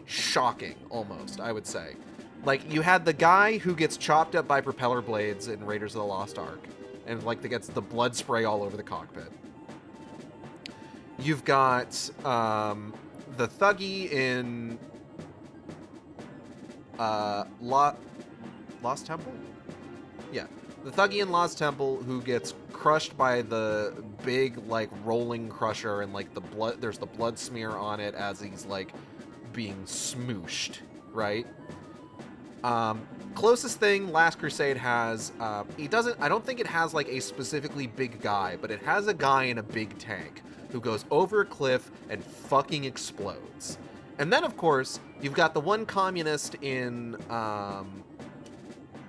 shocking, almost, I would say. Like, you had the guy who gets chopped up by propeller blades in Raiders of the Lost Ark, and, like, that gets the blood spray all over the cockpit. You've got the thuggy in Lost Temple? Yeah. The Thuggee-in-Law's temple who gets crushed by the big, like, rolling crusher and, like, the blood, there's the blood smear on it as he's, like, being smooshed, right? Closest thing Last Crusade has, I don't think it has, like, a specifically big guy, but it has a guy in a big tank who goes over a cliff and fucking explodes. And then, of course, you've got the one communist in,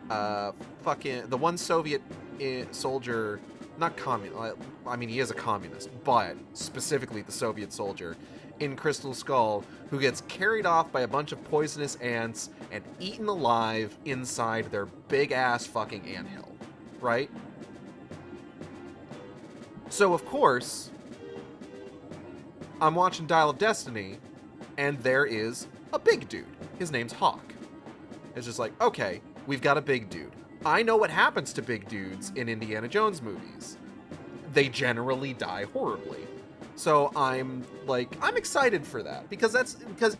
the one Soviet soldier, not communist, I mean, he is a communist, but specifically the Soviet soldier in Crystal Skull, who gets carried off by a bunch of poisonous ants and eaten alive inside their big-ass fucking anthill, right? So, of course, I'm watching Dial of Destiny, and there is a big dude. His name's Hawk. It's just like, okay, we've got a big dude. I know what happens to big dudes in Indiana Jones movies. They generally die horribly. So I'm excited for that because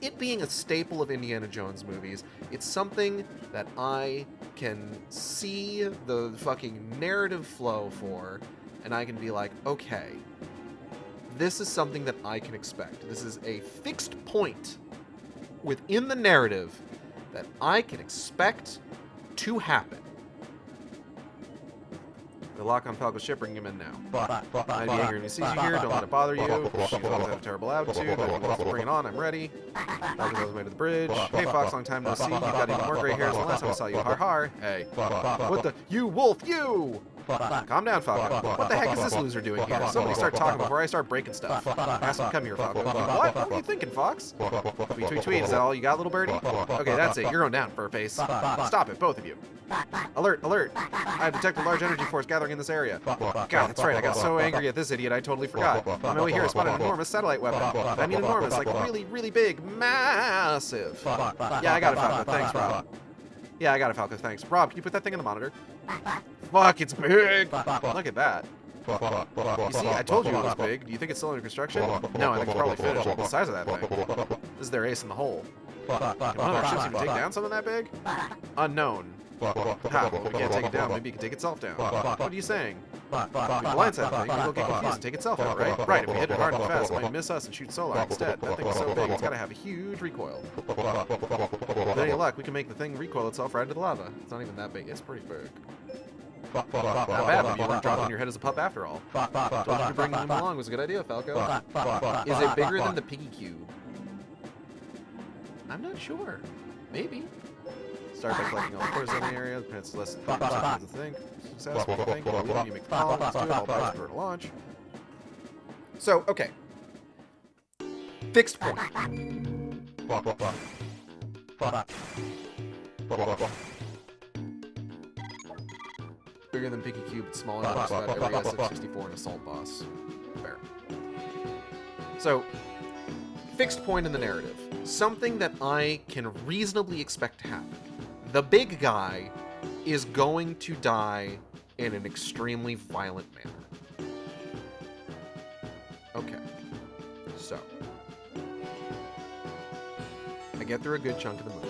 it being a staple of Indiana Jones movies, it's something that I can see the fucking narrative flow for, and I can be like, okay, this is something that I can expect. This is a fixed point within the narrative that I can expect to happen. The lock on Falco's ship, bring him in now. I'd be angry when he sees you here, don't let it bother you. She's always had a terrible attitude, but if he wants to bring it on, I'm ready. Falco's on his way to the bridge. Hey Fox, long time no see, you've got even more gray hairs than last time I saw you. Har har. Hey. What the? You wolf, you! Calm down, Falco. What the heck is this loser doing here? Somebody start talking before I start breaking stuff. Ask him to come here, Falco. What were you thinking, Fox? Tweet, tweet, tweet. Is that all you got, little birdie? Okay, that's it. You're going down, furface. Stop it, both of you. Alert, alert. I have detected a large energy force gathering in this area. God, that's right. I got so angry at this idiot, I totally forgot. On my way here, I spotted an enormous satellite weapon. I mean enormous, like really, really big, massive. Yeah, I got it, Falco. Thanks, Rob. Yeah, I got it, Falco. Thanks. Rob, can you put that thing in the monitor? Fuck, it's big. Look at that. You see, I told you it was big. Do you think it's still under construction? No, I think it's probably finished. Look at the size of that thing. This is their ace in the hole. Can one of our ships even take down something that big? Unknown. Ha, well, we can't take it down. Maybe it can take itself down. What are you saying? If we blindside the thing, it'll get confused and take itself out, right? Right, if we hit it hard and fast, it might miss us and shoot Solar instead. That thing is so big, it's gotta have a huge recoil. With any luck, we can make the thing recoil itself right into the lava. It's not even that big. It's pretty big. Not bad, maybe you weren't dropped on your head as a pup after all. Told you to bring him along was a good idea, Falco. Is it bigger than the Piggy Cube? I'm not sure. Maybe. Start by collecting all the cores in the area. It's less than 5% of the thing. Success, what do you think? You make the call. Let's do it. All parts for to launch. So, okay. Fixed point. Bigger than Piggy Cube, but smaller than just about every SF-64 and Assault boss. Fair. So, fixed point in the narrative. Something that I can reasonably expect to happen. The big guy is going to die in an extremely violent manner. Okay. So. I get through a good chunk of the movie.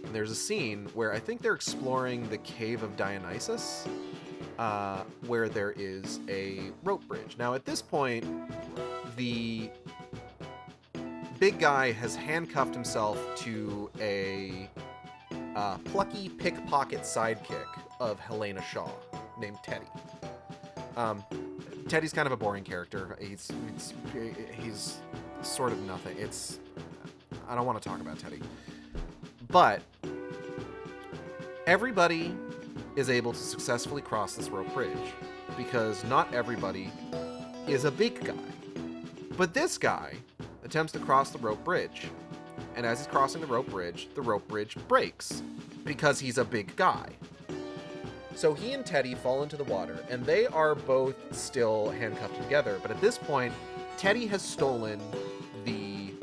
And there's a scene where I think they're exploring the Cave of Dionysus, where there is a rope bridge. Now, at this point, the big guy has handcuffed himself to a plucky pickpocket sidekick of Helena Shaw named Teddy. Teddy's kind of a boring character. He's sort of nothing. I don't want to talk about Teddy. But everybody is able to successfully cross this rope bridge because not everybody is a big guy. But this guy attempts to cross the rope bridge. And as he's crossing the rope bridge breaks because he's a big guy. So he and Teddy fall into the water, and they are both still handcuffed together. But at this point, Teddy has stolen the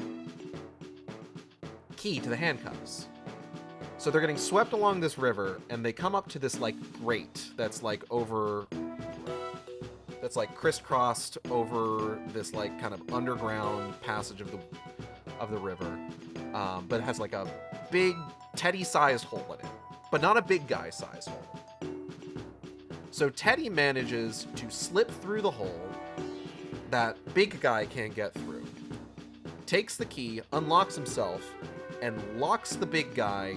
key to the handcuffs. So they're getting swept along this river, and they come up to this, like, grate that's, like, crisscrossed over this, like, kind of underground passage of the river. But it has, like, a big Teddy-sized hole in it. but not a big guy size hole. So Teddy manages to slip through the hole that big guy can't get through, takes the key, unlocks himself, and locks the big guy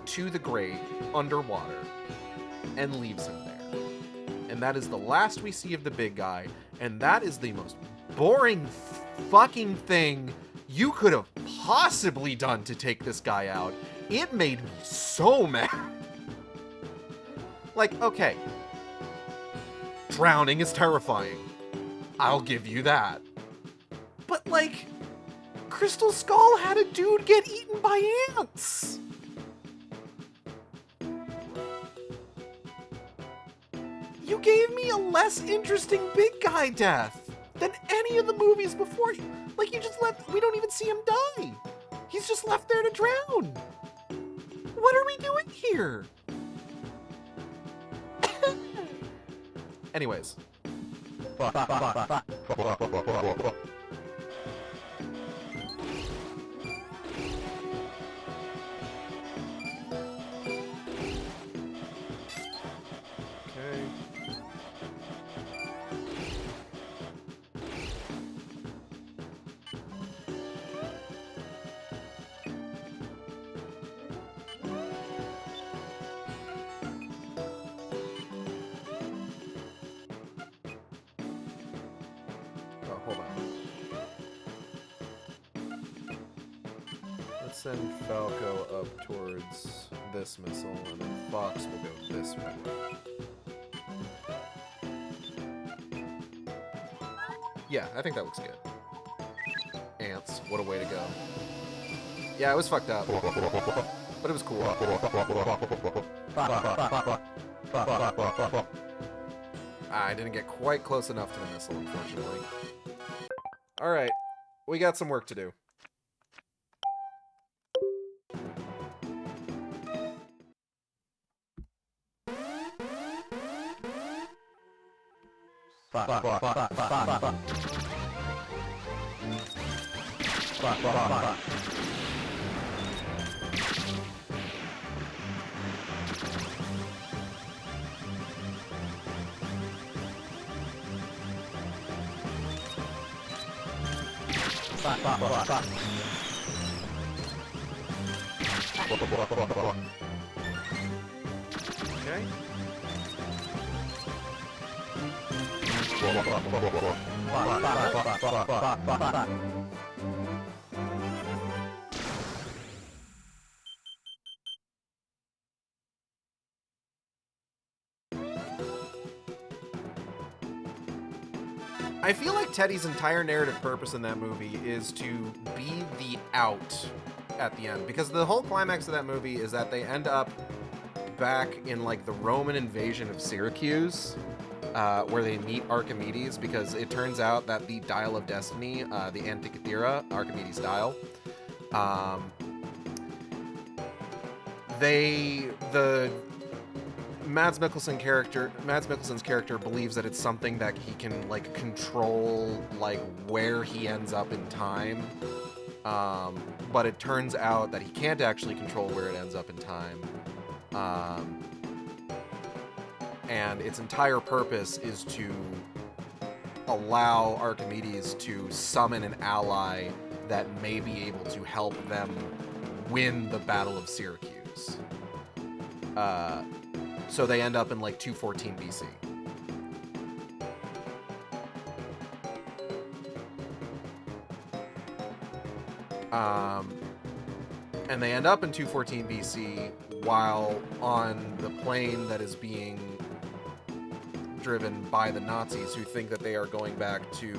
to the grate underwater and leaves him there. And that is the last we see of the big guy, and that is the most boring fucking thing you could have possibly done to take this guy out. It made me so mad. Like, okay, drowning is terrifying. I'll give you that. But, like, Crystal Skull had a dude get eaten by ants. You gave me a less interesting big guy death than any of the movies before you. Like, you just we don't even see him die. He's just left there to drown. What are we doing here? Anyways. Hold on. Let's send Falco up towards this missile, and then Fox will go this way. Yeah, I think that looks good. Ants, what a way to go. Yeah, it was fucked up. But it was cool. I didn't get quite close enough to the missile, unfortunately. Alright, we got some work to do. Okay. I feel like Teddy's entire narrative purpose in that movie is to be the out at the end, because the whole climax of that movie is that they end up back in like the Roman invasion of Syracuse, where they meet Archimedes, because it turns out that the Dial of Destiny, the Antikythera, Archimedes' dial, the Mads Mikkelsen's character believes that it's something that he can like control, like where he ends up in time, but it turns out that he can't actually control where it ends up in time, and its entire purpose is to allow Archimedes to summon an ally that may be able to help them win the Battle of Syracuse. So they end up in like 214 BC. And they end up in 214 BC while on the plane that is being driven by the Nazis, who think that they are going back to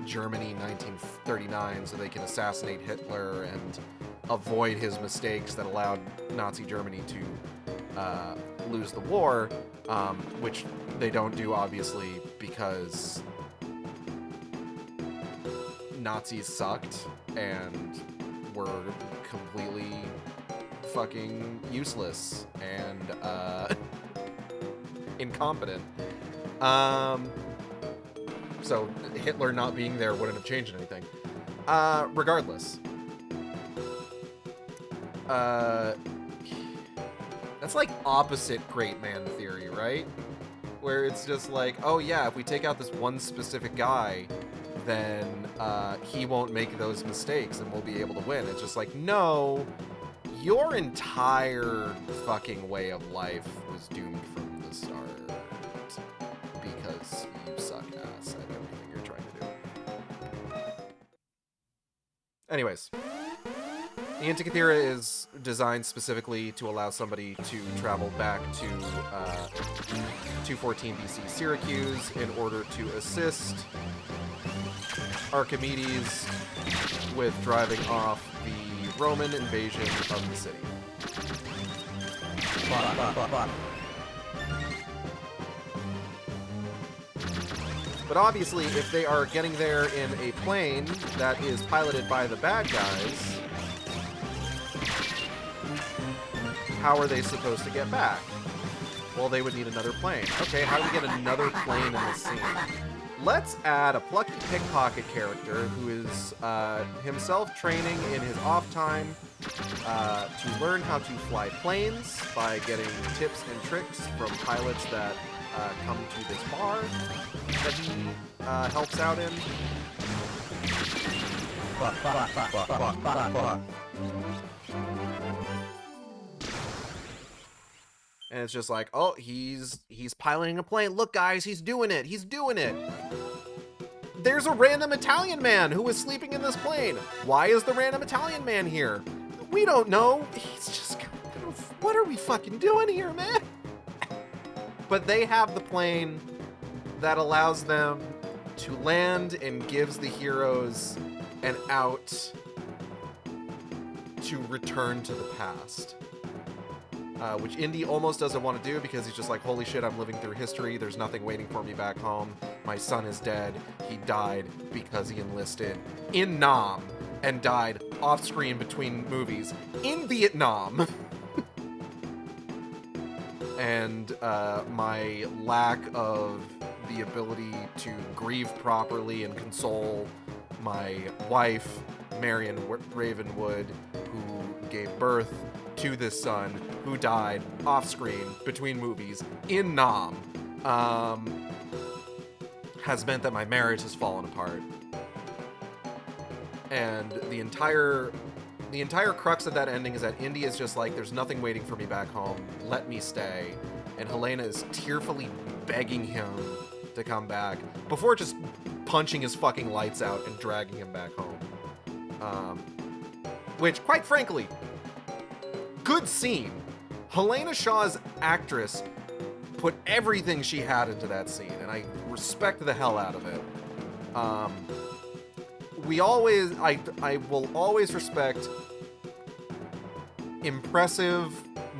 Germany 1939 so they can assassinate Hitler and avoid his mistakes that allowed Nazi Germany to lose the war, which they don't do, obviously, because Nazis sucked and were completely fucking useless and incompetent. So Hitler not being there wouldn't have changed anything. Regardless. That's like opposite Great Man Theory, right? Where it's just like, oh yeah, if we take out this one specific guy, then he won't make those mistakes and we'll be able to win. It's just like, no, your entire fucking way of life was doomed from the start because you suck ass at everything you're trying to do. Anyways, the Antikythera is designed specifically to allow somebody to travel back to 214 BC Syracuse in order to assist Archimedes with driving off the Roman invasion of the city. But obviously, if they are getting there in a plane that is piloted by the bad guys, how are they supposed to get back? Well, they would need another plane. Okay, how do we get another plane in this scene? Let's add a plucky pickpocket character who is himself training in his off time to learn how to fly planes by getting tips and tricks from pilots that come to this bar that he helps out in. And it's just like, oh, he's piloting a plane. Look, guys, he's doing it. He's doing it. There's a random Italian man who is sleeping in this plane. Why is the random Italian man here? We don't know. He's just, what are we fucking doing here, man? But they have the plane that allows them to land and gives the heroes an out to return to the past. Which Indy almost doesn't want to do because he's just like, holy shit, I'm living through history. There's nothing waiting for me back home. My son is dead. He died because he enlisted in Nam and died off screen between movies in Vietnam. And my lack of the ability to grieve properly and console my wife, Marion Ravenwood, who gave birth to this son who died off screen between movies in Nam, has meant that my marriage has fallen apart. And the entire crux of that ending is that Indy is just like, there's nothing waiting for me back home, let me stay. And Helena is tearfully begging him to come back before just punching his fucking lights out and dragging him back home. Which, quite frankly, good scene. Helena Shaw's actress put everything she had into that scene, and I respect the hell out of it. I will always respect impressive,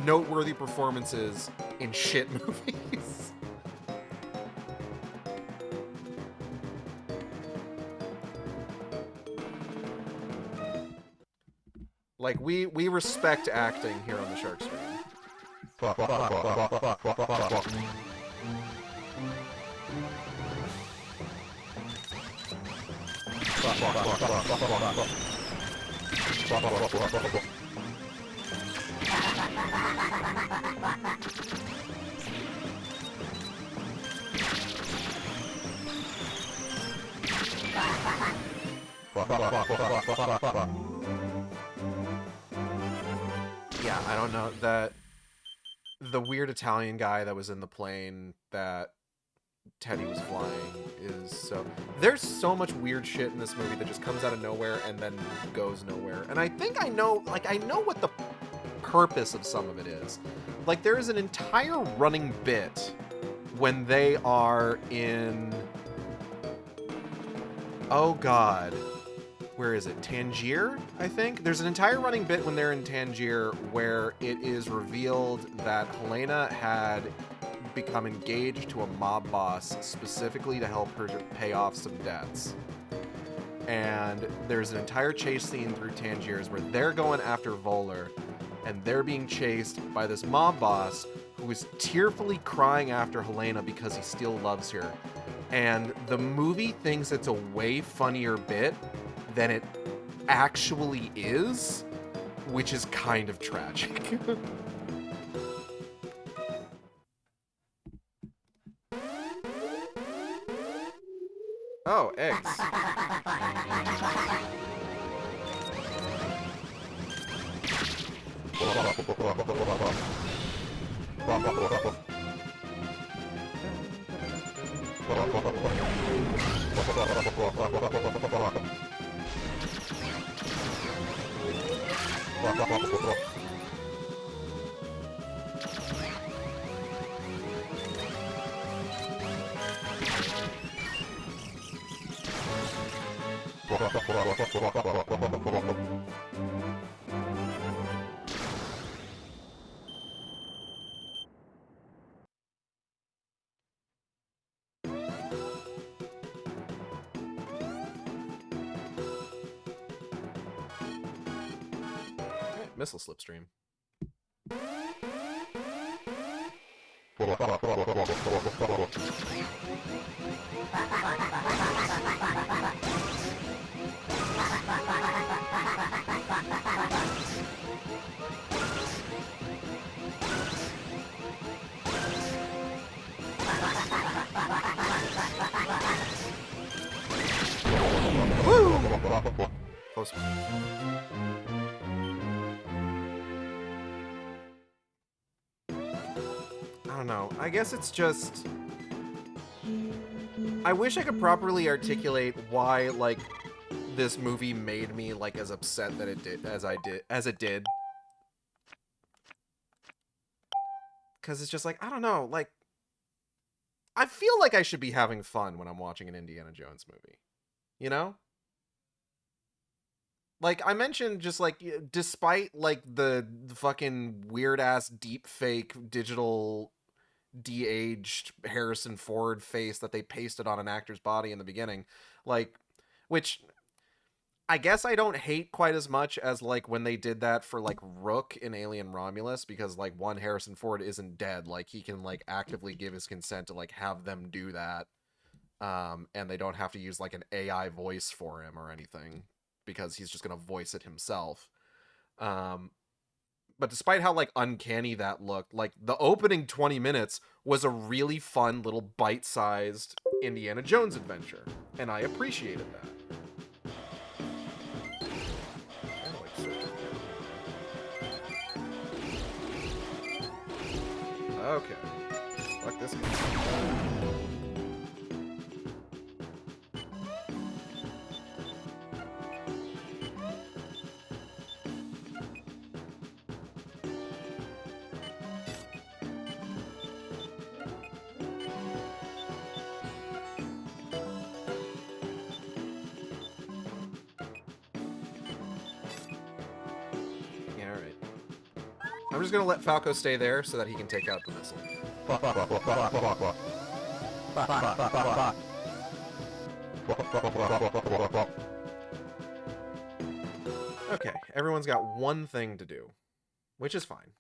noteworthy performances in shit movies. Like, we respect acting here on the Shark Stream. Yeah, I don't know, that the weird Italian guy that was in the plane that Teddy was flying is so... There's so much weird shit in this movie that just comes out of nowhere and then goes nowhere. And I think I know what the purpose of some of it is. Like, there is an entire running bit when they are in... Oh, God. Where is it? Tangier, I think? There's an entire running bit when they're in Tangier where it is revealed that Helena had become engaged to a mob boss specifically to help her pay off some debts. And there's an entire chase scene through Tangiers where they're going after Voller, and they're being chased by this mob boss who is tearfully crying after Helena because he still loves her. And the movie thinks it's a way funnier bit than it actually is, which is kind of tragic. Oh, eggs. Missile slipstream. Woo! Close. I don't know. I guess it's just... I wish I could properly articulate why, like, this movie made me, like, as upset that it did, as it did. Because it's just like, I don't know, like... I feel like I should be having fun when I'm watching an Indiana Jones movie. You know? Like, I mentioned just, like, despite, like, the fucking weird-ass deep-fake digital de-aged Harrison Ford face that they pasted on an actor's body in the beginning, like, which I guess I don't hate quite as much as, like, when they did that for, like, Rook in Alien Romulus, because, like, one, Harrison Ford isn't dead, like, he can, like, actively give his consent to, like, have them do that, and they don't have to use, like, an AI voice for him or anything, because he's just gonna voice it himself. But despite how, like, uncanny that looked, like, the opening 20 minutes was a really fun little bite-sized Indiana Jones adventure. And I appreciated that. Okay. Fuck this guy. I'm just gonna let Falco stay there so that he can take out the missile. Okay, everyone's got one thing to do, which is fine.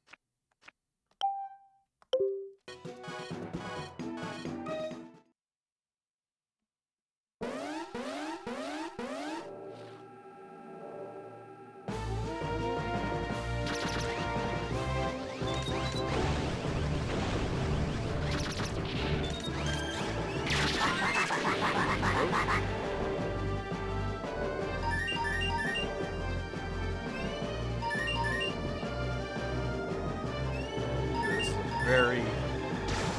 Very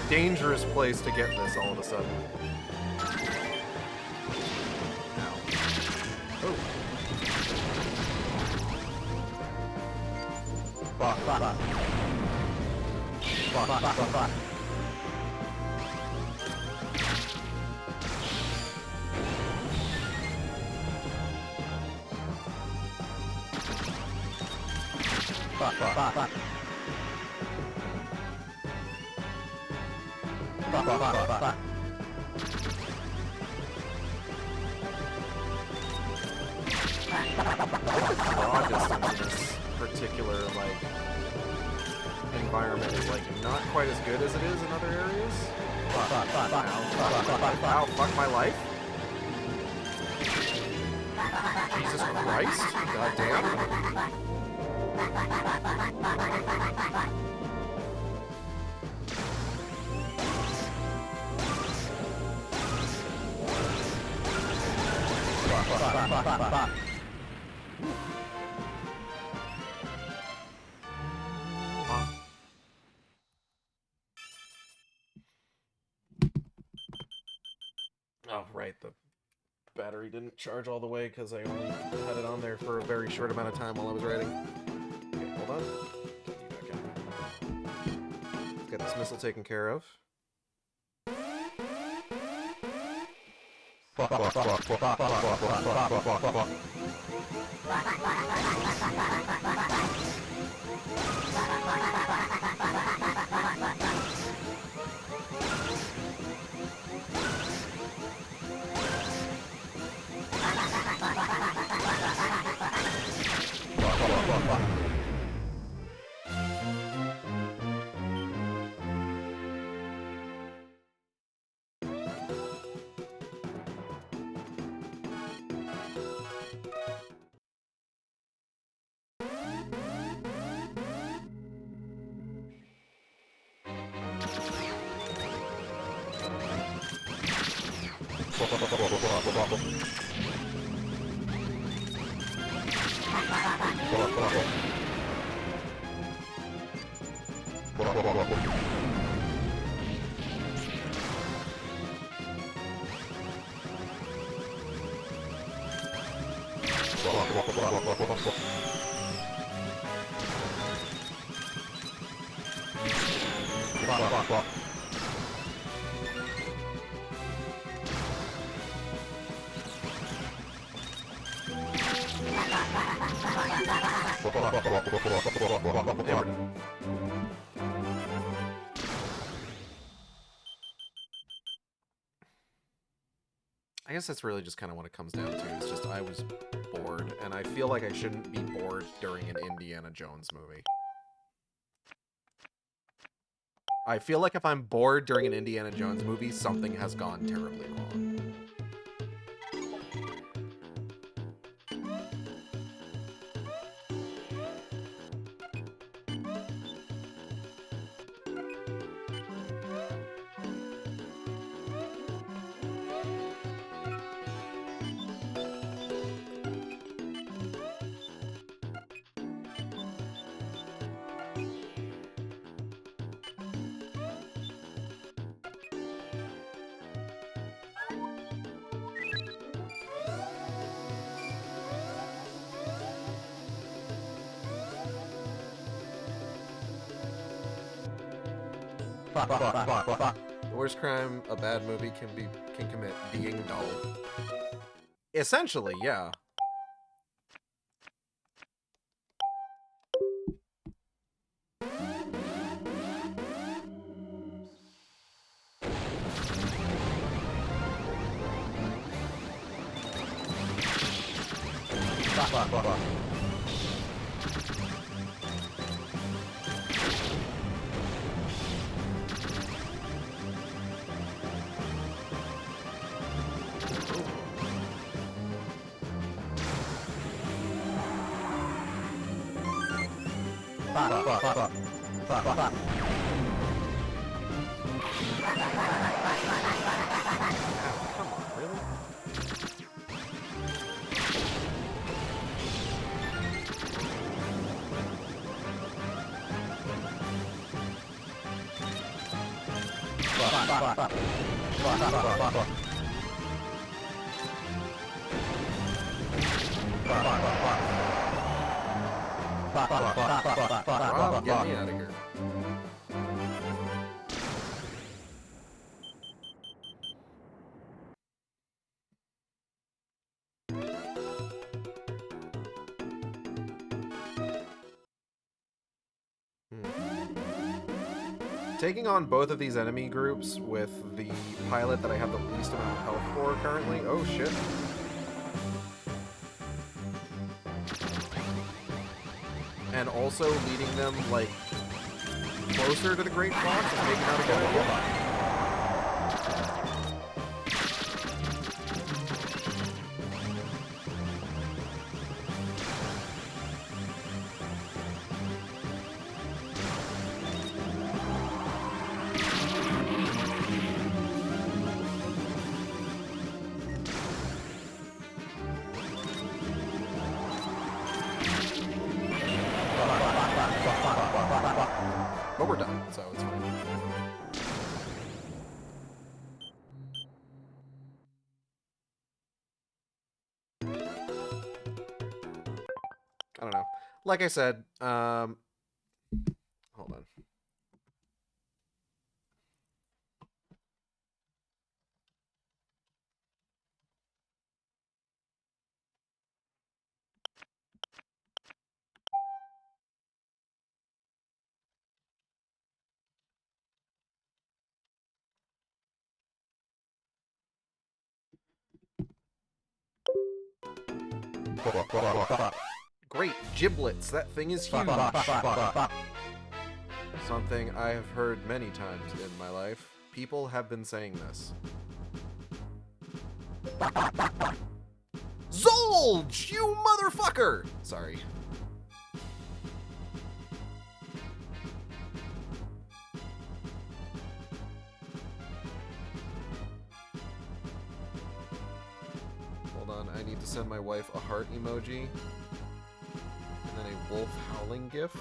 dangerous place to get this all of a sudden. Ow. Oh.
Fuck.
Draw distance in this particular, like, environment is, like, not quite as good as it is in other areas. Ow, fuck my life. Jesus Christ. Goddamn. Oh, right, the battery didn't charge all the way because I only had it on there for a very short amount of time while I was writing. Okay, hold on. Get you back in. Let's get this missile taken care of. I guess that's really just kind of what it comes down to. It's just I was bored, and I feel like I shouldn't be bored during an Indiana Jones movie. I feel like if I'm bored during an Indiana Jones movie, something has gone terribly wrong. The worst crime a bad movie can commit, being dull. Essentially, yeah. Rob, get me out of here. Taking on both of these enemy groups with the pilot that I have the least amount of health for currently. Oh shit. And also leading them, like, closer to the Great Fox is maybe not a good idea. we're done, so it's fine. I don't know. Like I said, hold on. Great giblets. That thing is huge. Something I have heard many times in my life. People have been saying this. Zolj, you motherfucker! Sorry. Hold on, I need to send my wife a heart emoji. And then a wolf howling gif.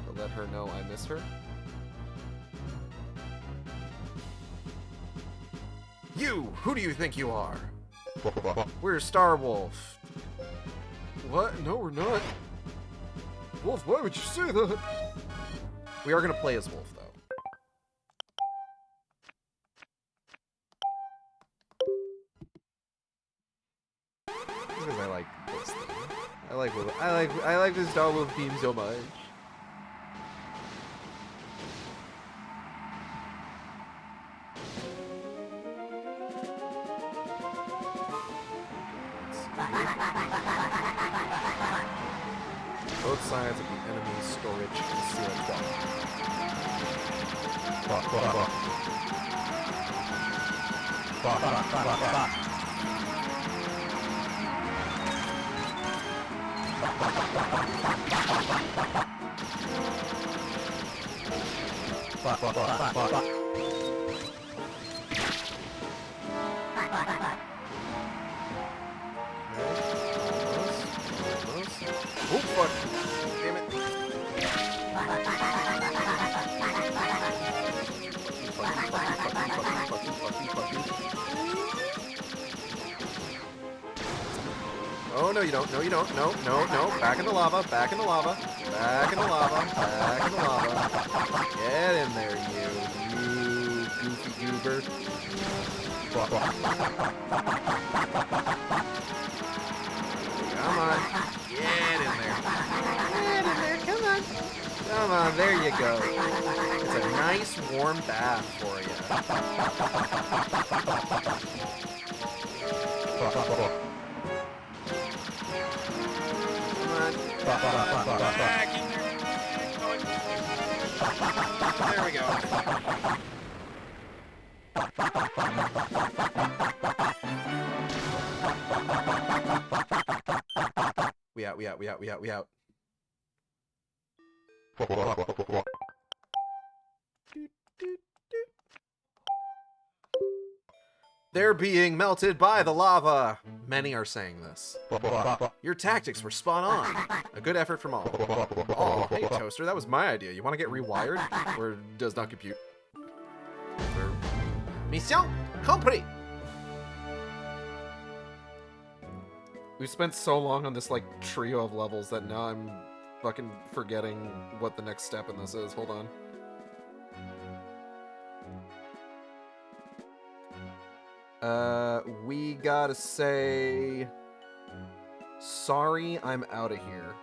To let her know I miss her. You! Who do you think you are? We're Star Wolf. What? No, we're not. Wolf, why would you say that? We are going to play as Wolf, though. Because I like this thing. I like this Star Wolf theme so much. Both sides of the enemy's storage concealed bomb. Oh, fuck. Damn it. Oh, no, you don't. No, you don't. No, no, no. Back in the lava. Back in the lava. Back in the lava. Back in the lava. Get in there, you goofy goober. Come on. Get in there. Get in there. Come on. Come on. There you go. It's a nice warm bath for you. Come on. Back in there. There we go. We out, we out, we out, we out, we out. They're being melted by the lava. Many are saying this. Your tactics were spot on. A good effort from all. Oh, hey, Toaster, that was my idea. You want to get rewired? Or does not compute? Mission compris. We've spent so long on this, like, trio of levels that now I'm fucking forgetting what the next step in this is. Hold on. We gotta say... Sorry, I'm out of here.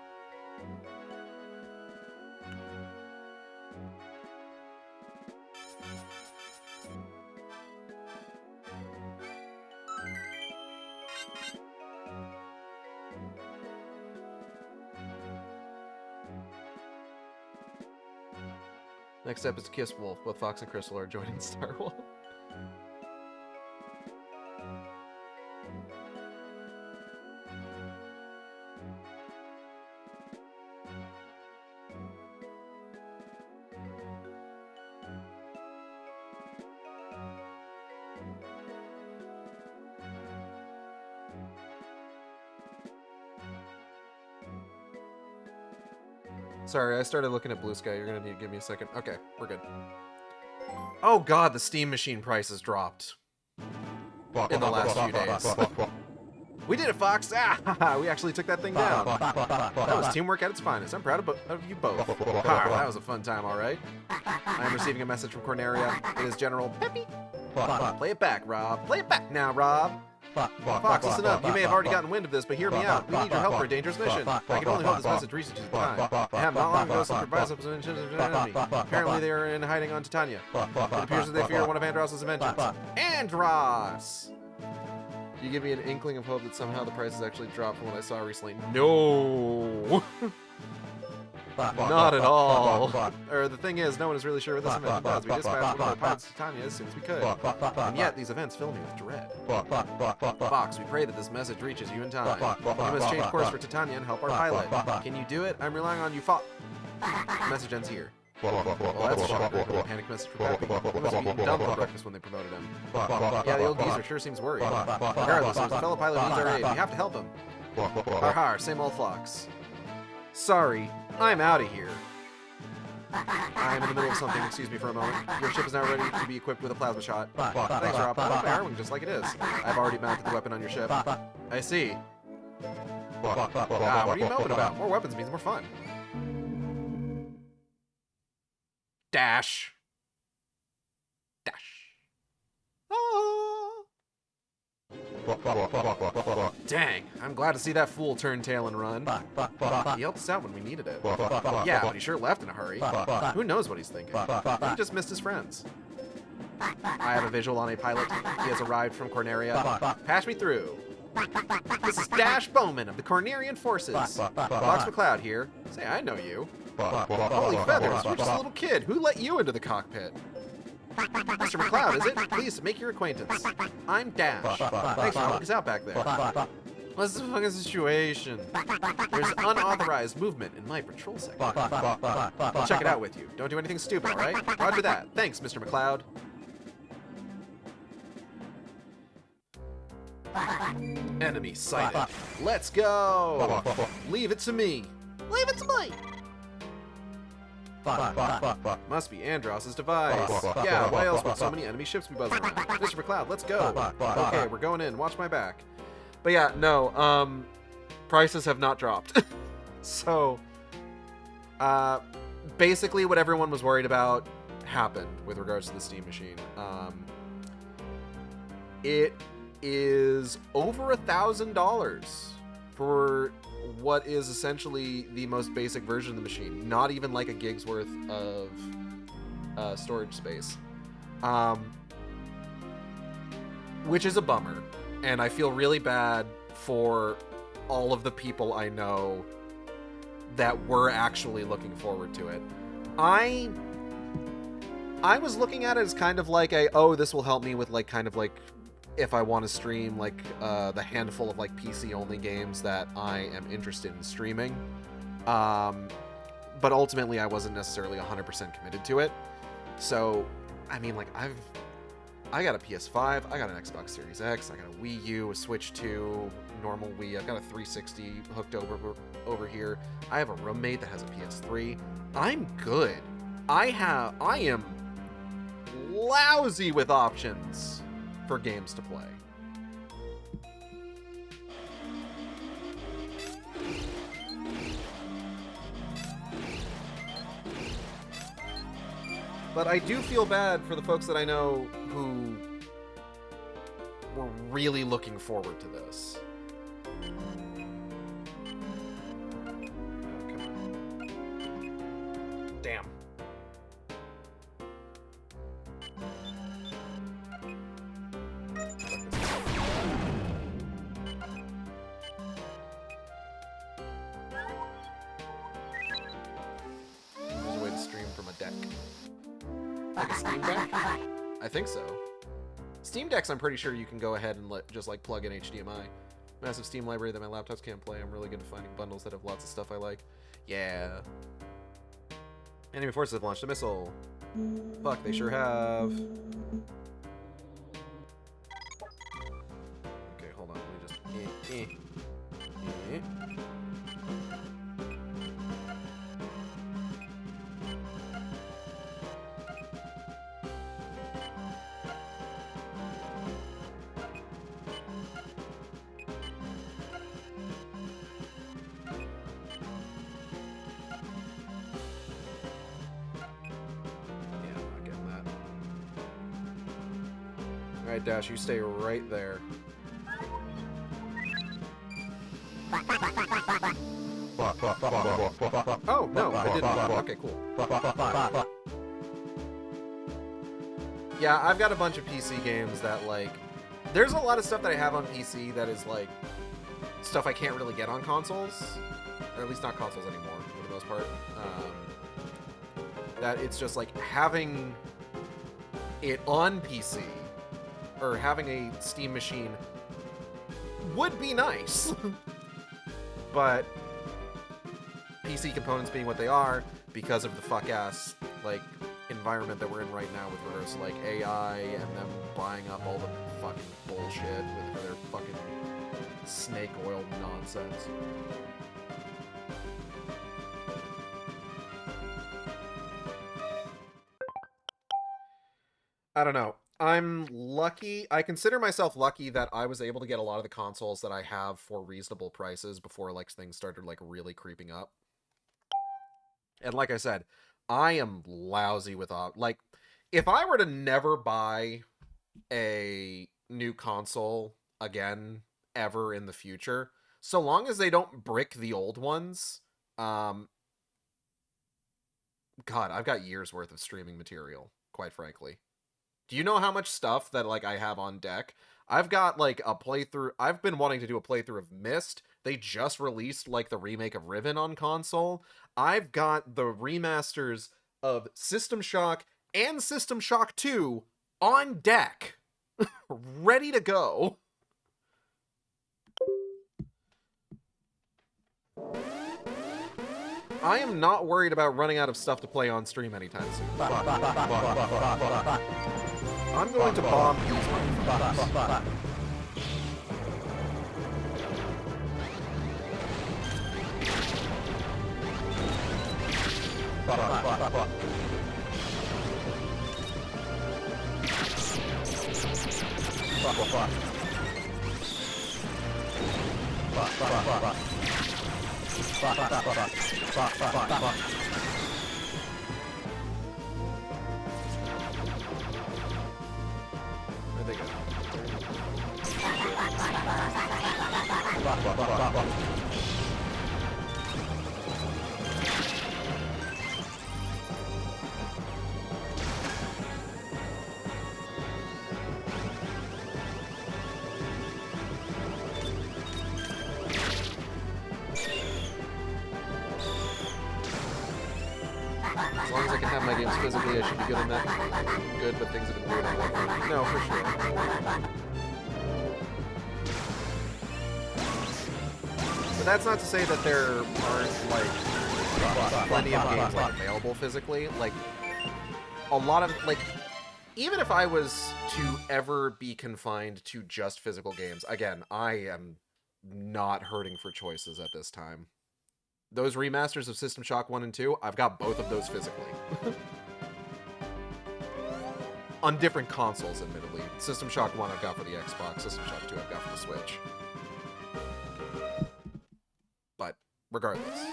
Next up is Kiss Wolf. Both Fox and Crystal are joining Star Wolf. Sorry, I started looking at Blue Sky. You're gonna need to give me a second. Okay, we're good. Oh god, the Steam Machine prices dropped in the last few days. We did it, Fox! Ah, we actually took that thing down. That was teamwork at its finest. I'm proud of you both. Ha, that was a fun time, alright. I am receiving a message from Corneria. It is General Peppy. Play it back, Rob. Play it back now, Rob. Fox, listen up. You may have already gotten wind of this, but hear me out. We need your help for a dangerous mission. I can only hope this message reaches you in time. I have not long ago supervised some of the enemy. Apparently they are in hiding on Titania. It appears that they fear one of Andross's inventions. Andross! You give me an inkling of hope that somehow the prices actually dropped from what I saw recently. No! Not at all. Or the thing is, no one is really sure what this event does. We dispatched one of the pilots to Titania as soon as we could. And yet, these events fill me with dread. Fox, we pray that this message reaches you in time. You must change course for Titania and help our pilot. Can you do it? I'm relying on you, Fox. Message ends here. Well, that's a shocker. A panic message for Peppy. He must have eaten dumb for breakfast when they promoted him. Yeah, the old geezer sure seems worried. Regardless, his fellow pilot needs our aid. We have to help him. Har, same old Fox. Sorry, I'm out of here. I am in the middle of something. Excuse me for a moment. Your ship is now ready to be equipped with a plasma shot. Thanks, Rob. I like my arming just like it is. I've already mounted the weapon on your ship. I see. What are you moping about? More weapons means more fun. Dash. Dash. Ah. Dang, I'm glad to see that fool turn tail and run. He helped us out when we needed it. Yeah, but he sure left in a hurry. Who knows what he's thinking? He just missed his friends. I have a visual on a pilot. He has arrived from Corneria. Patch me through. This is Dash Bowman of the Cornerian Forces. Fox McCloud here. Say, I know you. Holy feathers, you're just a little kid. Who let you into the cockpit? Mr. McCloud, is it? Please, make your acquaintance. I'm Dash. Thanks for helping us out back there. What's the fucking situation? There's unauthorized movement in my patrol sector. I'll check it out with you. Don't do anything stupid, alright? Roger that. Thanks, Mr. McCloud. Enemy sighted. Let's go! Leave it to me. Leave it to me! Must be Andross's device. Yeah, why else would so many enemy ships be buzzing around? Mr. McCloud, let's go. Okay, we're going in. Watch my back. But yeah, no, prices have not dropped. So, basically what everyone was worried about happened with regards to the Steam Machine. It is over $1,000 for what is essentially the most basic version of the machine. Not even like a gig's worth of storage space. Which is a bummer. And I feel really bad for all of the people I know that were actually looking forward to it. I was looking at it as kind of like a, oh, this will help me with like kind of like if I want to stream like the handful of like PC only games that I am interested in streaming. But ultimately I wasn't necessarily 100% committed to it. So, I mean, like I got a PS5, I got an Xbox Series X, I got a Wii U, a Switch 2, normal Wii, I've got a 360 hooked over here. I have a roommate that has a PS3. I'm good. I am lousy with options for games to play. But I do feel bad for the folks that I know who were really looking forward to this. Oh, come on. Damn. There's a way to stream from a deck. Like a Steam Deck? I think so. Steam Decks, I'm pretty sure you can go ahead and just like plug in HDMI. Massive Steam library that my laptops can't play. I'm really good at finding bundles that have lots of stuff I like. Yeah. Enemy forces have launched a missile. Fuck, they sure have. Okay, hold on. Let me just... Alright, Dash, you stay right there. Oh, no, I didn't. Okay, cool. Yeah, I've got a bunch of PC games that, like... There's a lot of stuff that I have on PC that is, like, stuff I can't really get on consoles. Or at least not consoles anymore, for the most part. That it's just, like, having it on PC, or having a Steam machine, would be nice. But PC components being what they are, because of the fuck-ass, like, environment that we're in right now with regards to, like, AI and them buying up all the fucking bullshit with their fucking snake oil nonsense. I don't know. I'm lucky. I consider myself lucky that I was able to get a lot of the consoles that I have for reasonable prices before, like, things started, like, really creeping up. And like I said, I am lousy with like, if I were to never buy a new console again ever in the future, so long as they don't brick the old ones, God, I've got years worth of streaming material, quite frankly. Do you know how much stuff that, like, I have on deck? I've got, like, a playthrough... I've been wanting to do a playthrough of Myst. They just released, like, the remake of Riven on console. I've got the remasters of System Shock and System Shock 2 on deck. Ready to go. I am not worried about running out of stuff to play on stream anytime soon. I'm going to bomb these motherfuckers. Where'd they go? As long as I can have my games physically, I should be good on that. Good, but things have been weird on that. No, for sure. But that's not to say that there aren't, like, plenty of games, like, available physically. Like, a lot of, like, even if I was to ever be confined to just physical games, again, I am not hurting for choices at this time. Those remasters of System Shock 1 and 2, I've got both of those physically. On different consoles, admittedly. System Shock 1 I've got for the Xbox, System Shock 2 I've got for the Switch. But, regardless.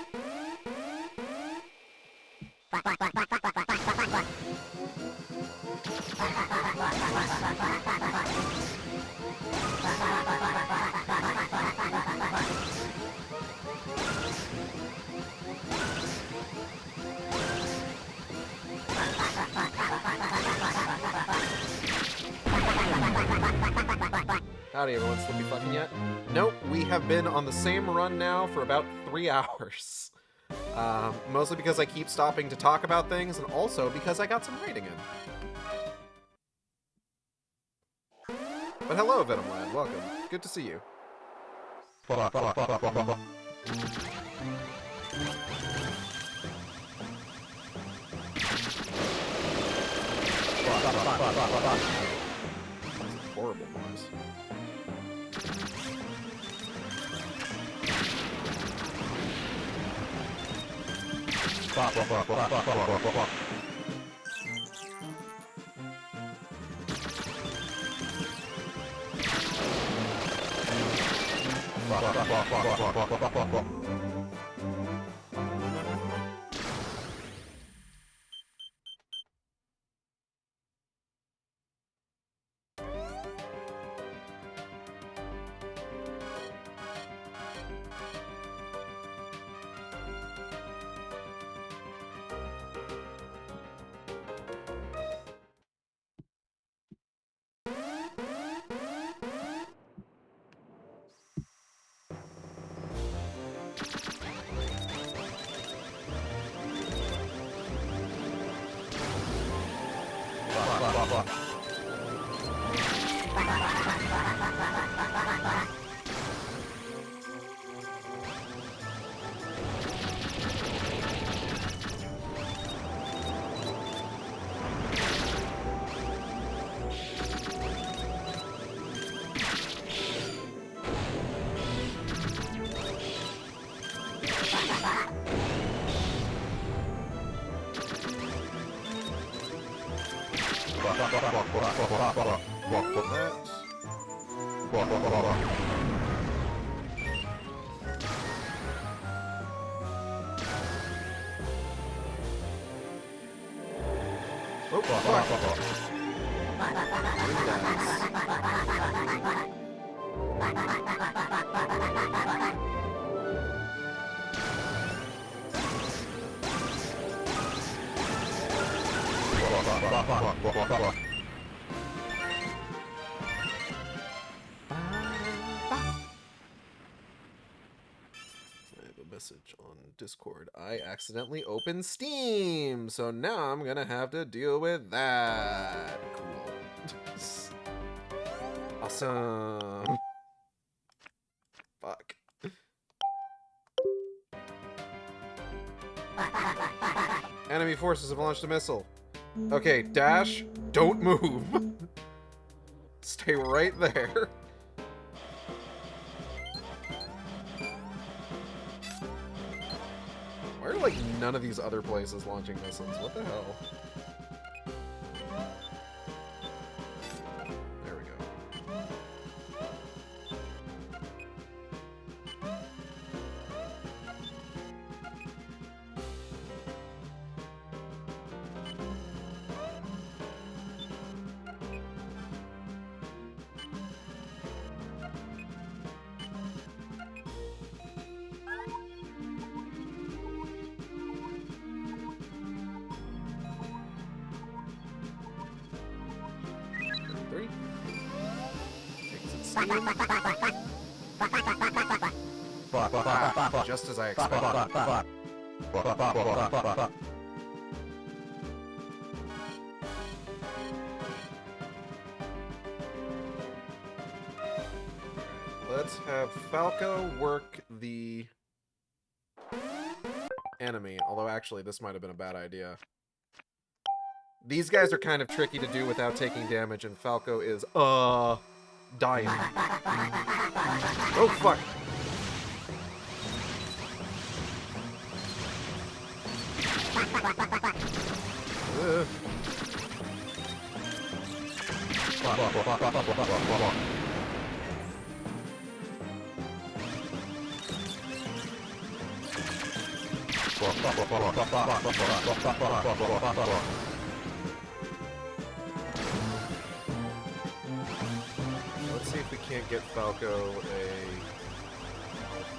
Howdy, everyone. Slippy fucking yet? Nope, we have been on the same run now for about 3 hours. Mostly because I keep stopping to talk about things, and also because I got some raiding in. But hello, Venom Lad. Welcome. Good to see you. Horrible noise. Oh, fuck. I have a message on Discord. I accidentally opened Steam, so now I'm gonna have to deal with that. Cool. Awesome. Fuck. Enemy forces have launched a missile. Okay, dash, don't move. Stay right there. Why are, like, none of these other places launching missiles? What the hell? There we go. Three. Just as I expected. Let's have Falco work the enemy, although actually this might have been a bad idea. These guys are kind of tricky to do without taking damage, and Falco is, dying. Oh, fuck! Let's see if we can't get Falco a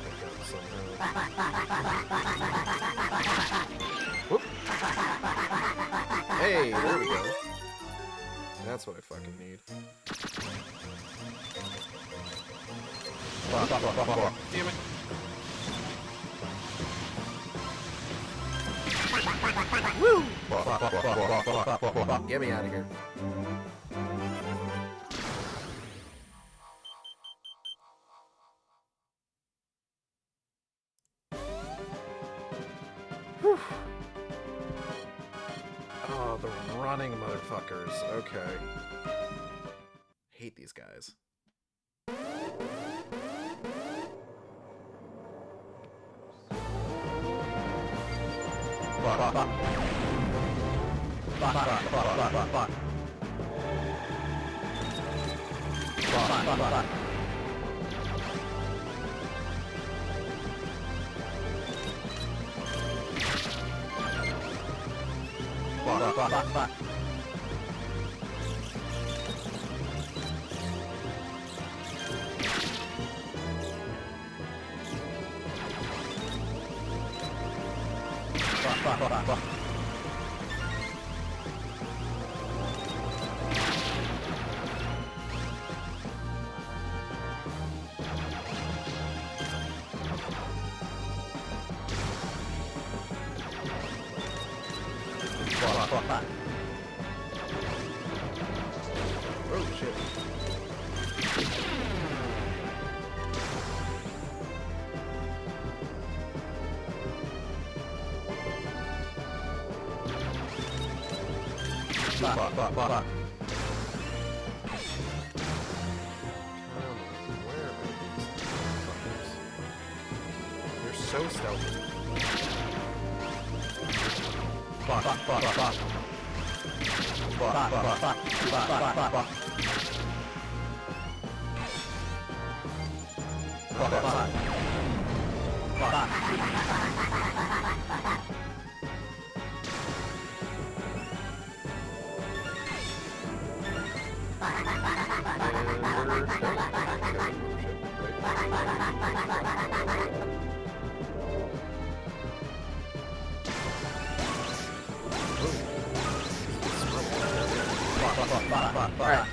pickup somehow. Whoop. Hey, there we go. That's what I fucking need. Damn it. Woo! Get me out of here. Whew. Oh, the running motherfuckers. Okay. Hate these guys. Oh shit.
Fuck.
Where are these fuckers? They're so stealthy. Alright.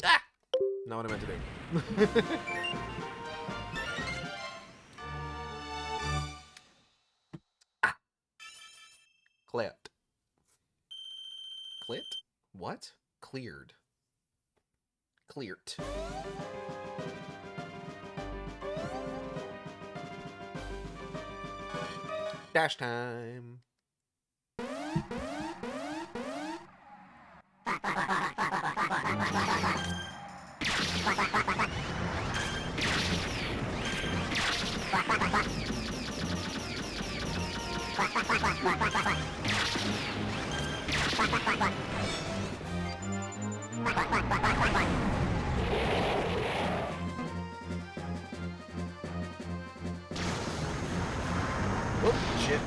Ah! Not what I meant to do. Ah! Clit. Clit? What? Cleared. Cleared. Dash time. Whoop, shit.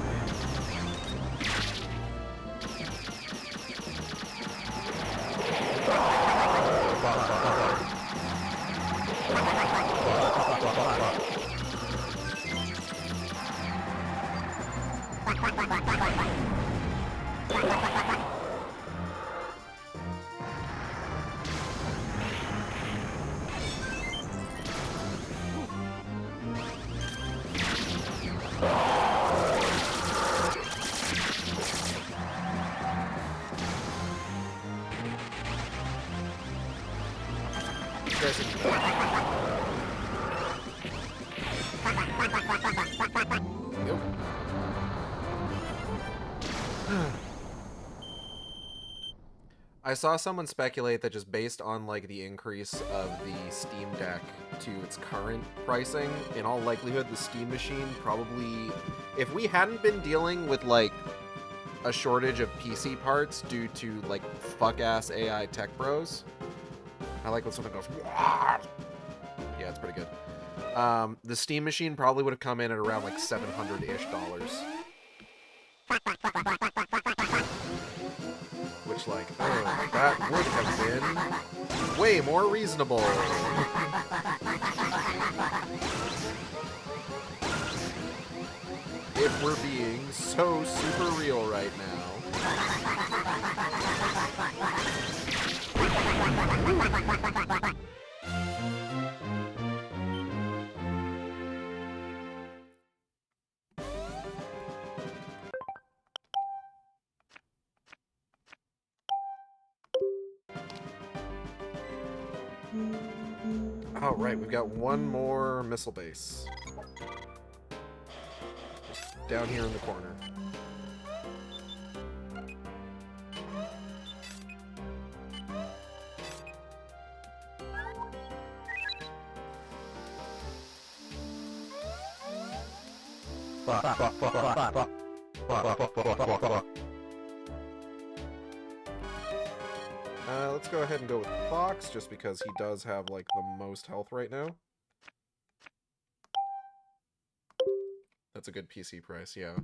Nope. I saw someone speculate that just based on like the increase of the Steam Deck to its current pricing, in all likelihood the Steam Machine probably, if we hadn't been dealing with like a shortage of PC parts due to like fuck-ass AI tech bros. I like when someone goes, "Wah!" Yeah, it's pretty good. The Steam Machine probably would have come in at around like $700-ish. Which, like, oh, that would have been way more reasonable. If we're being so super real right now. Oh, right, we've got one more missile base. Down here in the corner. Let's go ahead and go with Fox, just because he does have, like, the most health right now. That's a good PC price, yeah.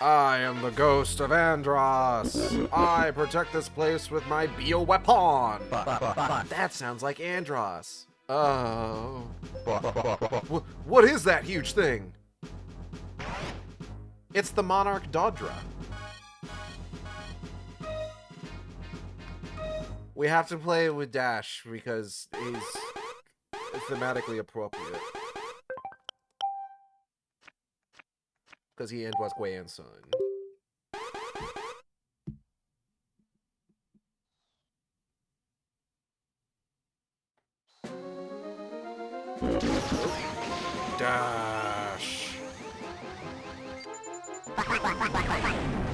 I am the ghost of Andros. I protect this place with my bioweapon. That sounds like Andros. Oh. What is that huge thing? It's the Monarch Dodra. We have to play with Dash because he's thematically appropriate. Because he was Guian's son. Dash.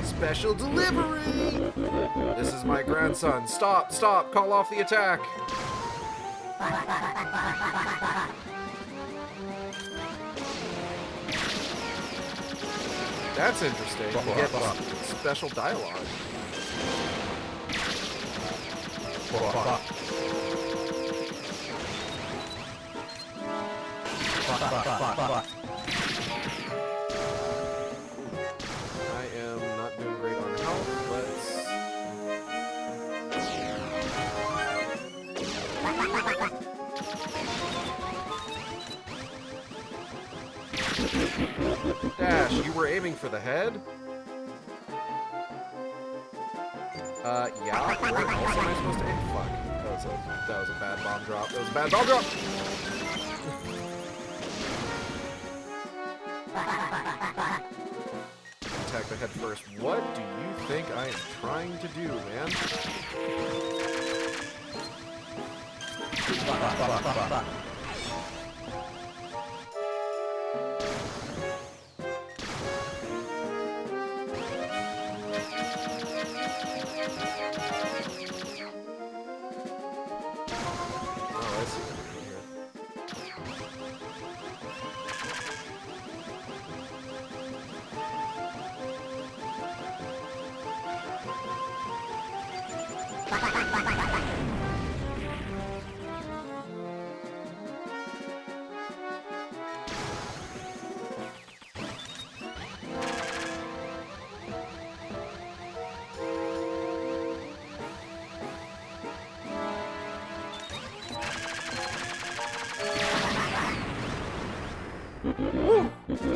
Special delivery! This is my grandson. Stop, stop, call off the attack. That's interesting. You get special dialogue. I am not doing great on health. Dash, you were aiming for the head? Yeah. Where else am I supposed to aim? Fuck. That was a bad bomb drop. That was a bad bomb drop! Attack the head first. What do you think I am trying to do, man?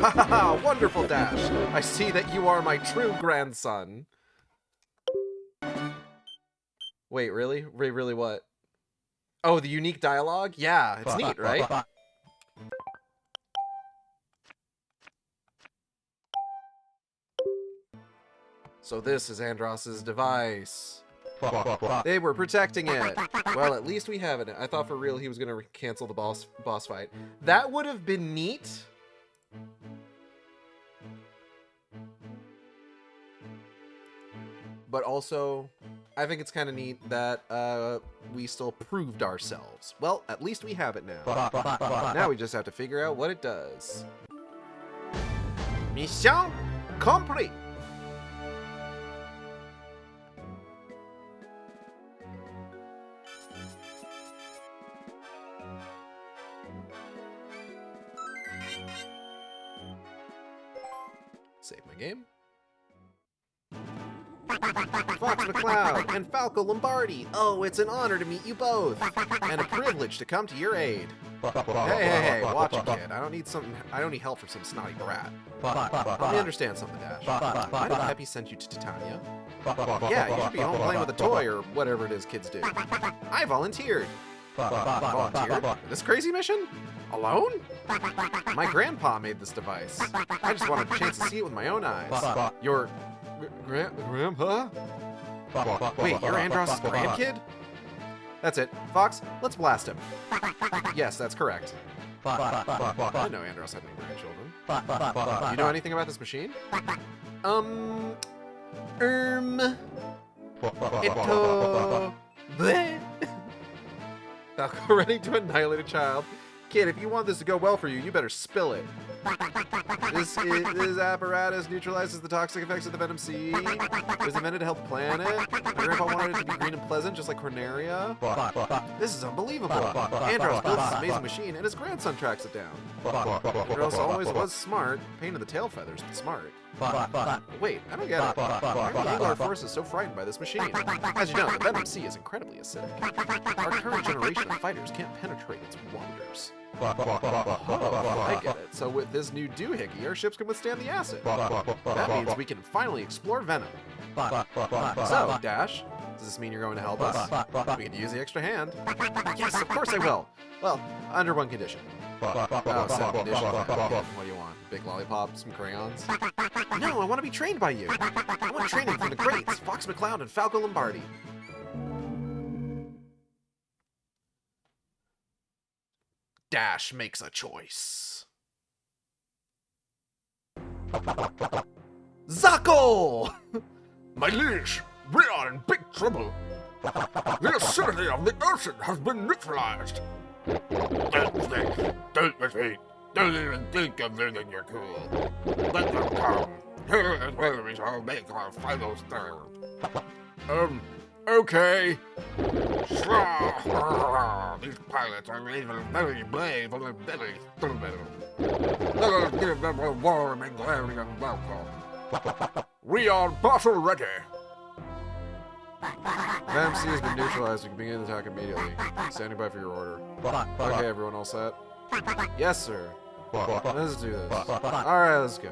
Ha ha ha! Wonderful, Dash! I see that you are my true grandson. Wait, really? Really what? Oh, the unique dialogue? Yeah, it's neat, right? So this is Andros's device. They were protecting it. Well, at least we have it. I thought for real he was gonna cancel the boss fight. That would have been neat. But also, I think it's kind of neat that we still proved ourselves. Well, at least we have it now. Now we just have to figure out what it does. Mission complete! Save my game. Fox McCloud and Falco Lombardi. Oh, it's an honor to meet you both, and a privilege to come to your aid. Hey, watch it, kid. I don't need help from some snotty brat. Let me understand something, Dash. Why did Peppy send you to Titania? Yeah, you should be home playing with a toy or whatever it is kids do. I volunteered. Volunteered? For this crazy mission? Alone? My grandpa made this device. I just wanted a chance to see it with my own eyes. Your... Grandpa? Wait, you're Andros' grandkid? That's it. Fox, let's blast him. Yes, that's correct. I didn't know Andros had any grandchildren. You know anything about this machine? Bleh. Falco ready to annihilate a child. Kid, if you want this to go well for you, you better spill it. This apparatus neutralizes the toxic effects of the Venom seed. It was invented to help the planet. My grandpa wanted it to be green and pleasant, just like Corneria. This is unbelievable. Andros built this amazing machine, and his grandson tracks it down. Andros always was smart. Pain in the tail feathers, but smart. Wait, I don't get it. Why are the Angler forces so frightened by this machine? As you know, the Venom Sea is incredibly acidic. Our current generation of fighters can't penetrate its wonders. Oh, I get it. So with this new doohickey, our ships can withstand the acid. That means we can finally explore Venom. So, Dash, does this mean you're going to help us? We can use the extra hand. Yes, of course I will. Well, under one condition. Oh, set condition. What do you want? Big lollipop? Some crayons? No, I want to be trained by you. I want training from the greats, Fox McCloud and Falco Lombardi. Dash makes a choice. Zuckle!
My liege, we are in big trouble. The acidity of the ocean has been neutralized. Don't retreat. Don't even think of losing your cool. Let them come. Here is where we shall make our final stand. Okay. These pilots are even very brave and very stupid. Let us give them a warm and glaring welcome. We are battle ready.
Venom C has been neutralized. We can begin the attack immediately. Standing by for your order. Okay, everyone all set? Yes, sir. Let's do this. Alright, let's go.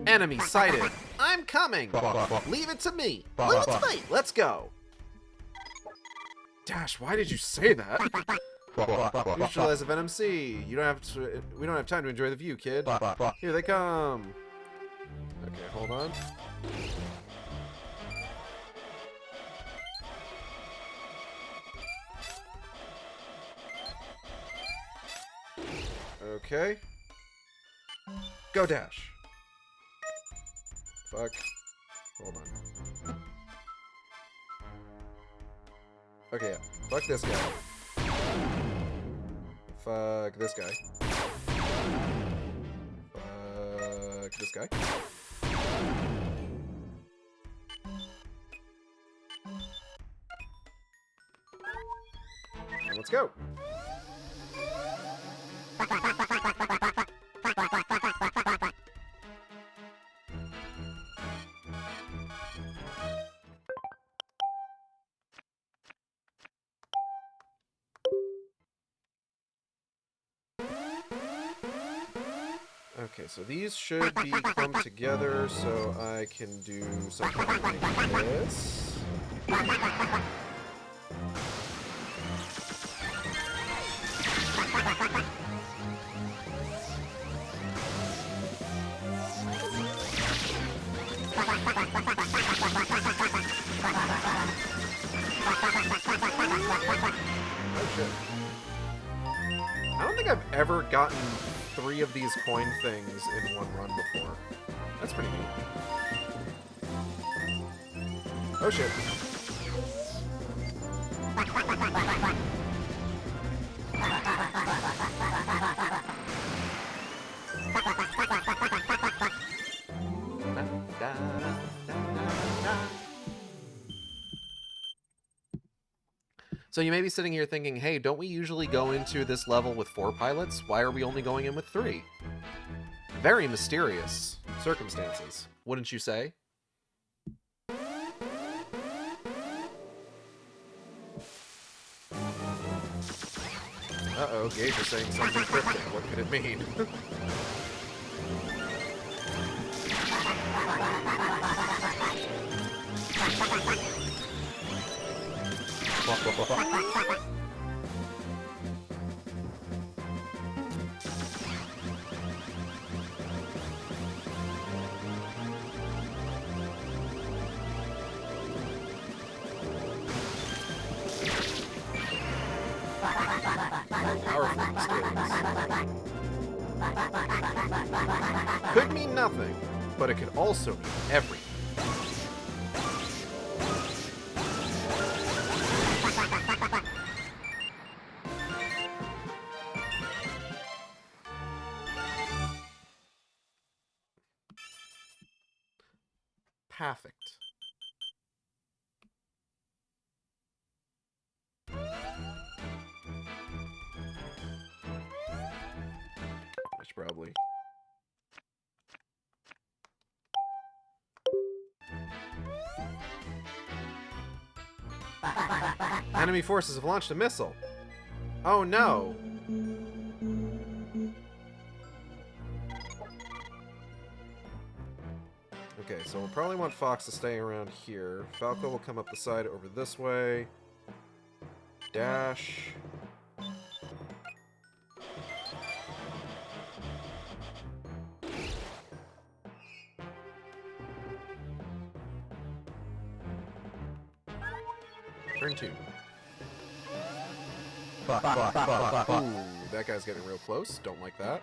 Enemy sighted. I'm coming. Leave it to me. Leave it to me. Let's go. Dash, why did you say that? Neutralize the Venom C. You don't have to. We don't have time to enjoy the view, kid. Here they come. Okay, hold on. Okay. Go, Dash. Fuck. Hold on. Okay, yeah. Fuck this guy. Fuck this guy. Fuck this guy. And let's go. Okay, so these should be clumped together so I can do something like this. Oh shit. I don't think I've ever gotten 3 of these coin things in one run before. That's pretty neat. Oh shit. So you may be sitting here thinking, hey, don't we usually go into this level with 4 pilots? Why are we only going in with 3? Very mysterious circumstances, wouldn't you say? Uh-oh, Gage is saying something cryptic. What could it mean? Powerful mistakes. Could mean nothing, but it could also mean everything. Perfect. I should probably... Enemy forces have launched a missile. Oh no! Okay, so we'll probably want Fox to stay around here. Falco will come up the side over this way. Dash. Turn 2. Ooh, that guy's getting real close. Don't like that.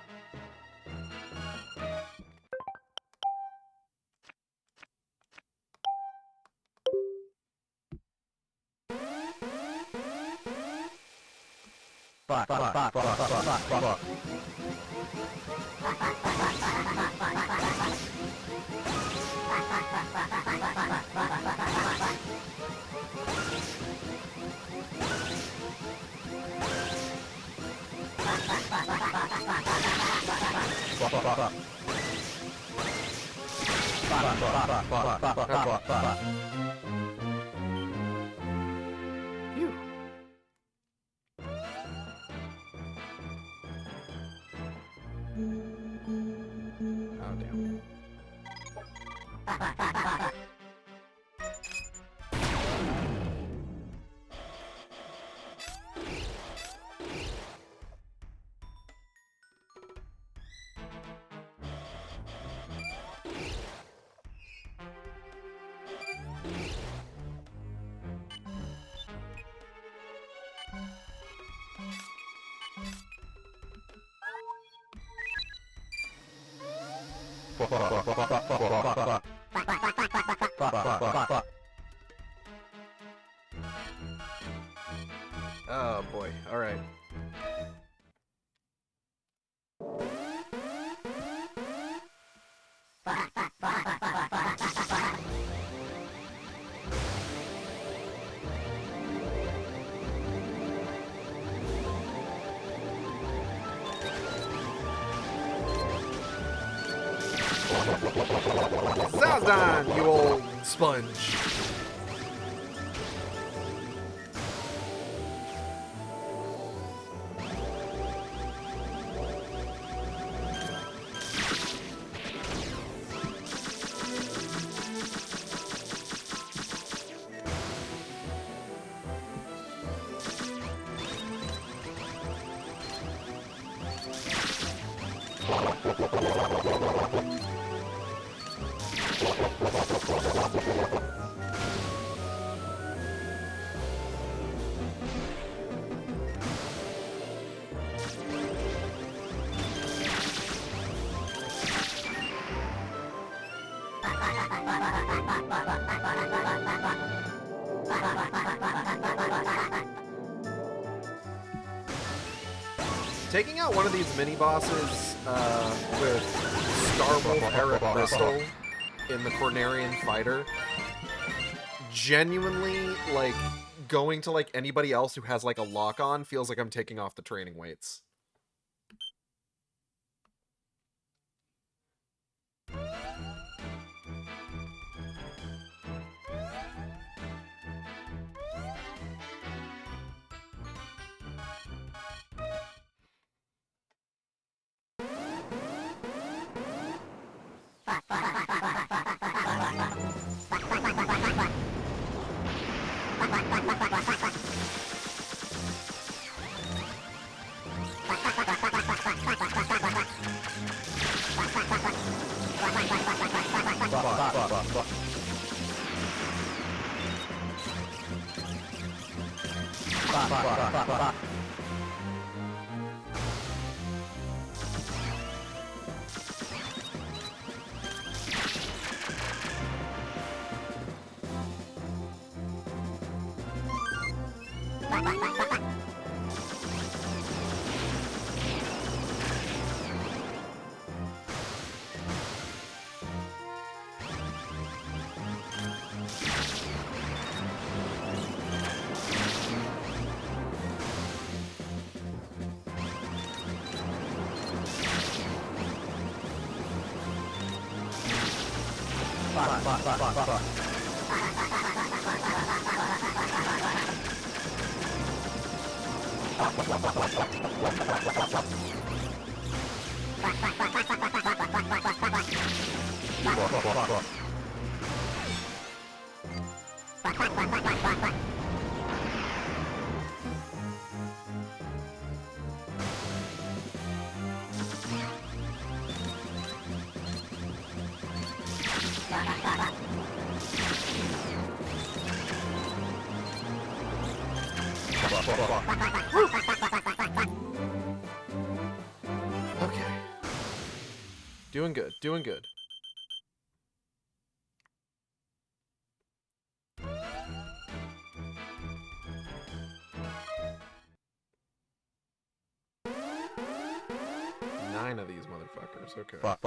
Phew. Oh, damn. Oh boy, alright. Zazdan, you old sponge. Taking out one of these mini-bosses with Star Wolf Eric Bristol in the Cornerian Fighter, genuinely, like, going to, like, anybody else who has, like, a lock-on feels like I'm taking off the training weights. Okay. Doing good, doing good. Nine of these motherfuckers, okay. Fuck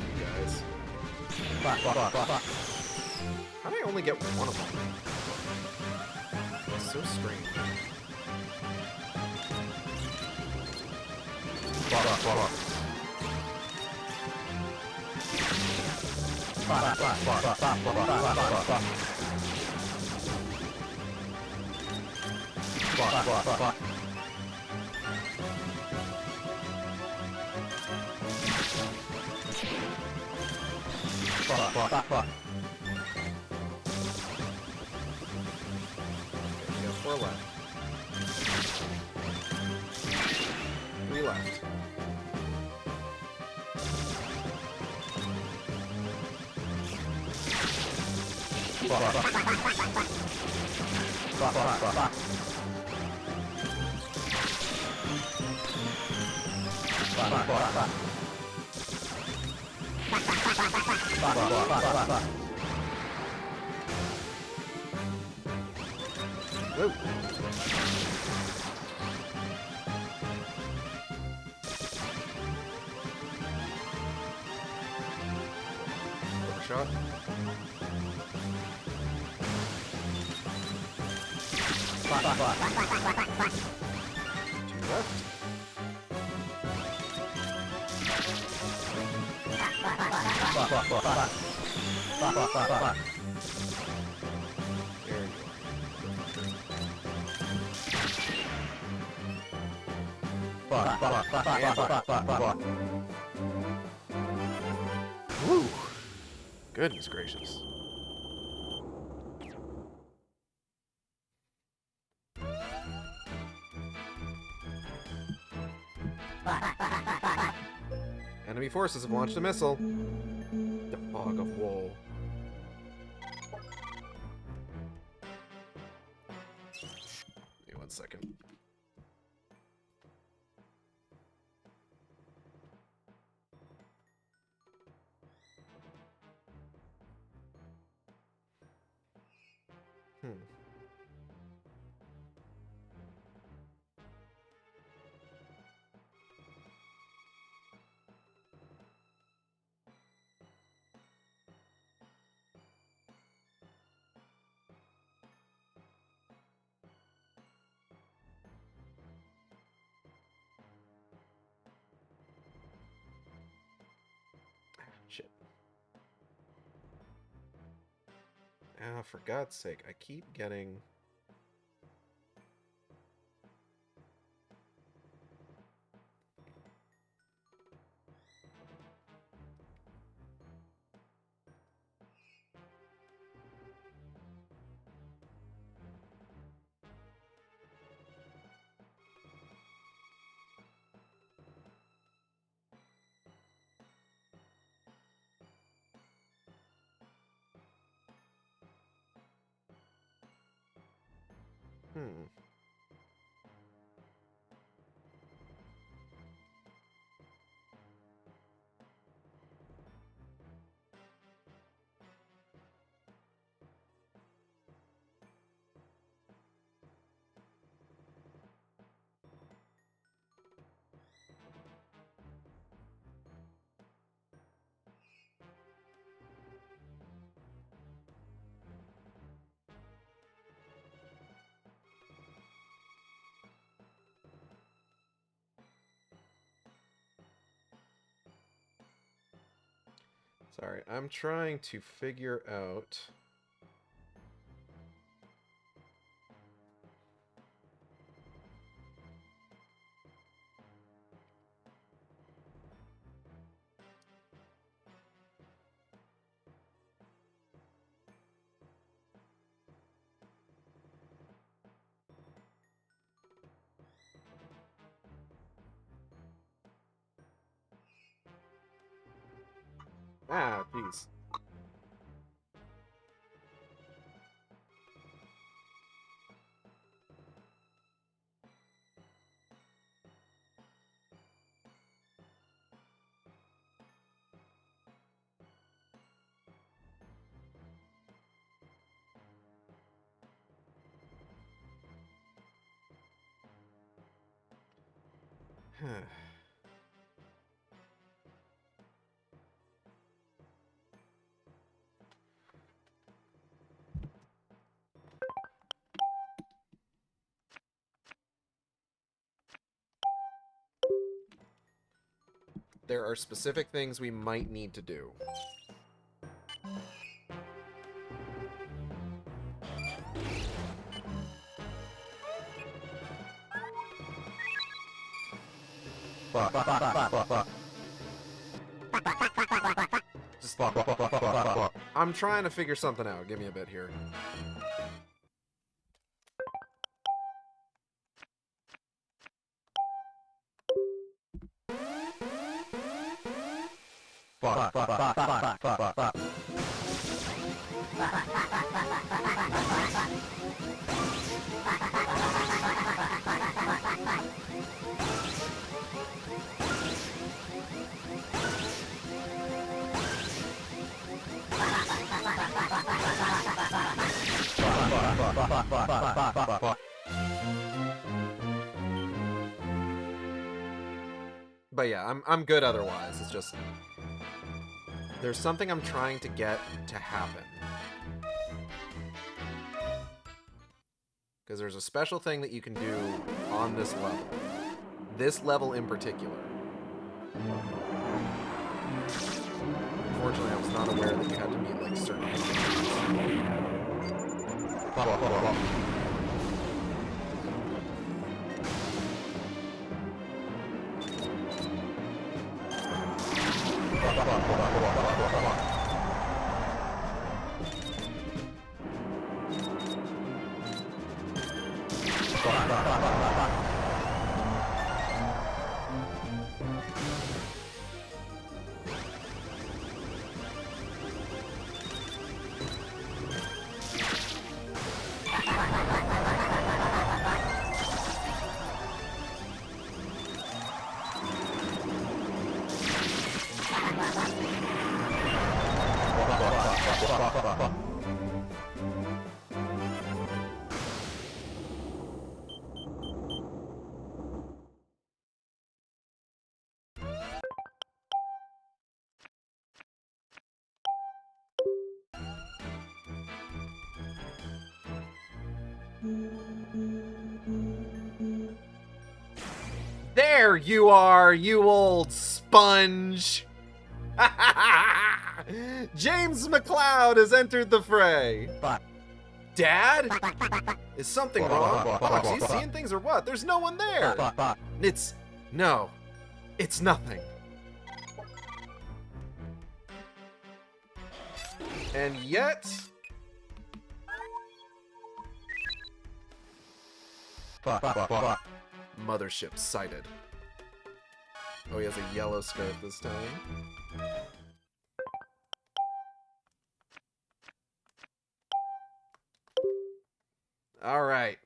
you guys. How did I only get one of them? That's so strange. Okay, we got 4 left. 3 left. Whoa. Overshot. 2 left. There you are. Woo! Goodness gracious. Enemy forces have launched a missile. The fog of woe. Give me 1 second. Shit. Ah, for God's sake, I keep getting... Sorry, I'm trying to figure out... Ah, jeez. There are specific things we might need to do. Just, I'm trying to figure something out. Give me a bit here. But yeah, I'm good otherwise. It's just there's something I'm trying to get to happen. Because there's a special thing that you can do on this level. This level in particular. Unfortunately, I was not aware that you had to meet like certain conditions. There you are, you old sponge! James McCloud has entered the fray. Dad? Is something wrong? Is he seeing things or what? There's no one there. No, it's nothing. And yet... Mothership sighted. Oh, he has a yellow skirt this time. All right.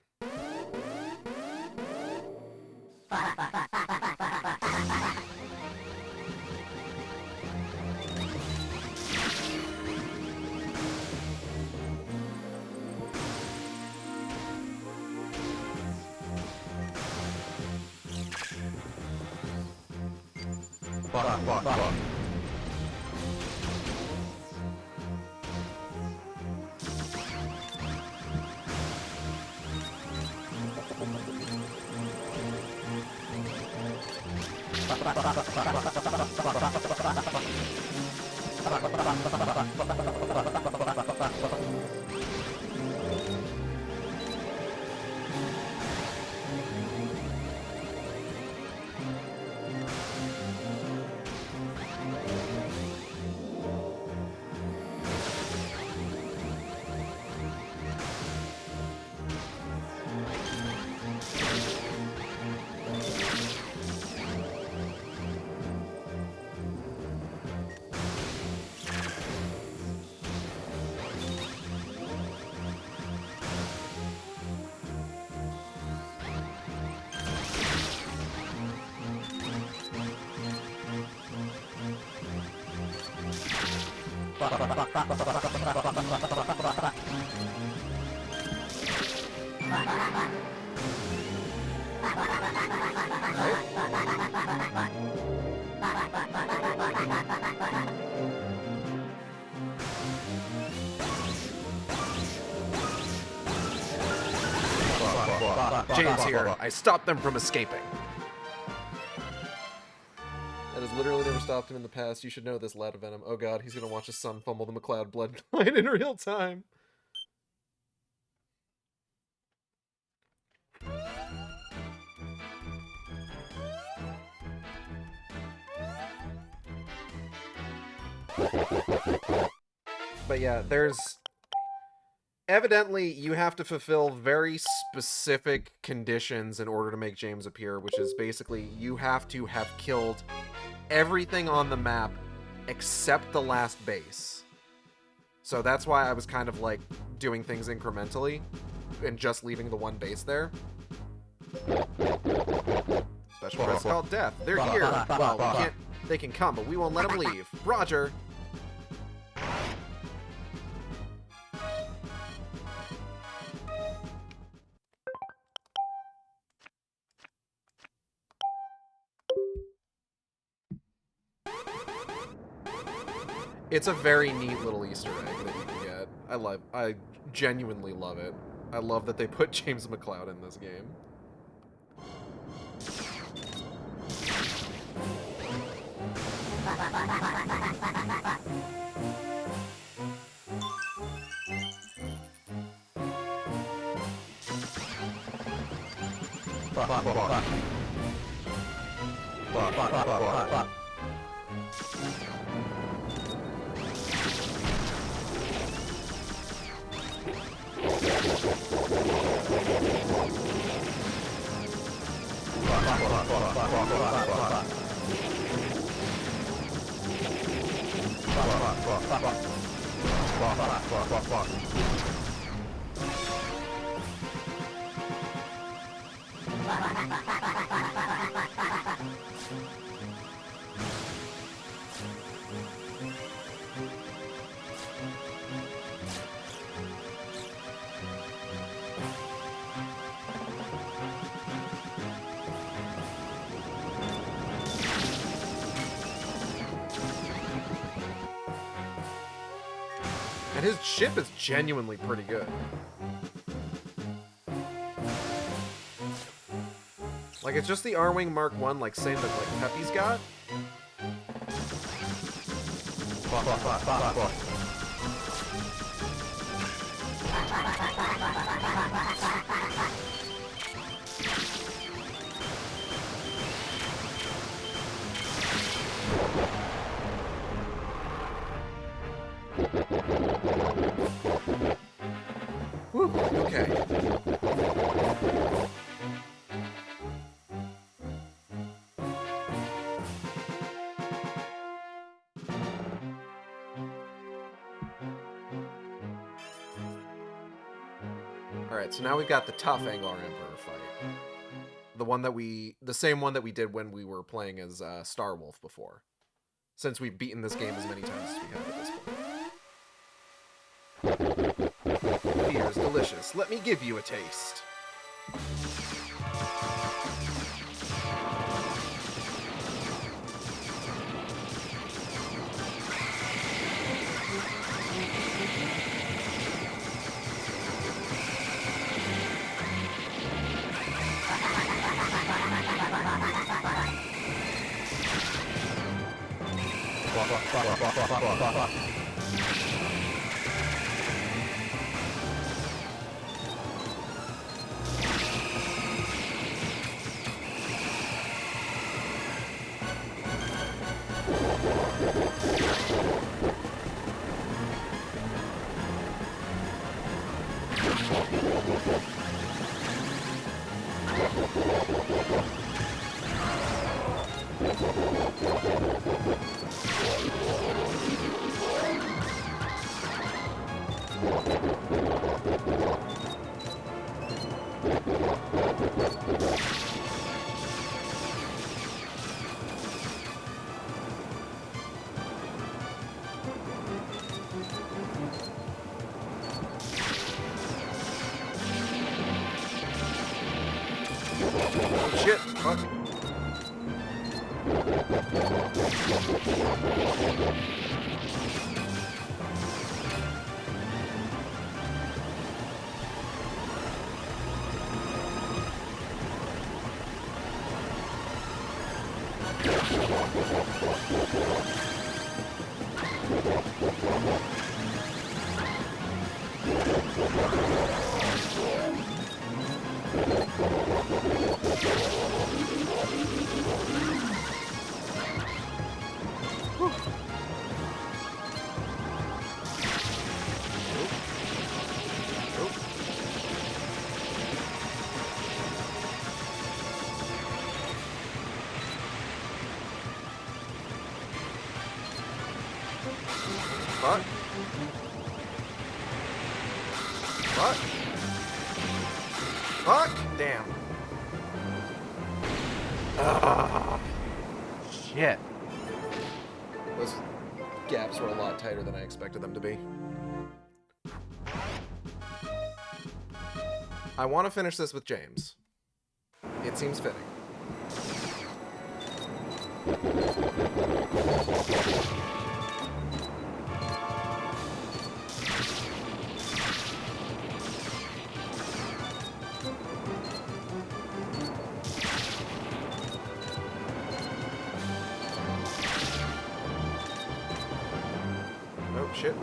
James here. I stopped them from escaping. That has literally never stopped him in the past. You should know this, lad of Venom. Oh god, he's gonna watch his son fumble the McCloud bloodline in real time. But yeah, there's... Evidently, you have to fulfill very specific conditions in order to make James appear, which is basically you have to have killed everything on the map except the last base. So that's why I was kind of like doing things incrementally and just leaving the one base there. Special quest called Death. They're here. Well, we can't... They can come, but we won't let them leave. Roger. It's a very neat little Easter egg that you can get. I genuinely love it. I love that they put James McCloud in this game. And his ship is genuinely pretty good. Like, it's just the R-Wing Mark 1, like, same that, like, Peppy's got. Whew, okay. Alright, so now we've got the tough Anglar Emperor fight. The same one that we did when we were playing as Star Wolf before. Since we've beaten this game as many times as we have at this point. Fear is delicious. Let me give you a taste. Shit, fuck. Fuck. Fuck. Fuck. Damn. Shit. Those gaps were a lot tighter than I expected them to be. I want to finish this with James. It seems fitting. Oh, shit.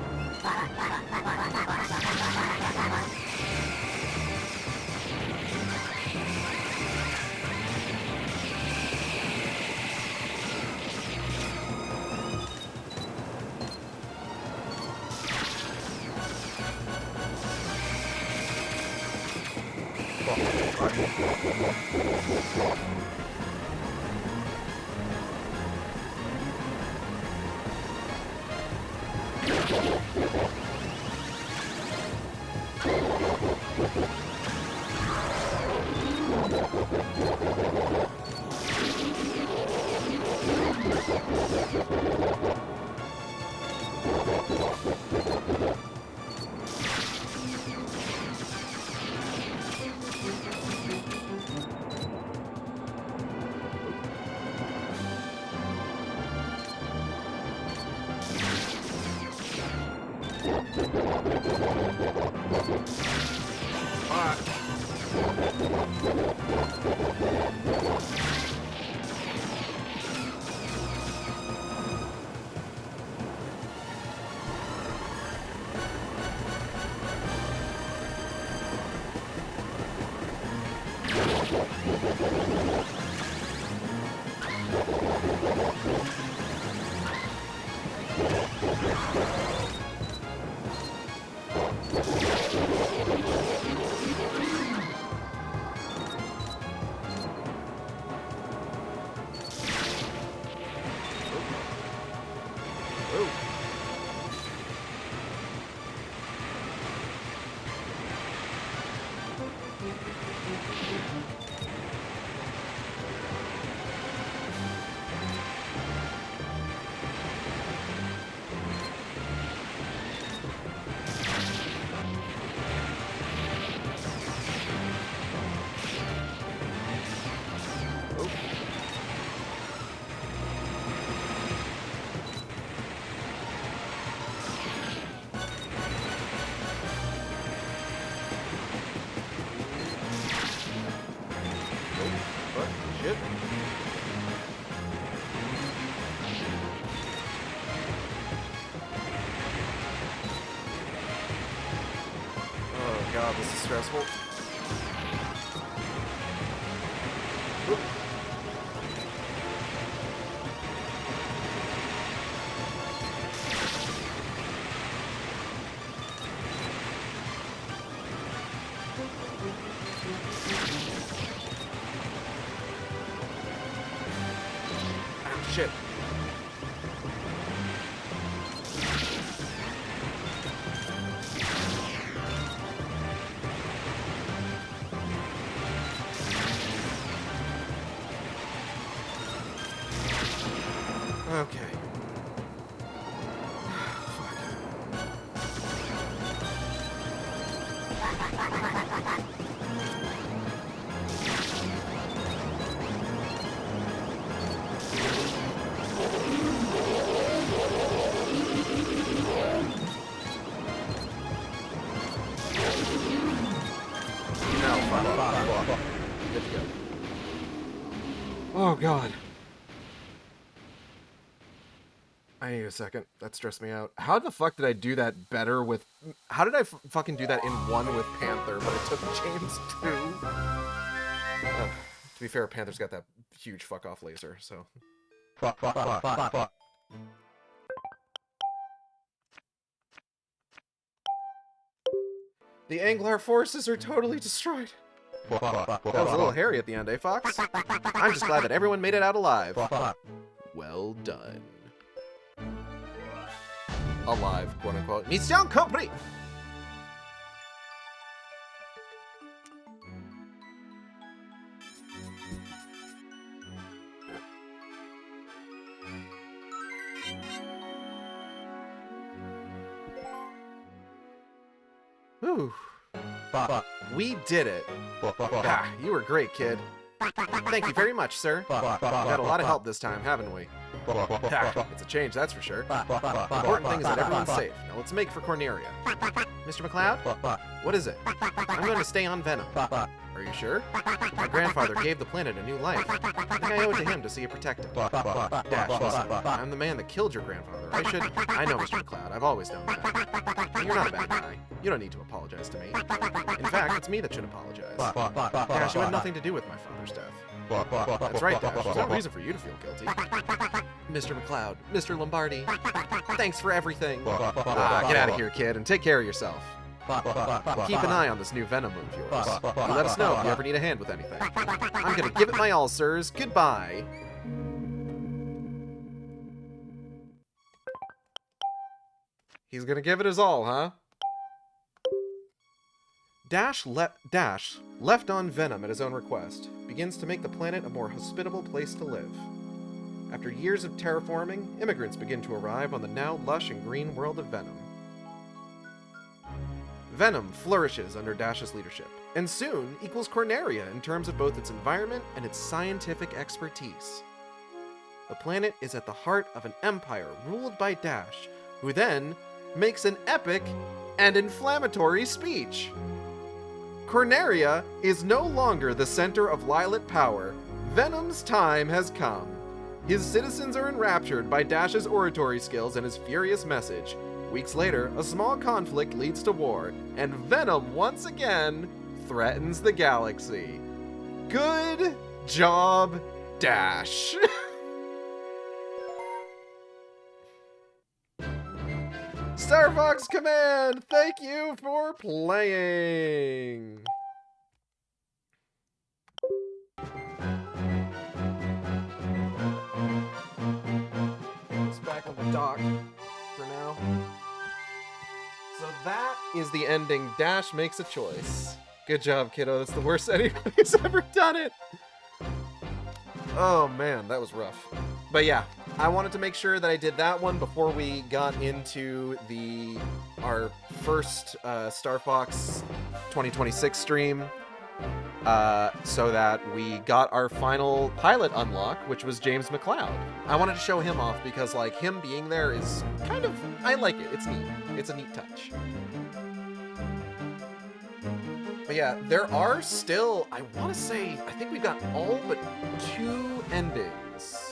this is stressful. Oop. Ah, shit. Okay. Good to go. Oh god. I need a second. That stressed me out. How the fuck did I do that better with... How did I fucking do that in one with Panther, but it took James two? To be fair, Panther's got that huge fuck-off laser, so... The Anglar forces are totally destroyed. That was a little hairy at the end, eh, Fox? I'm just glad that everyone made it out alive. Well done. Alive, quote-unquote. Mission complete! Whew. We did it. Ah, you were great, kid. Thank you very much, sir. We got a lot of help this time, haven't we? It's a change, that's for sure. The important thing is that everyone's safe. Now let's make for Corneria. Mr. McCloud? What is it? I'm going to stay on Venom. Are you sure? My grandfather gave the planet a new life. I think I owe it to him to see it protected. Dash, listen, I'm the man that killed your grandfather. I know, Mr. McCloud. I've always known that. You're not a bad guy. You don't need to apologize to me. In fact, it's me that should apologize. Dash, you had nothing to do with my father's death. That's right, Dash. There's no reason for you to feel guilty. Mr. McCloud, Mr. Lombardi, thanks for everything. Get out of here, kid, and take care of yourself. Keep an eye on this new Venom of yours. You let us know if you ever need a hand with anything. I'm gonna give it my all, sirs. Goodbye. He's gonna give it his all, huh? Dash, left on Venom at his own request, begins to make the planet a more hospitable place to live. After years of terraforming, immigrants begin to arrive on the now lush and green world of Venom. Venom flourishes under Dash's leadership, and soon equals Corneria in terms of both its environment and its scientific expertise. The planet is at the heart of an empire ruled by Dash, who then makes an epic and inflammatory speech. Corneria is no longer the center of Lilat power. Venom's time has come. His citizens are enraptured by Dash's oratory skills and his furious message. Weeks later, a small conflict leads to war, and Venom once again threatens the galaxy. Good job, Dash. Star Fox Command, thank you for playing. It's back on the dock for now. So that is the ending. Dash makes a choice. Good job, kiddo. That's the worst anybody's ever done it. Oh man, that was rough. But yeah, I wanted to make sure that I did that one before we got into our first Star Fox 2026 stream, so that we got our final pilot unlock, which was James McCloud. I wanted to show him off because, like, him being there is kind of, I like it. It's neat. It's a neat touch. But yeah, there are still, I want to say, I think we've got all but 2 endings.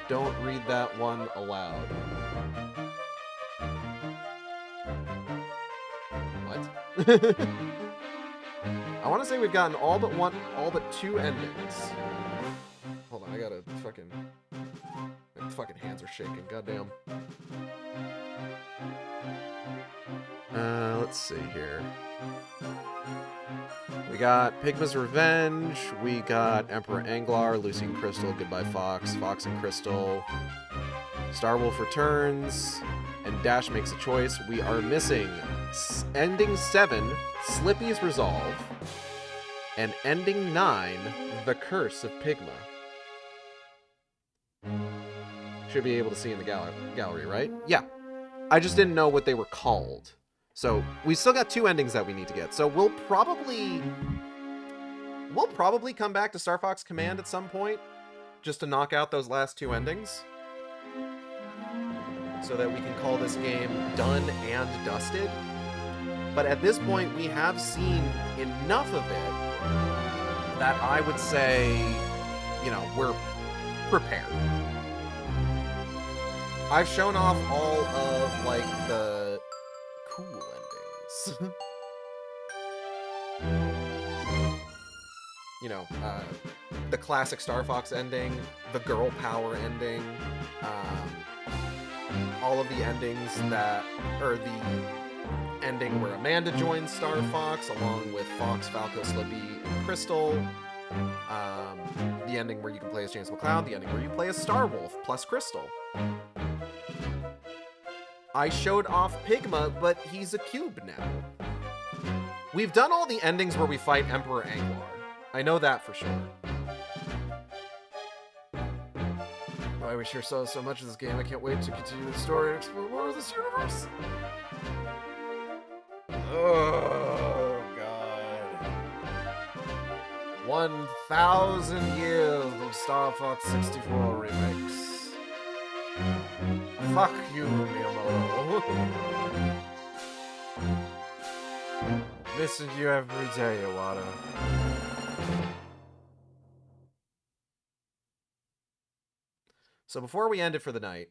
Don't read that one aloud. I want to say we've gotten all but 2 endings. Hold on, I gotta fucking... My fucking hands are shaking, goddamn. Let's see here. We got Pigma's Revenge, we got Emperor Anglar, Lucy and Crystal, Goodbye Fox, Fox and Crystal, Starwolf Returns, and Dash Makes a Choice. We are missing Ending 7, Slippy's Resolve, and Ending 9, The Curse of Pigma. Should be able to see in the gallery, right? Yeah. I just didn't know what they were called. So, we still got 2 endings that we need to get. So, we'll probably come back to Star Fox Command at some point, just to knock out those last 2 endings. So that we can call this game done and dusted. But at this point, we have seen enough of it that I would say, you know, we're prepared. I've shown off all of, like, the cool endings. You know, the classic Star Fox ending, the girl power ending, all of the endings that, or the ending where Amanda joins Star Fox along with Fox, Falco, Slippy, and Crystal. The ending where you can play as James McCloud, the ending where you play as Starwolf plus Crystal. I showed off Pigma, but he's a cube now. We've done all the endings where we fight Emperor Anglar. I know that for sure. Oh, I wish you saw so much of this game. I can't wait to continue the story and explore more of this universe. Oh, God. 1,000 years of Star Fox 64 remakes. Fuck you, Miyamoto. Missing you every day, Iwata. So before we end it for the night,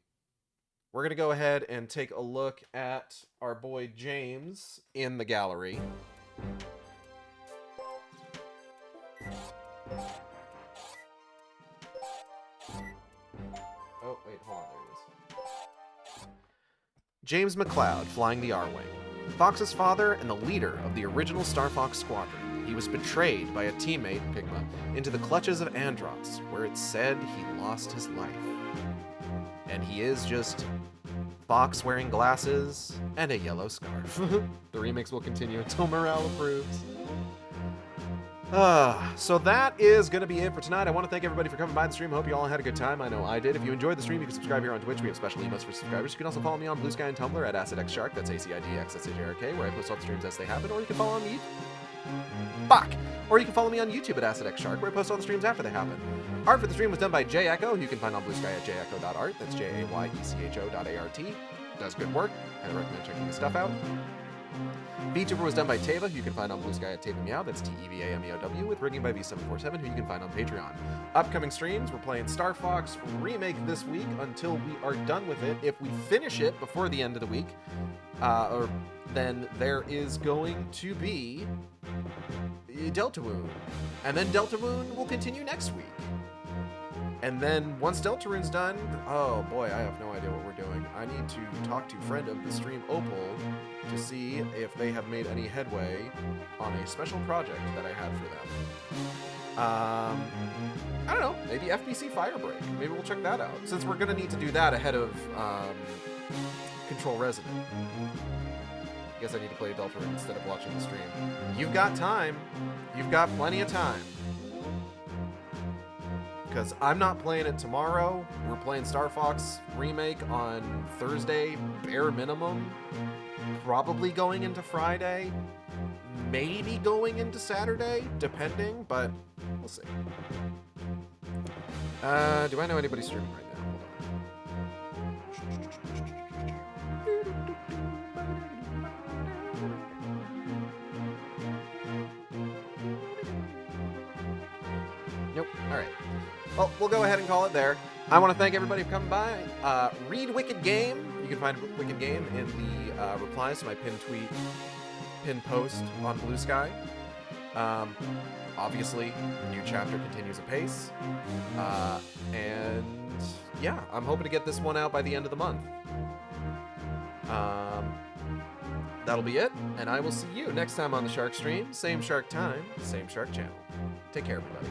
we're going to go ahead and take a look at our boy James in the gallery. Oh, wait, hold on, there he is. James McCloud, flying the R-Wing. Fox's father and the leader of the original Star Fox Squadron. He was betrayed by a teammate, Pigma, into the clutches of Andros, where it's said he lost his life. And he is just Fox wearing glasses and a yellow scarf. The remakes will continue until morale approves. So that is going to be it for tonight. I want to thank everybody for coming by the stream. Hope you all had a good time. I know I did. If you enjoyed the stream, you can subscribe here on Twitch. We have special emotes for subscribers. You can also follow me on Blue Sky and Tumblr at AcidXShark. That's AcidXShark, where I post all the streams as they happen. Or you can follow me. Fuck! Or you can follow me on YouTube at AcidXShark, where I post all the streams after they happen. Art for the stream was done by Jay Echo, who you can find on Blue Sky at jayecho.art. That's JAYECHO.ART. Does good work. I recommend checking his stuff out. VTuber was done by Teva, who you can find on Blue Sky at Teva Meow. That's TEVAMEOW, with rigging by V747, who you can find on Patreon. Upcoming streams, we're playing Star Fox Remake this week until we are done with it. If we finish it before the end of the week, then there is going to be Deltarune. And then Deltarune will continue next week. And then once Deltarune's done, oh boy, I have no idea what we're doing. I need to talk to friend of the stream, Opal, to see if they have made any headway on a special project that I had for them. I don't know, maybe FBC Firebreak. Maybe we'll check that out, since we're going to need to do that ahead of Control Resident. I guess I need to play Deltarune instead of watching the stream. You've got time. You've got plenty of time. Because I'm not playing it tomorrow. We're playing Star Fox Remake on Thursday, bare minimum. Probably going into Friday. Maybe going into Saturday, depending, but we'll see. Do I know anybody streaming right now? Nope. All right. Well, we'll go ahead and call it there. I want to thank everybody for coming by. Read Wicked Game. You can find Wicked Game in the replies to my pinned pinned post on Blue Sky. Obviously, new chapter continues apace. And yeah, I'm hoping to get this one out by the end of the month. That'll be it, and I will see you next time on the Shark Stream. Same shark time, same shark channel. Take care, everybody.